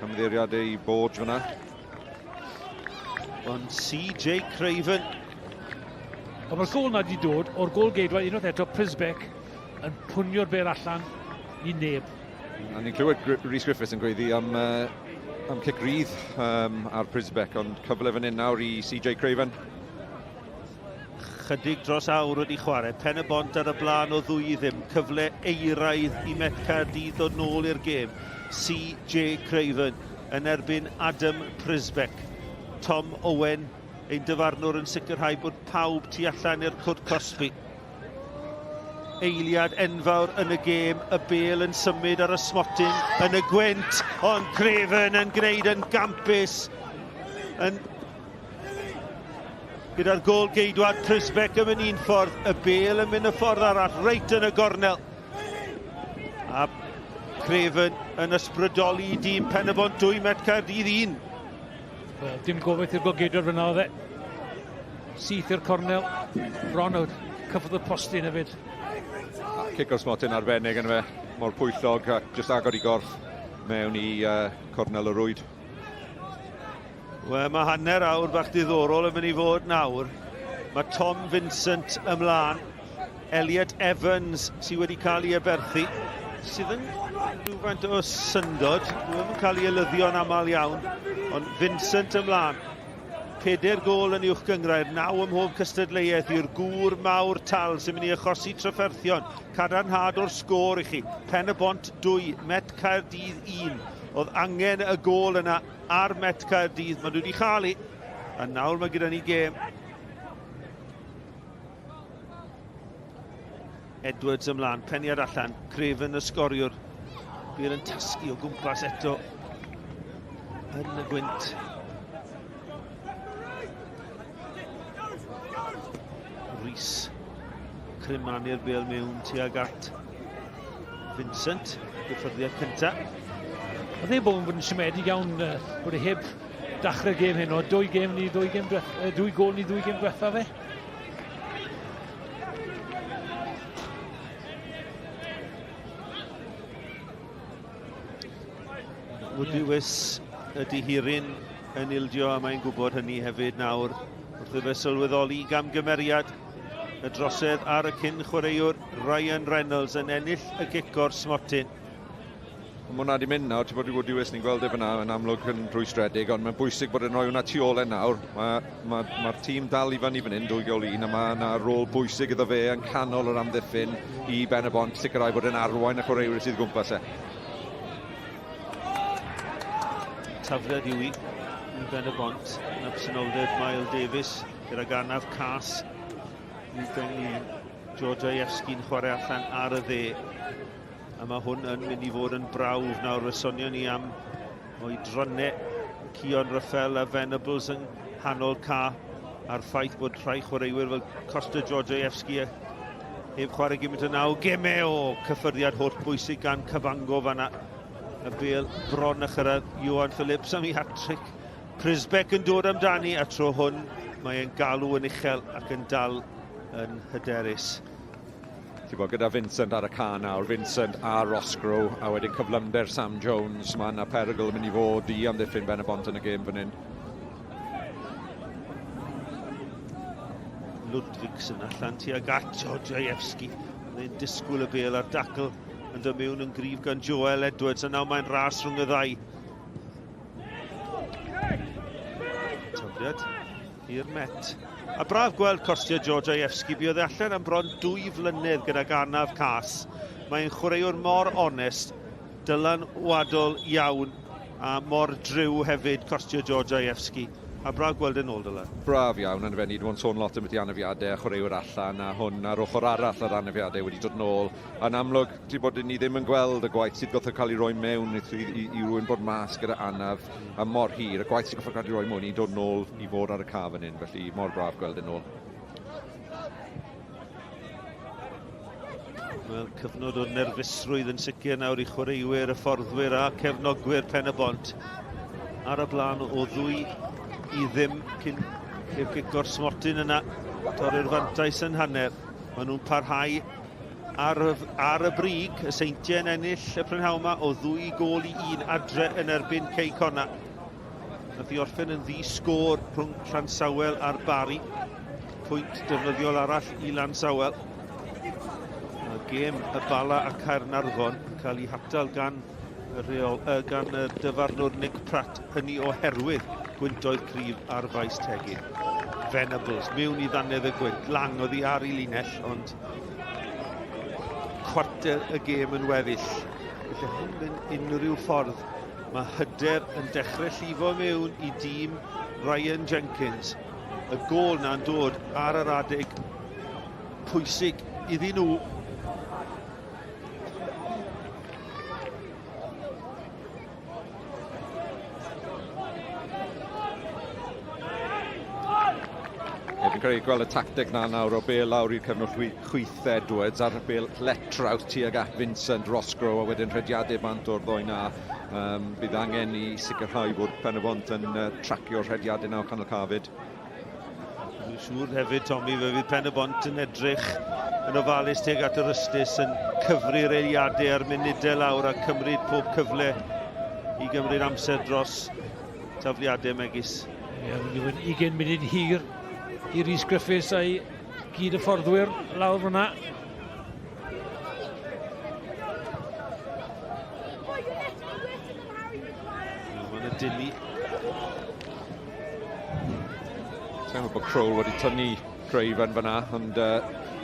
ymddiriadau i Borge fyna. Ond CJ Craven. Ond mae'r gol na wedi dod o'r gol geidwad, unwaith eto Prisbeck yn pwnio'r bêl allan i neb. A ni'n clywed Rhys Griffiths yn gweiddi am cic rydd ar Prisbeck, ond cyfle fan hyn nawr i CJ Craven. Chydig dros awr wedi chwarae. Pen-y-bont ar y blaen o 2-0. Cyfle eiraidd i Met Caerdydd ddod nôl i'r gêm. CJ Craven yn erbyn Adam Prisbeck. Tom Owen, ein dyfarnwr, yn sicrhau bod pawb tu allan i'r cwrt cosbi. Eiliad enfawr yn y gêm, y bêl yn symud ar y smotyn yn y gwynt, ond Craven yn gwneud yn gampus. Gyda'r gol geidwad, Prisbeck yn mynd un ffordd, y bêl yn mynd y ffordd arall, reit yn y gornel. A Craven yn ysbrydoli i dîm Pen-y-bont 2, Met Caerdydd 1. Dim gobeith i'r gol geidwad fyna oedd e. Syth i'r cornel, bron o'r cyffodd y postyn hefyd. Cic o'r smotyn arbennig yn fe, mor pwyllog ac just agor i gorff mewn i cornel y rwyd. Wel, mae hanner awr bach diddorol yn mynd i fod nawr. Mae Tom Vincent ymlaen. Elliot Evans sydd wedi cael ei aberthu. Sydd yn rhywfaint o syndod. Dwi'n yn cael ei elyddion aml iawn. Ond Vincent ymlaen. 4 gol yn uwch gyngrair, 9 ym mhob cystadleuaeth i'r gŵr mawr tal sy'n mynd i achosi trafferthion. Cadarnhad o'r sgôr i chi. Pen-y-bont 2, Met Caerdydd 1. Oedd angen y gol yna ar Met Caerdydd. Mae nhw wedi chael i. A nawr mae gyda ni gêm. Edwards ymlaen, peniad allan. Craven y sgoriwr. Bydd yn tasgu o gwmpas eto yn y gwynt. Rhys Crymanu'r bêl mewn tuag at Vincent, gyffyrddiad cyntaf. Oedd ei bod yn siomedig iawn bod e heb dachrau gêm hyn o 2 gêm ni 2 gol ni 2 gêm diwetha fe. Wedi Wys ydy Hirin yn ildio a mae'n gwybod hynny hefyd nawr. Wrth i fe sylweddoli gamgymeriad y drosedd ar y cyn chwaraewr Ryan Reynolds yn ennill y gic o'r smotyn. Mae hwnna wedi mynd nawr, ti'n bod i wedi wys ni'n gweld e fyna yn amlwg yn rwystredig, ond mae'n bwysig bod e'n rhoi hwnna tu ôl e nawr. Mae'r tîm dal i fyny 2-1, a mae yna rôl bwysig iddo fe yn canol yr amddiffyn i Pen-y-bont, sicrhau bod e'n arwain y chwaraewyr sydd gwmpas e. Tafliad yw i Pen-y-bont yn absenoldeb Mael Davies gyda ganaf cas i Georgievski'n chwarae allan ar y dde. A mae hwn yn mynd i fod yn brawf nawr. Resonio ni am oedronnau Cion Raffel a Venables yn hanol ca a'r ffaith bod rhai chwaraewyr fel Costa Georgievski heb chwarae gymaint o naw gemau o cyffyrddiad holl bwysig gan Cyfango fanna. Y bêl bron a chyrraedd Johan Phillips am ei hat-trick. Prisbeck yn dod amdani, a tro hwn mae e'n galw yn uchel ac yn dal yn hyderus. Ti'n bod gyda Vincent ar y can nawr, Vincent a Roscoe, a wedyn cyflymder Sam Jones. Mae yna perygl yn mynd i fod i amddiffyn Pen-y-bont yn y gêm fan hyn. Ludwigsen allan tuag at Georgievski. Mae'n disgwyl y bêl ar dacl yn dod mewn yn gryf gan Joel Edwards, a nawr mae'n ras rhwng y ddau. Tafliad i'r Met. A braf gweld Costa Georgievski, bu oedd allan am bron 2 flynedd gyda ganaf cas. Mae'n chwaraewr mor onest, dylanwadol iawn, a mor driw hefyd Costa Georgievski. A braf gweld yn ôl Dylan. Braf iawn, yn efenni, dwi'n sôn lot am y anafiadau a chwaraewyr allan, a hwn ar ochr arall yr anafiadau wedi dod nôl. Yn amlwg, ti'n bod ni ddim yn gweld y gwaith sydd goffod cael ei roi mewn i rywun bod mas gyda anaf a mor hir. Y gwaith sydd goffod cael ei roi mewn i dod nôl i fod ar y caf yn hyn, felly mor braf gweld yn ôl. Wel, cyfnod o nerfusrwydd yn sicr nawr i chwaraewyr, y fforddwyr a cefnogwyr Pen-y-bont. Ar y blaen o 2-0 cyn i'r gic o'r smotyn yna torri'r fantais yn hanner. Maen nhw'n parhau ar y brig. Y Seintiau'n ennill y prynhawn yma o 2-1 adre yn erbyn Ceicona. Nath i orffen yn ddi-sgôr rhwng Llansawel a'r Bari. Pwynt defnyddiol arall i Lansawel. Y gêm y Bala a Caernarfon yn cael ei hatal gan y dyfarnwr Nick Pratt, hynny oherwydd gwyntoedd cryf ar faes tegid. Venables mewn i ddannedd y gwynt, lang oedd hi ar ei linell, ond cwarter y gêm yn weddill. Felly hwn yn unrhyw ffordd. Mae hyder yn dechrau llifo mewn i dîm Ryan Jenkins. Y gol na'n dod ar yr adeg pwysig iddyn nhw. Fi'n credu gweld y tactic na nawr o bêl lawr i'r cyfnod chwith Edwards a'r bêl letraw tuag at Vincent Roscoe, a wedyn rhediadau bant o'r ddoi na. Bydd angen i sicrhau bod Pen-y-bont yn tracio'r rhediadau na o canol cafyd. Dwi'n siŵr hefyd, Tommy, fe fydd Pen-y-bont yn edrych yn ofalus tuag at yr ystys, yn cyfri'r eiliadau ar munudau lawr a cymryd pob cyfle i gymryd amser dros tafliadau megis. Ie, mynd i fod 20 munud hir i Rhys Griffiths a'i gyd y fforddwyr lawr fyna. Mae'n y dili. Teimlo bod Crowell wedi tynnu Craven fyna, ond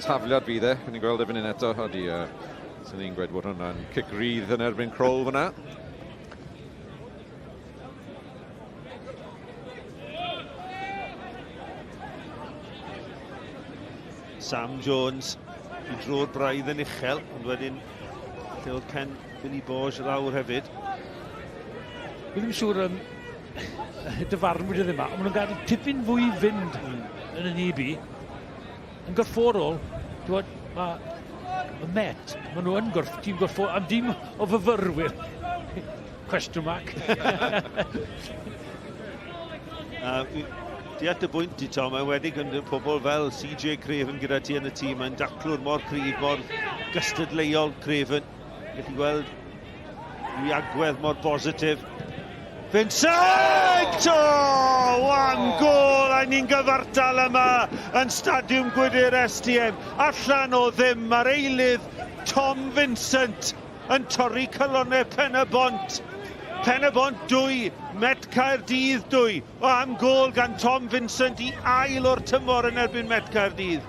tafliad fydd e. Yn ni'n gweld e fan hyn eto. Sy'n ni'n gweud bod hwnna'n cic rydd yn erbyn Crowell fyna. Sam Jones i dro'r braidd yn uchel, ond wedyn lle oedd Pen-y-bont lawr hefyd. Fi ddim siŵr dyfarnwyd ddim yma, ond maen nhw'n gadael tipyn fwy fynd yn y nebi. Yn gorfforol, mae Met, maen nhw yn tîm gorfforol, am dîm o fyfyrwyr. Question mark. Di at y bwynt i Tom, mae wedi gyda pobl fel CJ Craven gyda ti yn y tîm, mae'n daclwr mor cryf, mor gystadleuol Craven. Gallu gweld i agwedd mor bositif. Vincent! O, wan gol a ni'n gyfartal yma yn Stadiwm Gwydr SDM. Allan o ddim, mae'r eilydd Tom Vincent yn torri cylonau Pen-y-bont. Pen-y-bont 2, Met Caerdydd 2. O, am gol gan Tom Vincent i ail o'r tymor yn erbyn Met Caerdydd.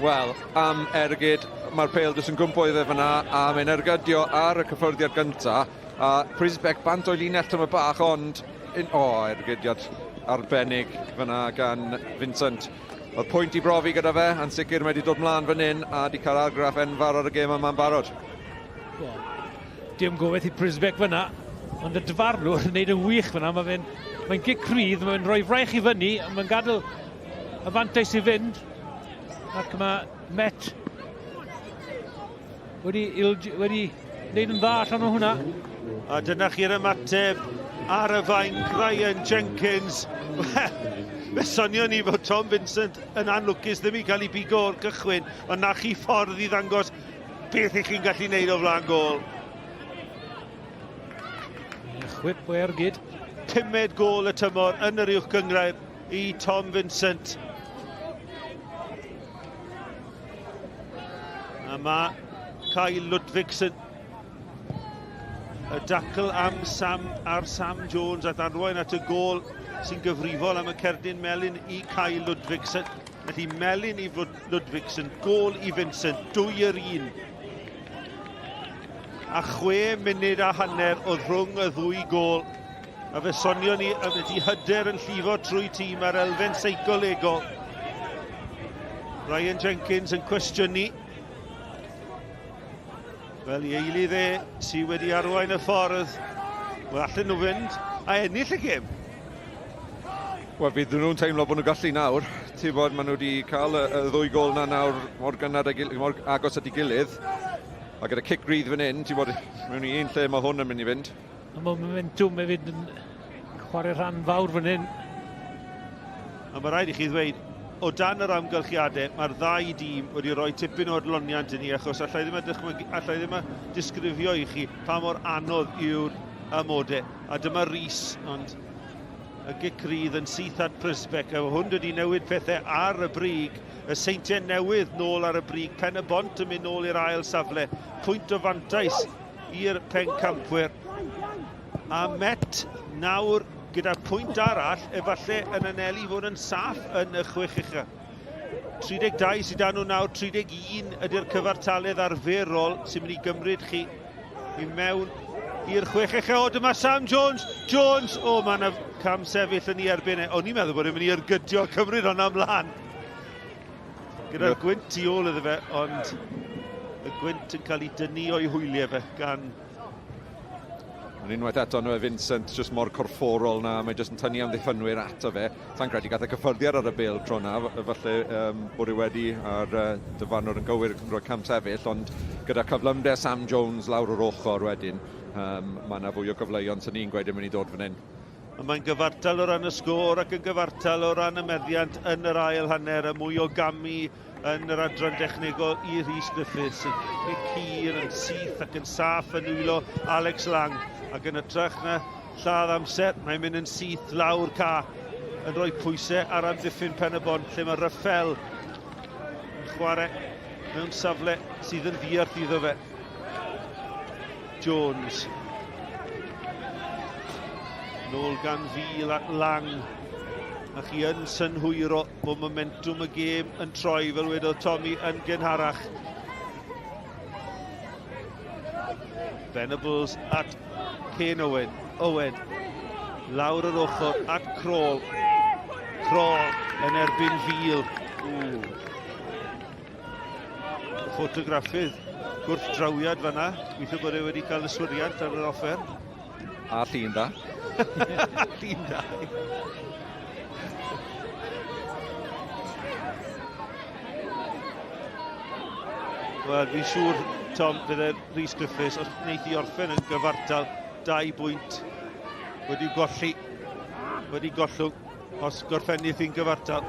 Wel, am ergyd, mae'r pêl jyst yn gwmpo iddo fyna a mae'n ergydio ar y cyffyrddiad gyntaf. A Prisbeck bant o'i linell tyma bach, ond ergydiad arbennig fyna gan Vincent. Oedd pwynt i brofi gyda fe, yn sicr mae wedi dod mlaen fan hyn a wedi cael argraff enfawr ar y gêm yma'n barod. Dim gobeith i Prisbeck fyna, ond y dyfarnwr yn gwneud yn wych fyna. Mae'n gic crydd, mae'n rhoi fraich i fyny, mae'n gadael y fantais i fynd. Ac mae Met wedi gwneud yn dda allan o hwnna. A dyna chi'r ymateb ar y fain Ryan Jenkins. Fe sonio ni fod Tom Vincent yn anlwcus ddim i cael ei bigo o'r cychwyn, ond na chi ffordd i ddangos beth ych chi'n gallu neud o flaen gol. Chwip o ergyd. 5 gol y tymor yn yr uwch gyngrair i Tom Vincent. A mae Kyle Ludwigsen y dacl am Sam Jones a arwain at y gol sy'n gyfrifol am y cerdyn melyn i Kyle Ludwigsen. Felly melyn i Ludwigsen, gol i Vincent, 2-1. A 6 munud a hanner oedd rhwng y ddwy gol. A fe sonio ni ydy hyder yn llifo trwy tîm ar elfen seicolegol. Ryan Jenkins yn cwestiynu. Fel i eilydd sydd wedi arwain y ffordd. Wel, allan nhw fynd a ennill y gêm. Wel, bydd nhw'n teimlo bod nhw'n gallu nawr. Ti'n bod maen nhw wedi cael y ddwy gol na nawr mor agos at ei gilydd. A gyda cic rydd fan hyn, ti'n bod mewn i un lle mae hwn yn mynd i fynd. A mae momentum hefyd yn chwarae rhan fawr fan hyn. A mae rhaid i chi ddweud, o dan yr amgylchiadau, mae'r ddau dîm wedi rhoi tipyn o adloniant i ni, achos allai ddim a disgrifio i chi pa mor anodd yw'r amodau. A dyma Rhys, ond y gic rydd yn syth at Prisbeck, a hwn wedi newid pethau ar y brig. Y seintiau newydd nôl ar y brig, Pen-y-bont yn mynd nôl i'r ail safle. Pwynt o fantais i'r pencampwyr. A Met nawr gyda pwynt arall, efallai yn anelu fod yn saff yn y 6 ucha. 32 sydd dan nhw nawr, 31 ydy'r cyfartaledd arferol sy'n mynd i gymryd chi i mewn i'r 6 ucha. O, dyma Sam Jones. Jones, mae yna cam sefyll yn ei erbyn e. O'n i'n meddwl bod e'n mynd i ergydio cymryd hwnna ymlaen. Gyda'r gwynt tu ôl iddo fe, ond y gwynt yn cael ei dynnu o'i hwyliau fe gan... Yn unwaith eto nhw Vincent, jyst mor corfforol na, mae jyst yn tynnu amddiffynwyr ato fe. Ta'n credu gath y cyffyrddiad ar y bêl tro na, falle bod e wedi a'r dyfarnwr yn gywir yn rhoi cam sefyll, ond gyda cyflymder Sam Jones lawr o'r ochr wedyn, mae yna fwy o gyfleuon sy'n ni'n gweud yn mynd i dod fan hyn. Mae'n gyfartal o ran y sgôr ac yn gyfartal o ran y meddiant yn yr ail hanner, y mwy o gamu yn yr adran dechnegol i Rhys Griffiths, sy'n cur, yn syth ac yn saff yn wylo Alex Lang. Ac yn ytrach na lladd amser, mae'n mynd yn syth lawr ca, yn rhoi pwysau ar amddiffyn Pen-y-bont, lle mae Raffel yn chwarae mewn safle sydd yn ddiarth iddo fe. Jones. Nôl gan Fil at Lang. A chi yn synhwyro bod momentum y gêm yn troi fel wedodd Tommy yn gynharach. Venables at Kane Owen. Lawr yr ochr at Crawl. Crawl yn erbyn Fil. Ffotograffydd gwrthdrawiad fanna. Gweithio bod e wedi cael yswiriant ar yr offer. A llun da. Llun da. Wel, fi'n siŵr, Tom, bydde Rhys Griffiths, os wneith i orffen yn gyfartal, 2 bwynt wedi gollwng, os gorffennydd i'n gyfartal.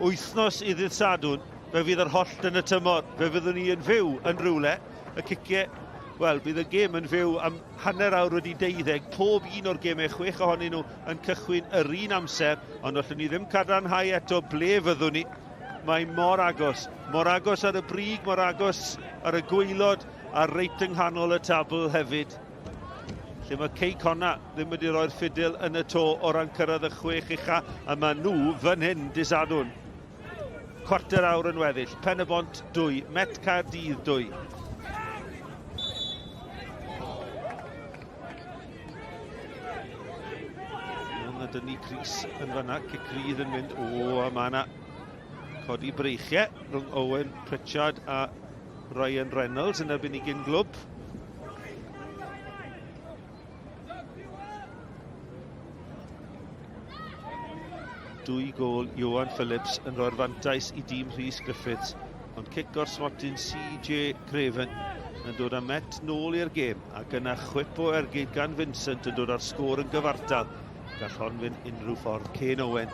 wythnos i ddydd Sadwrn, fe fydd yr holl yn y tymor, fe fyddwn ni yn fyw yn rhywle, y ciciau, wel, bydd y gêm yn fyw am hanner awr wedi 12, pob un o'r gemau 6 ohonyn nhw yn cychwyn yr un amser, ond allwn ni ddim cadarnhau eto ble fyddwn ni. Mae mor agos ar y brig, mor agos ar y gwaelod, a reit yng nghanol y tabl hefyd. Lle mae Cei Conna ddim wedi roi'r ffidil yn y to o ran cyrraedd y 6 ucha, a mae nhw fan hyn disadwn. Cwarter awr yn weddill, Pen-y-bont 2, Met Caerdydd 2. Ond ydy ni Cris yn fanna, Cicrydd yn mynd, a mae yna codi breichiau rhwng Owen Pritchard a Ryan Reynolds yn erbyn i gyn glwb. Dwy gol Iwan Phillips yn rhoi'r fantais i dîm Rhys Griffiths, ond cic o'r smotyn CJ Craven yn dod â Met nôl i'r gêm, ac yna chwip o ergyd gan Vincent yn dod â'r sgôr yn gyfartal. Gall hon fynd unrhyw ffordd. Kane Owen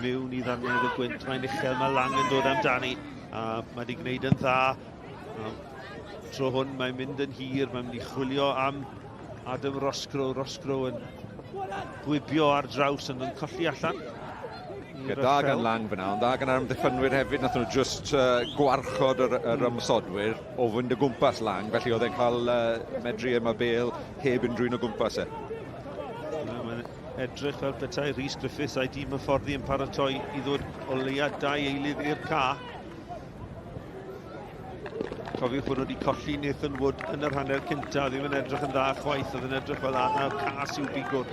mewn i ddanfod y gwynt, mae'n uchel, mae Lang yn dod amdani, a mae wedi gwneud yn dda. Tro hwn mae'n mynd yn hir, mae'n mynd i chwilio am Adam Roscoe yn gwibio ar draws yn colli allan. Da gan Lang fyna, ond da gan ar ymddiffynwyr hefyd, nath nhw just gwarchod yr ymsodwyr o fynd y gwmpas Lang, felly oedd e'n cael medru yma bêl heb unrhyw un o gwmpas e. Mae'n edrych fel petai Rhys Griffiths a'i dîm y fforddi yn paratoi i ddod o leia 2 eilydd i'r ca. Cofiwch bod nhw wedi colli Nathan Wood yn yr hanner cynta, ddim yn edrych yn dda chwaith, oedd yn edrych fel anna cas i'w bigwr.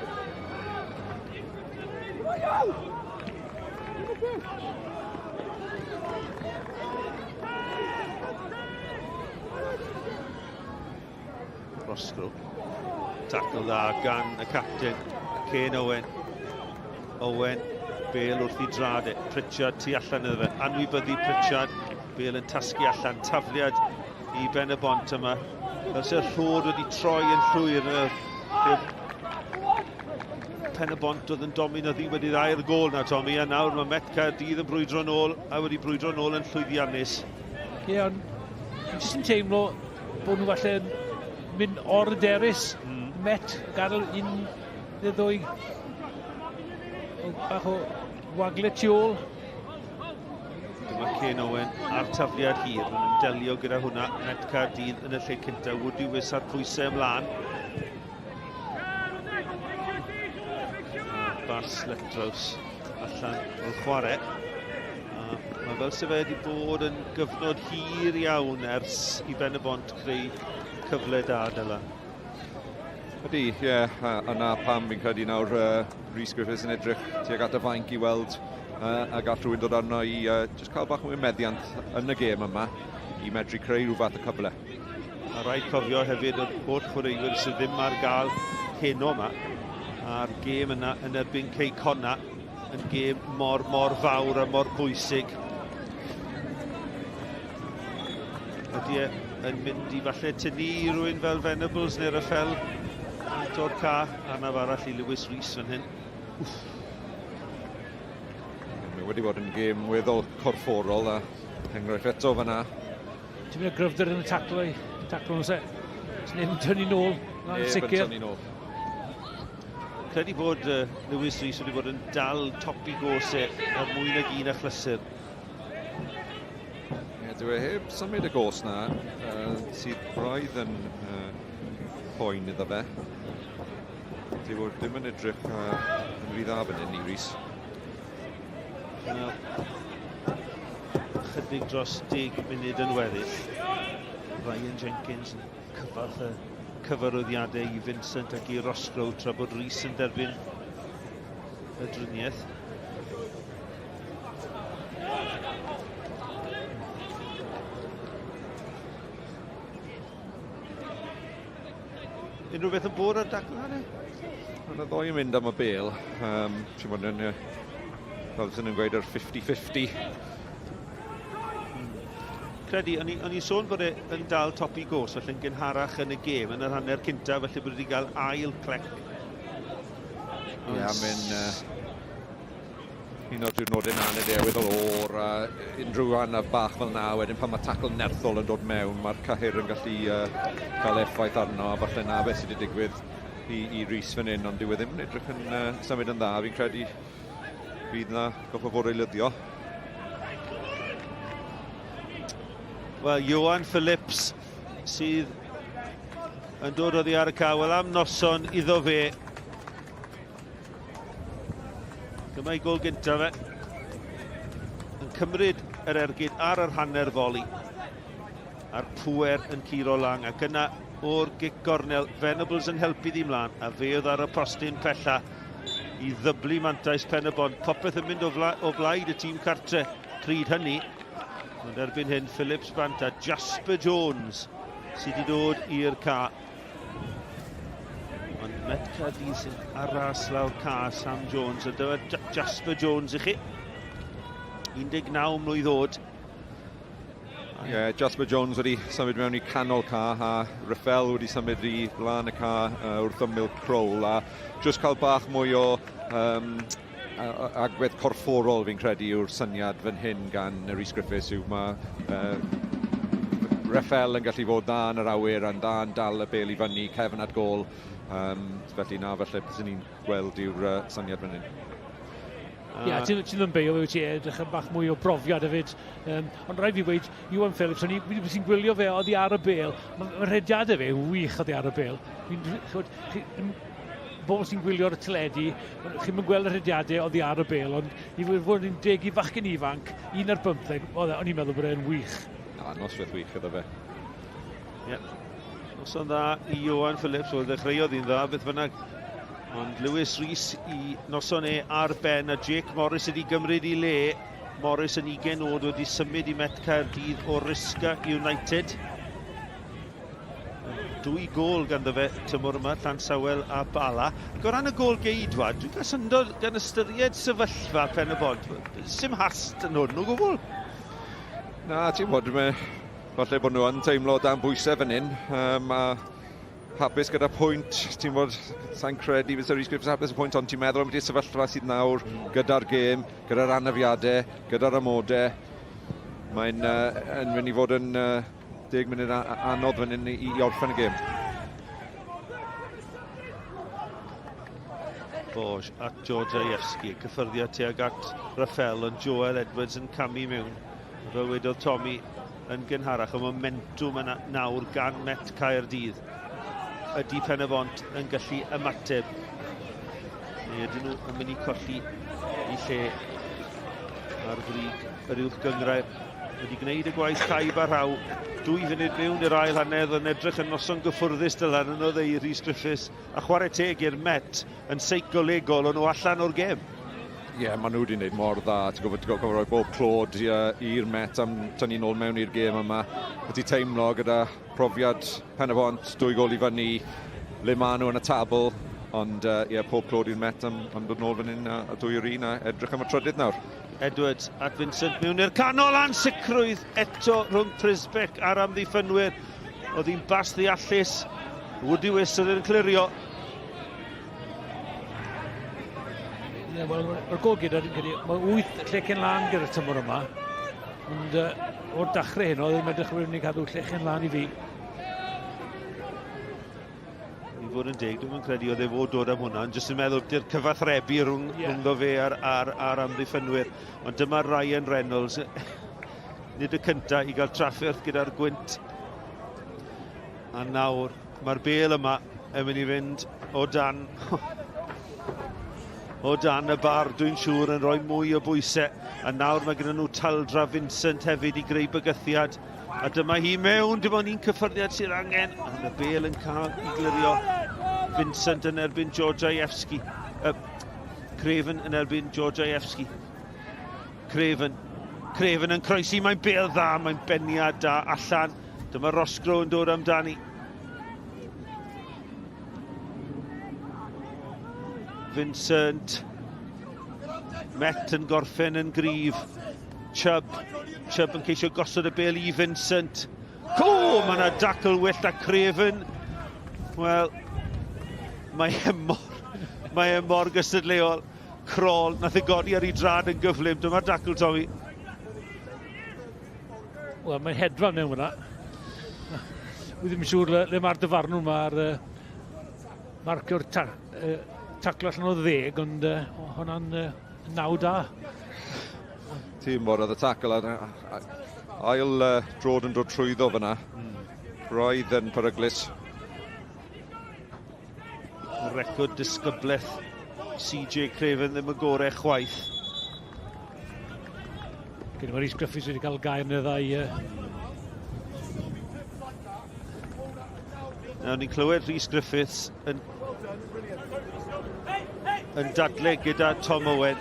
Roscoe. Tackle dda gan y captain, Kane Owen. Owen, Bale wrth i drad e. Pritchard tu allan iddo fe. Anwybyddu Pritchard. Bale yn tasgu allan. Tafliad i Pen-y-bont yma. Fel sy'r rhod wedi troi yn llwyr. Pen-y-bont oedd yn dominyddu wedi ddau'r gol na, Tommy, a nawr mae Met Caerdydd yn brwydro nôl, a wedi brwydro nôl yn llwyddiannus. Ie, ond jyst yn teimlo bod nhw falle yn mynd o'r derys, Met gadael un neu ddwy bach o wagle tu ôl. Dyma Kane Owen ar tafliad hir, yn delio gyda hwnna, Met Caerdydd yn y lle cyntaf, wedi wysa'r pwysau ymlaen. Bas Letraws allan o'r chwarae. Mae fel se fe wedi bod yn gyfnod hir iawn ers i Pen-y-bont creu cyfle da dyla. Ydy, ie, yna pam fi'n credu nawr Rhys Griffiths yn edrych tuag at y fainc i weld a gall rhywun dod arno i just cael bach o meddiant yn y gêm yma i medru creu rhyw fath o cyfle. A rhaid cofio hefyd yr holl chwaraewyr sydd ddim ar gael heno yma a'r gêm yna yn erbyn Cei Conna yn gêm mor fawr a mor bwysig. Ydy yn mynd i falle tynnu rhywun fel Venables neu Raffel to'r ca, a na farall i Lewis Rhys fan hyn. Mae wedi bod yn gêm weddol corfforol a enghraifft eto fanna. Ti'n mynd y gryfder yn y taclo nhw se? Neb yn tynnu nôl, na'n sicr. Credu bod Lewis Rhys wedi bod yn dal topi gosau ar mwy nag un achlysur. Dwi e heb symud y gos na, sydd braidd yn poen iddo fe. Dwi bod ddim yn edrych yn rhy dda fan hyn i Rhys. Chydig dros 10 munud yn weddill. Ryan Jenkins yn cyfarch y cyfarwyddiadau i Vincent ac i Roscoe tra bod Rhys yn derbyn y driniaeth. Unrhyw beth yn bod ar dacl hynny? Yna ddoi yn mynd am y bêl. Ti'n bod yn, fel sy'n yn gweud, yr 50-50. Credu, o'n i sôn bod e'n dal topi gos, felly'n gynharach yn y gêm yn yr hanner cynta, felly bod wedi cael ail clec. Ie, un o'r diwrnodau na'n newydd o'r unrhyw anaf bach fel na, wedyn pan mae tacl nerthol yn dod mewn, mae'r cahyr yn gallu cael effaith arno, a falle na beth sydd wedi digwydd i Rhys fan hyn, ond dyw e ddim yn edrych yn symud yn dda. Fi'n credu bydd na goffo fod ei lyddio. Wel, Johan Phillips sydd yn dod oddi ar y cawel am noson iddo fe. Dyma i gol gyntaf fe. Yn cymryd yr ergyd ar yr hanner foli. A'r pwer yn curo lang. Ac yna o'r gic gornel, Venables yn helpu ddi mlaen. A fe oedd ar y postyn pella i ddyblu mantais Pen-y-bont. Popeth yn mynd o blaid y tîm cartre pryd hynny. Ond erbyn hyn, Phillips bant a Jasper Jones sydd wedi dod i'r ca. Ond Met Caerdydd sy'n aras lawr ca Sam Jones. A dyma Jasper Jones i chi. 19 mlwydd oed. Jasper Jones wedi symud mewn i canol ca, a Rafael wedi symud i flaen y ca wrth ymyl Crowl, a jyst cael bach mwy o agwedd corfforol fi'n credu yw'r syniad fan hyn gan Rhys Griffiths yw mae Rafael yn gallu fod dda yn yr awyr a'n dda yn dal y bêl i fyny, cefn at gol. Felly na, falle beth ni'n gweld yw'r syniad fan hyn. Ie, ti'n ddim beio fe wyt ti edrych yn bach mwy o brofiad hefyd. Ond rhaid fi weid, Johan Phillips, sy'n gwylio fe oddi ar y bêl, mae rhediadau fe wych oddi ar y bêl. Bobl sy'n gwylio ar y teledu, chi'n mynd gweld y rhediadau oddi ar y bêl, ond i fod yn deg i fachgen ifanc, 1 ar 15, o'n i'n meddwl bod e'n wych. Noswaith wych iddo fe. Noson dda i Johan Phillips, oedd ddechreuodd un dda, beth bynnag. Ond Lewis Rhys i noson ar ben, a Jake Morris wedi gymryd i le. Morris yn 20 oed wedi symud i Met Caerdydd o Risga United. 2 gol ganddo fe tymor yma, Llansawel a Bala. Ac o ran y gol geidwad, dwi'n cael syndod gan ystyried sefyllfa Pen-y-bont. Sim hast yn hwn o gwbl. Na, ti'n bod, falle bod nhw yn teimlo dan bwysau fan hyn. Hapus gyda pwynt, ti'n bod, sa'n credu beth Rhys Griffiths hapus y pwynt, ond ti'n meddwl am ydy'r sefyllfa sydd nawr gyda'r gêm, gyda'r anafiadau, gyda'r amodau. Mae'n mynd i fod yn 10 munud anodd fan hyn i orffen y gêm. Bosch at Georgievski, cyffyrddiad tuag at Rafael, ond Joel Edwards yn camu mewn. Fel wedodd Tommy yn gynharach, y momentum yna nawr gan Met Caerdydd. Ydy Pen-y-bont yn gallu ymateb. Neu ydyn nhw yn mynd i colli i lle ar frig yr uwch gyngrair. Wedi gwneud y gwaith caib a rhaw. 2 funud mewn i'r ail hanner yn edrych yn noson gyffwrddus dylan yn oedd ei Rhys Griffiths. A chwarae teg i'r Met yn seicolegol o'n nhw allan o'r gêm. Maen nhw wedi gwneud mor dda. Ti'n gofod rhoi bob clod i'r Met am tynnu nôl mewn i'r gêm yma. Wedi teimlo gyda profiad Pen-y-bont, 2 gol i fyny, le maen nhw yn y tabl, ond pob clod i'r Met am dod nôl fan hyn a 2-1 a edrych am y trydydd nawr. Edwards at Vincent mewn i'r canol, ansicrwydd eto rhwng Prisbeck a'r amddiffynwyr. Oedd hi'n bas ddeallus, Woody Wist oedd yn clirio. Mae'r gol gyda, mae 8 llechen lan gyda'r tymor yma. Ond o'r dachrau hyn, oedd yn edrych wedi cadw llechen lan i fi. I fod yn deg, dwi'n credu oedd e fod dod am hwnna, ond jyst yn meddwl di'r cyfathrebu rhwngddo fe ar amddiffynwyr. Ond dyma Ryan Reynolds, nid y cyntaf i gael trafferth gyda'r gwynt. A nawr, mae'r bêl yma yn mynd i fynd o dan y bar, dwi'n siŵr, yn rhoi mwy o bwysau. A nawr mae gyda nhw Taldra Vincent hefyd i greu bygythiad. A dyma hi mewn, dim ond un cyffyrddiad sydd angen. A y bêl yn cael i glirio. Vincent yn erbyn Georgievski. Craven yn erbyn Georgievski. Craven yn croesi, mae'n bêl dda, mae'n beniad da allan. Dyma Rosgrow yn dod amdani. Vincent. Met yn gorffen yn gryf. Chubb yn ceisio gosod y bêl i Vincent. Mae yna dacl wyllt a Craven. Wel, mae e mor gystadleol. Crawl, nath ei godi ar ei drad yn gyflym. Dyma'r dacl, Tommy. Wel, mae'n hedfan mewn hwnna. Wi ddim yn siŵr le mae'r dyfarnwr mae'r marcio'r taclo allan o 10, ond hwnna'n 9 da. Tymor oedd y tacl. Ail Droed yn dod trwyddo fyna. Roedd yn peryglus. Record disgybleth CJ Craven ddim yn gorau chwaith. Gyda mae'r Rhys Griffiths wedi cael gair neu ddau. Nawr ni'n clywed Rhys Griffiths yn dadle gyda Tom Owen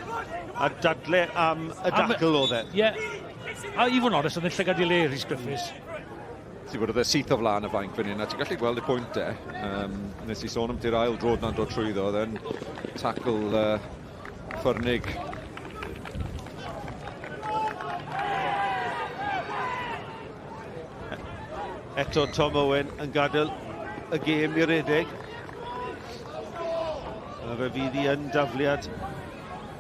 a dadle am y dacl oedd e. Ie. A i fod yn onest, oedd yn llygad i le Rhys Griffiths. Ti'n bod oedd e syth o flaen y fainc fan hyn, a ti'n gallu gweld y pwynt e. Nes i sôn am ti'r ail Droed na'n dod trwyddo, oedd e'n tacl ffyrnig. Eto Tom Owen yn gadael y gêm i'r redeg. A fe fydd hi yn dafliad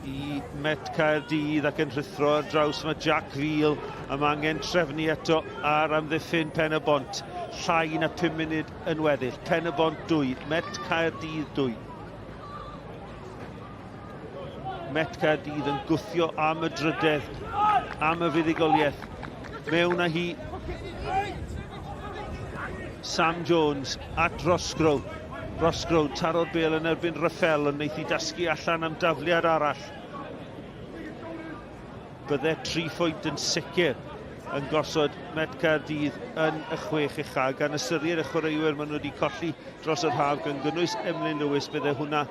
i Met Caerdydd ac yn rhuthro ar draws mae Jack Fiel a mae angen trefnu eto ar amddiffyn Pen-y-bont. Llai na 5 munud yn weddill. Pen-y-bont 2, Met Caerdydd 2. Met Caerdydd yn gwthio am y drydedd, am y fuddigoliaeth. Mewn â hi Sam Jones at Rosgrow. Rosgrow taro'r bêl yn erbyn Raffel yn neith i dasgu allan am dafliad arall. Bydde 3 phwynt yn sicr yn gosod Met Caerdydd yn y 6 ucha. Gan ystyried y chwaraewyr maen nhw wedi colli dros yr haf gan gynnwys Emlyn Lewis, bydde hwnna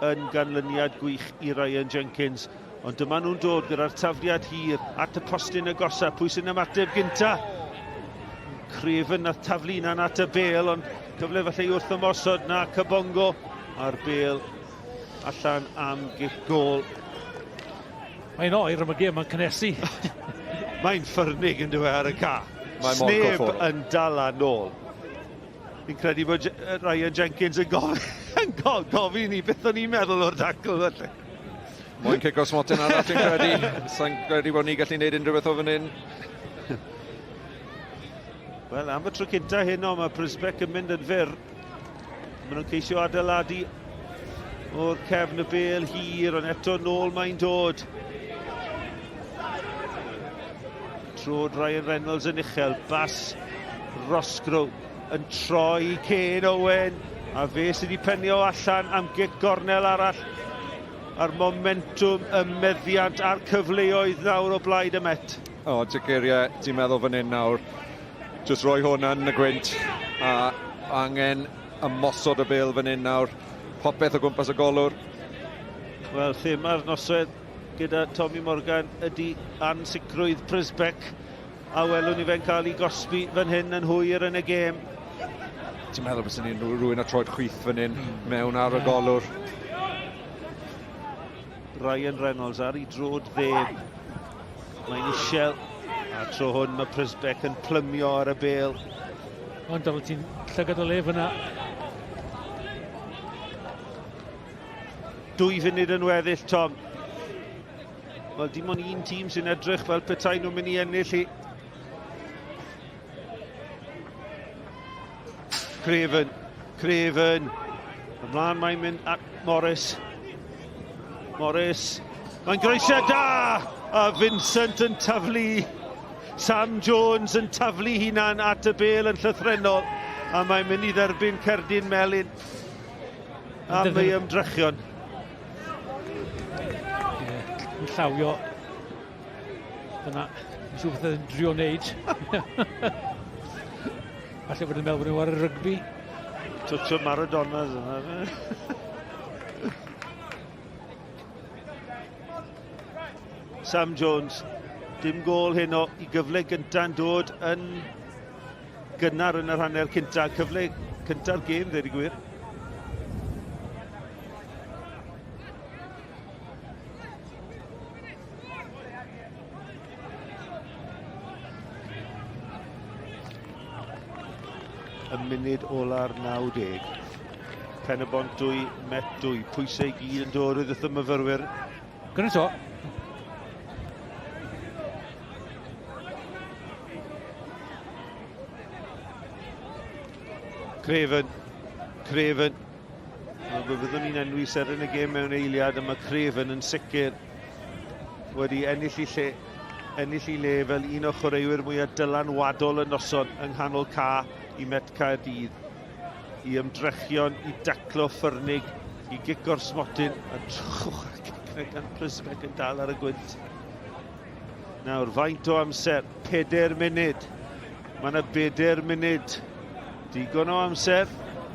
yn ganlyniad gwych i Ryan Jenkins. Ond dyma nhw'n dod gyda'r tafliad hir at y postyn agosa. Pwy sy'n ymateb gynta? Craven a taflu na'n at y bêl, ond cyfle falle wrth ymosod na Cybongo a'r bêl allan am gic gol. Mae'n oer am y gêm, mae'n cynnesu. Mae'n ffyrnig yn dweud ar y ca. Sneb yn dala nôl. Fi'n credu bod Ryan Jenkins yn gofyn ni beth o'n i'n meddwl o'r dacl. Moyn cico smotyn arall yn credu. Sa'n credu bod ni gallu gwneud unrhyw beth o fan hyn. Wel, am y tro cynta hyn o, mae Brisbane yn mynd yn fyr. Maen nhw'n ceisio adeiladu o'r cefn y bêl hir, ond eto nôl mae'n dod. Troed Ryan Reynolds yn uchel, Bas Rosgrow yn troi Kane Owen, a fe sydd wedi penio allan am gic gornel arall. A'r momentum, y meddiant a'r cyfleoedd nawr o blaid y Met. O, Tigeria, ti'n meddwl fan hyn nawr. Just roi hwnna yn y gwynt a angen ymosod y bêl fan hyn nawr. Popeth o gwmpas y golwr. Wel, thema'r noswaith gyda Tommy Morgan ydy ansicrwydd Brisbane. A welwn ni fe'n cael ei gosbi fan hyn yn hwyr yn y gêm. Ti'n meddwl bys ni'n rhywun a troed chwith fan hyn mewn ar y golwr. Ryan Reynolds ar ei drod ddeb. Mae'n isiel. A tro hwn mae Brisbane yn plymio ar y bêl. Ond dyma ti'n llygad o le fyna. 2 funud yn weddill, Tom. Wel, dim ond un tîm sy'n edrych fel petai nhw'n mynd i ennill hi. Craven. Ymlaen mae'n mynd at Morris. Mae'n groesiau da! A Vincent yn taflu. Sam Jones yn taflu hunan at y bêl yn llythrenol. A mae'n mynd i dderbyn cerdyn melyn am ei ymdrechion. Yn llawio. Dyna, yn siŵr beth yn drio wneud. Falle bod yn meddwl bod nhw ar y rygbi. Twtio Maradonas yna. Sam Jones, dim gol heno i gyfle gynta'n dod yn gynnar yn yr hanner cynta. Cyfle cynta'r gêm, ddweud i gwir. Y munud ola'r 90. Pen-y-bont 2, Met 2. Pwysau i gyd yn dod wrth y myfyrwyr. Gyda to. Craven. Byddwn ni'n enwi ser yn y gêm mewn eiliad, a mae Craven yn sicr wedi ennill i le fel un o chwaraewyr mwyaf dylanwadol y noson yng nghanol ca i Met Caerdydd, i ymdrechion, i daclo ffyrnig, i gico'r smotyn, a trwch ar gicnau gan Prysbec yn dal ar y gwynt. Nawr, faint o amser? 4 munud. Mae yna 4 munud. Digon o amser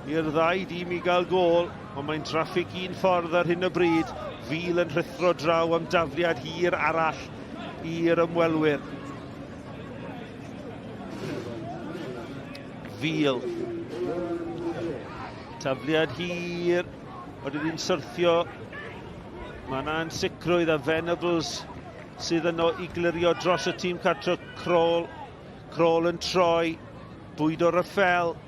i'r ddau dîm i gael gol, ond mae'n traffig un ffordd ar hyn o bryd. Fil yn rhithro draw am dafliad hir arall i'r ymwelwyr. Fil. Tafliad hir, wedi ni'n syrthio. Mae yna'n sicrwydd a Venables sydd yno i glirio dros y tîm cartre Crawl yn troi, bwydo Raffel.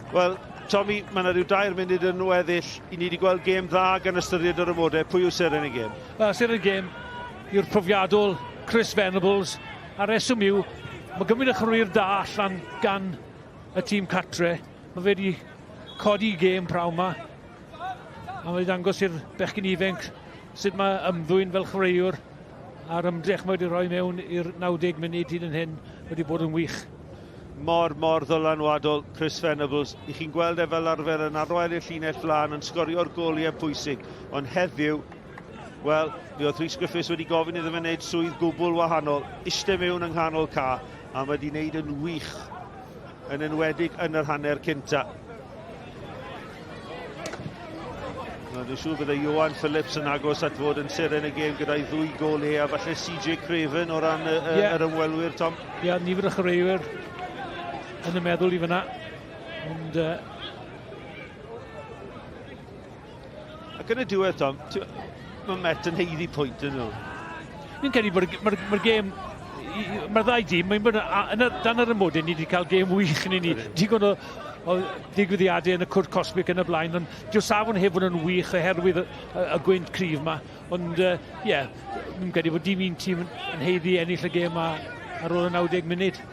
Wel, Tommy, mae yna rhyw 2 munud yn weddill. I ni wedi gweld gêm dda gan ystyried yr ymodau. Pwy yw ser yn y gêm? Wel, ser yn y gêm yw'r profiadol Chris Venables. A reswm yw, mae gymryd y chwaraewyr da allan gan y tîm cartre. Mae fe wedi codi gêm praw yma. A mae wedi dangos i'r bechgyn ifanc sut mae ymddwyn fel chwaraewr. A'r ymdrech mae wedi rhoi mewn i'r 90 munud hyd yn hyn wedi bod yn wych. Mor ddylanwadol Chris Venables. I chi'n gweld fel arfer yn arwain i'r llinell flan yn sgorio'r goliau pwysig. Ond heddiw, wel, mi oedd Rhys Griffiths wedi gofyn iddo fe wneud swydd gwbl wahanol, eistedd mewn yng nghanol ca, a mae wedi wneud yn wych, yn enwedig yn yr hanner cynta. Dwi'n siŵr bydde Johan Phillips yn agos at fod yn ser yn y gêm gyda'i 2 golau, a falle CJ Craven o ran yr ymwelwyr, Tom. Ie, nifer y chwaraewyr yn y meddwl i fyna. Ond... Ac yn y diwedd, Tom, mae Met yn heiddi pwynt yn nhw. Fi'n credu bod mae'r gêm... Mae'r ddau dîm, dan yr ymodau, ni wedi cael gêm wych yn ni. Digon o ddigwyddiadau yn y cwrt cosmic yn y blaen, ond diw safon hefyd yn wych oherwydd y gwynt cryf yma. Ond, ie, fi'n credu bod dim un tîm yn heiddi ennill y gêm ar ôl y 90 munud.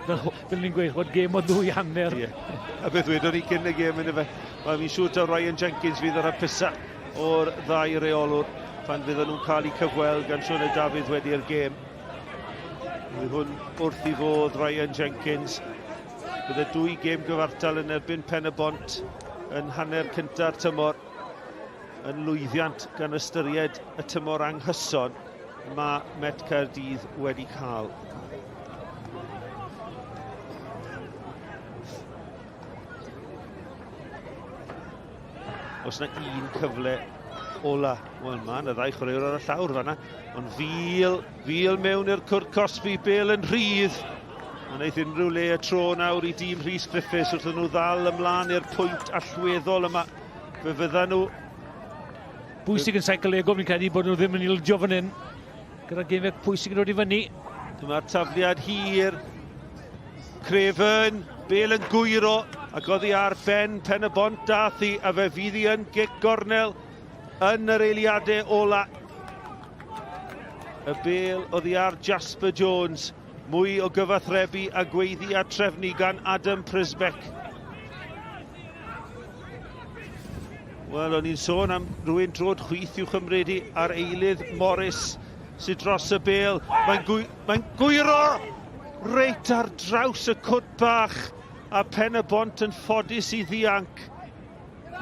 Fel ni'n gweud, bod gêm o 2 hanner. A beth wedwn ni cyn y gêm yn y fe. Wel, mi'n siŵr taw Ryan Jenkins fydd ar y pisa o'r 2 reolwr pan fydden nhw'n cael eu cyfweld gan Siôn y Dafydd wedi'r gêm. Bydd hwn wrth i fod Ryan Jenkins. Bydd y 2 gêm gyfartal yn erbyn Pen-y-bont yn hanner cynta'r tymor. Yn lwyddiant gan ystyried y tymor anghyson mae Met Caerdydd wedi cael. Os yna un cyfle ola, wel ma, yna 2 chwaraewr ar y llawr fanna, ond fil mewn i'r cwrt cosbi, Bêl yn rhydd. A wneud unrhyw le y tro nawr i dîm Rhys Griffiths wrth nhw ddal ymlaen i'r pwynt allweddol yma. Fe fyddan nhw... Bwysig yn seicolegol, fi'n credu bod nhw ddim yn ildio fan hyn. Gyda gemau pwysig yn dod i fyny. Dyma'r tafliad hir. Craven, Bêl yn gwyro, ac oddi ar ben Pen-y-bont dath i, a fe fydd hi yn gic gornel yn yr eiliadau ola. Y Bêl oddi ar Jasper Jones, mwy o gyfathrebu a gweiddi a trefnu gan Adam Prysbec. Wel, o'n i'n sôn am rhywun drod chwith i'w chymredu ar eilydd Morris sydd dros y Bêl. Mae'n gwyro reit ar draws y cwt bach, a Pen-y-bont yn ffodus i ddianc.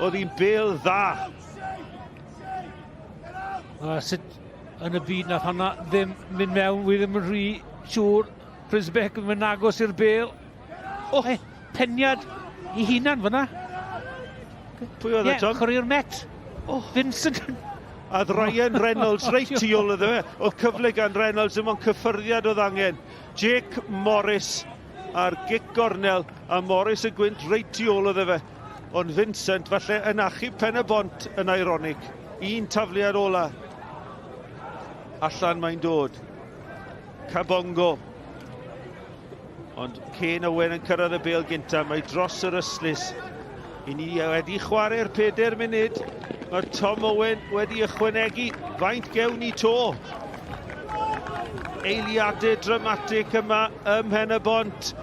Oedd hi'n Bêl dda. Sut yn y byd nath hwnna ddim mynd mewn, wy ddim yn rhy siŵr. Prysbec yn mynd agos i'r Bêl. Peniad i hunan fyna. Pwy oedd e, Tom? Chwaraewr Met. Vincent. A Ryan Reynolds reit tu ôl iddo fe. O cyfle gan Reynolds ddim ond cyffyrddiad oedd angen. Jake Morris ar gic gornel, a Morris y gwynt reit tu ôl iddo fe. Ond Vincent falle yn achub Pen-y-bont yn ironig. Un tafliad ola. Allan mae'n dod. Cabongo. Ond Cain Owen yn cyrraedd y bêl gynta, mae dros yr yslis. I ni wedi chwarae'r 4 munud. Mae Tom Owen wedi ychwanegu faint gewn ni to. Eiliadau dramatig yma ym Pen-y-bont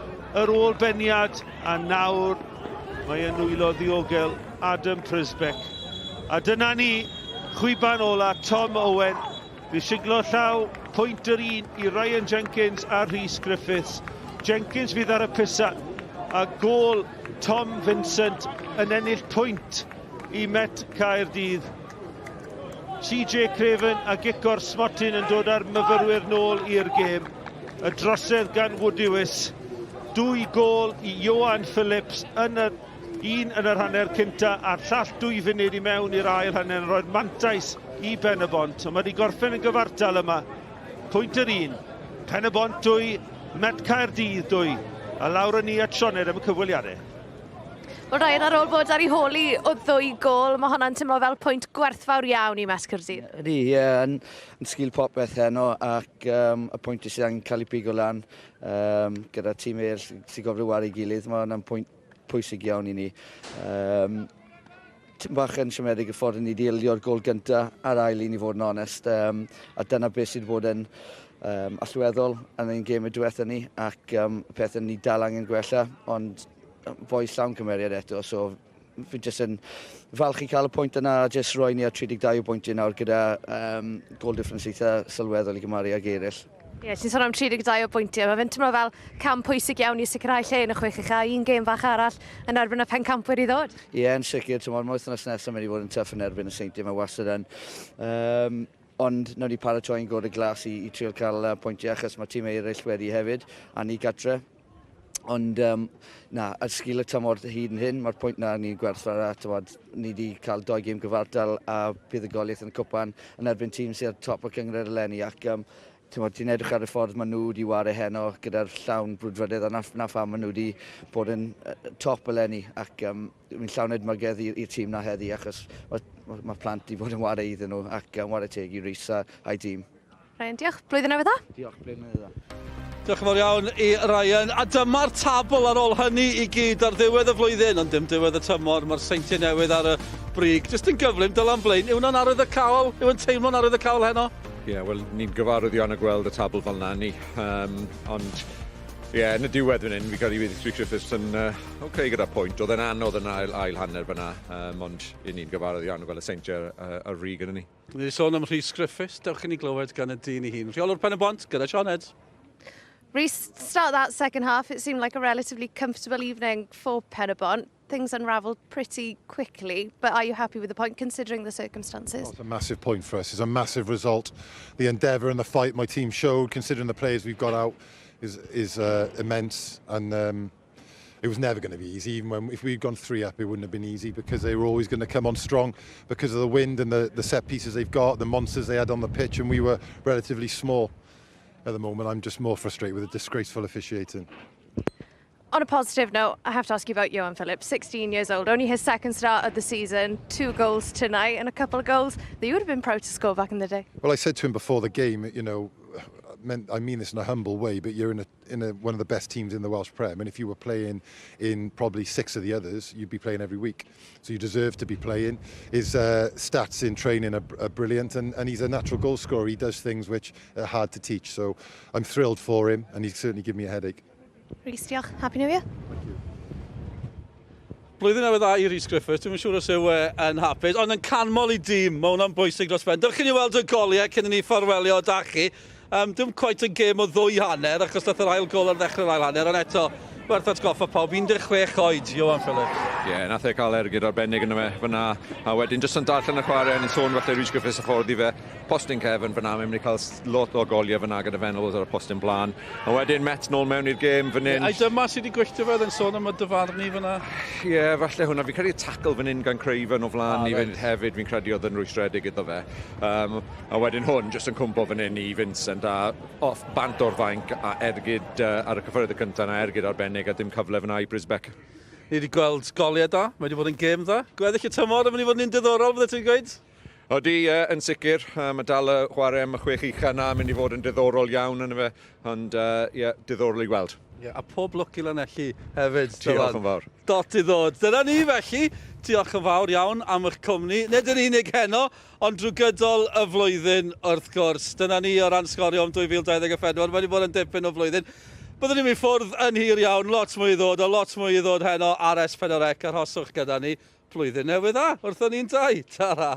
yr ôl beniad, a nawr mae yn wylo ddiogel Adam Prysbeck. A dyna ni, chwiban ola Tom Owen. Fe siglo llaw pwynt yr 1 i Ryan Jenkins a Rhys Griffiths. Jenkins fydd ar y pisa, a gôl Tom Vincent yn ennill pwynt i Met Caerdydd. CJ Craven a Gicor Smotin yn dod ar myfyrwyr nôl i'r gêm. Y drosedd gan Woodywys. 2 gôl i Johan Phillips yn yr un yn yr hanner cynta a'r llall 2 funud i mewn i'r ail hanner yn rhoi'r mantais i Pen-y-bont. Mae wedi gorffen y gyfartal yma. Pwynt yr 1. Pen-y-bont 2, Met Caerdydd 2. A lawr yn ni at Sioned am y cyfweliadau. Wel Ryan, ar ôl bod ar ei holi o 2 gôl, mae hwnna'n teimlo fel pwynt gwerthfawr iawn i Met Caerdydd. Ydy, yn sgil popeth heno ac y pwynt sydd yn cael ei bigo lan gyda tîm eraill sy'n gofio war ei gilydd. Mae hwnna'n pwynt pwysig iawn i ni. Tîm bach yn siomedig y ffordd ni dilio'r gôl gyntaf a'r ail i ni fod yn onest. A dyna beth sydd bod yn allweddol yn ein gêm y diwethaf ni ac y pethau ni dal angen gwella, ond foi llawn cymeriad eto, so fi jyst yn falch i cael y pwynt yna a jyst roi ni ar 32 pwyntiau nawr gyda gôl difference eitha sylweddol i gymaru ag eraill. Ie, ti'n sôn am 32 o bwyntiau. Mae fe'n teimlo fel cam pwysig iawn i sicrhau lle yn y chwech ucha, un gêm fach arall yn erbyn y pencampwyr i ddod. Ie, yn sicr, mae wythnos nesaf mynd i fod yn tuff yn erbyn y Seintiau, mae wastad yn. Ond nawr ni paratoi'n god y glas i trio cael pwyntiau achos mae tîm eraill wedi hefyd a ni gatre. Ond na, ar sgil y tymor hyd yn hyn, mae'r pwynt na ni'n gwerthfawr a ni wedi cael 2 gêm gyfartal a bydd y goliaeth yn y cwpan yn erbyn tîm sydd ar top o cyngred eleni ac ti'n edrych ar y ffordd maen nhw wedi wario heno gyda'r llawn brwdfrydydd a na pham maen nhw wedi bod yn top eleni ac mi'n llawn edmygedd i'r tîm na heddi achos mae plant wedi bod yn wario iddyn nhw ac wario teg i Rhys a'i tîm. Ryan, diolch. Blwyddyn newydd dda? Diolch, blwyddyn newydd dda. Diolch yn fawr iawn i Ryan. A dyma'r tabl ar ôl hynny i gyd ar ddiwedd y flwyddyn, ond dim diwedd y tymor. Mae'r Seintiau newydd ar y brig. Jyst yn gyflym, Dylan Blaen. Yw hwnna'n arwydd y cawl? Yw yn teimlo'n arwydd y cawl heno? Ie, wel, ni'n gyfarwydd iawn a gweld y tabl fel na ni. Ond, ie, yn y diwedd fan hyn, fi cael ei wedi Rhys Griffiths yn oce gyda pwynt. Oedd yn anodd yn ail hanner fyna, ond ni'n gyfarwydd iawn a gweld y Seintiau ar rig yn ni. Ni wedi sôn am Rhys Griffiths. Dewch i ni glywed gan y dyn i hun. Rheolwr Pen-y-bont gyda Sioned. Rhys, to start that second half, it seemed like a relatively comfortable evening for Pen-y-bont. Things unravelled pretty quickly, but are you happy with the point considering the circumstances? It's a massive point for us. It's a massive result. The endeavour and the fight my team showed, considering the players we've got out, is immense. And it was never going to be easy. Even if we'd gone 3 up, it wouldn't have been easy because they were always going to come on strong because of the wind and the set pieces they've got, the monsters they had on the pitch, and we were relatively small. At the moment, I'm just more frustrated with the disgraceful officiating. On a positive note, I have to ask you about Johan Phillips, 16 years old, only his second start of the season, 2 goals tonight and a couple of goals that you would have been proud to score back in the day. Well, I said to him before the game, you know, I mean this in a humble way, but you're in one of the best teams in the Welsh Prem, and if you were playing in probably 6 of the others, you'd be playing every week. So you deserve to be playing. His stats in training are brilliant, and he's a natural goal scorer. He does things which are hard to teach. So I'm thrilled for him, and he's certainly given me a headache. Rhys, diolch. Happy New Year. Thank you. Blwyddyn newydd dda i Rhys Griffiths, dwi'n siŵr os yw yn hapus, ond yn canmol i dîm, mae hwnna'n bwysig dros ben. Dewch i ni weld y goliau cyn i ni ffarwelio o dachi. Dim cweit yn gêm o 2 hanner, achos dath yr ail gol ar ddechrau'r ail hanner, ond eto, werth atgoffa pawb, 16 oed, Johan Phillips. Ie, nath e cael ergyd arbennig yn y fe fyna, a wedyn jyst yn darllen y chwarae, ni'n sôn falle Rhys Griffiths y ffordd i fe, postyn cefn fyna, mae'n mynd i cael lot o goliau fyna gyda fenol ar y postyn blaen, a wedyn Met nôl mewn i'r gêm fan hyn. Ai dyma sydd wedi gwylltio fe, yn sôn am y dyfarnu fyna? Ie, falle hwnna, fi'n credu tacl fan hyn gan Craven o flaen i fynd hefyd, fi'n credu oedd yn rwystredig iddo fe. A wedyn hwn, jyst yn cwmpo fan hyn i Vincent, a off bant o'r fainc, a ergyd ar y cyffordd y cyntaf, a ergyd arbennig, a dim cyfle fyna i Prysbeck. Ni wedi gweld goliau da, mae wedi bod yn gêm da. Gweddill y tymor yn mynd i fod yn un diddorol, bydde ti'n gweud? Odi, yn sicr, mae dal y chwarae am y chwech ucha yna, mynd i fod yn diddorol iawn yn y fe, ond diddorol i gweld. A pob lwc i Lanelli hefyd. Diolch yn fawr. Dot i ddod. Dyna ni felly. Diolch yn fawr iawn am eich cwmni. Nid yn unig heno, ond drwy gydol y flwyddyn wrth gwrs. Dyna ni o ran sgorio am 2024. Mae wedi bod yn dipyn o flwyddyn. Byddwn ni'n mynd ffwrdd yn hir iawn. Lot mwy i ddod, a lot mwy i ddod heno ar S4C. Arhoswch gyda ni. Blwyddyn newydd dda. Wrthon ni'n dau. Tara.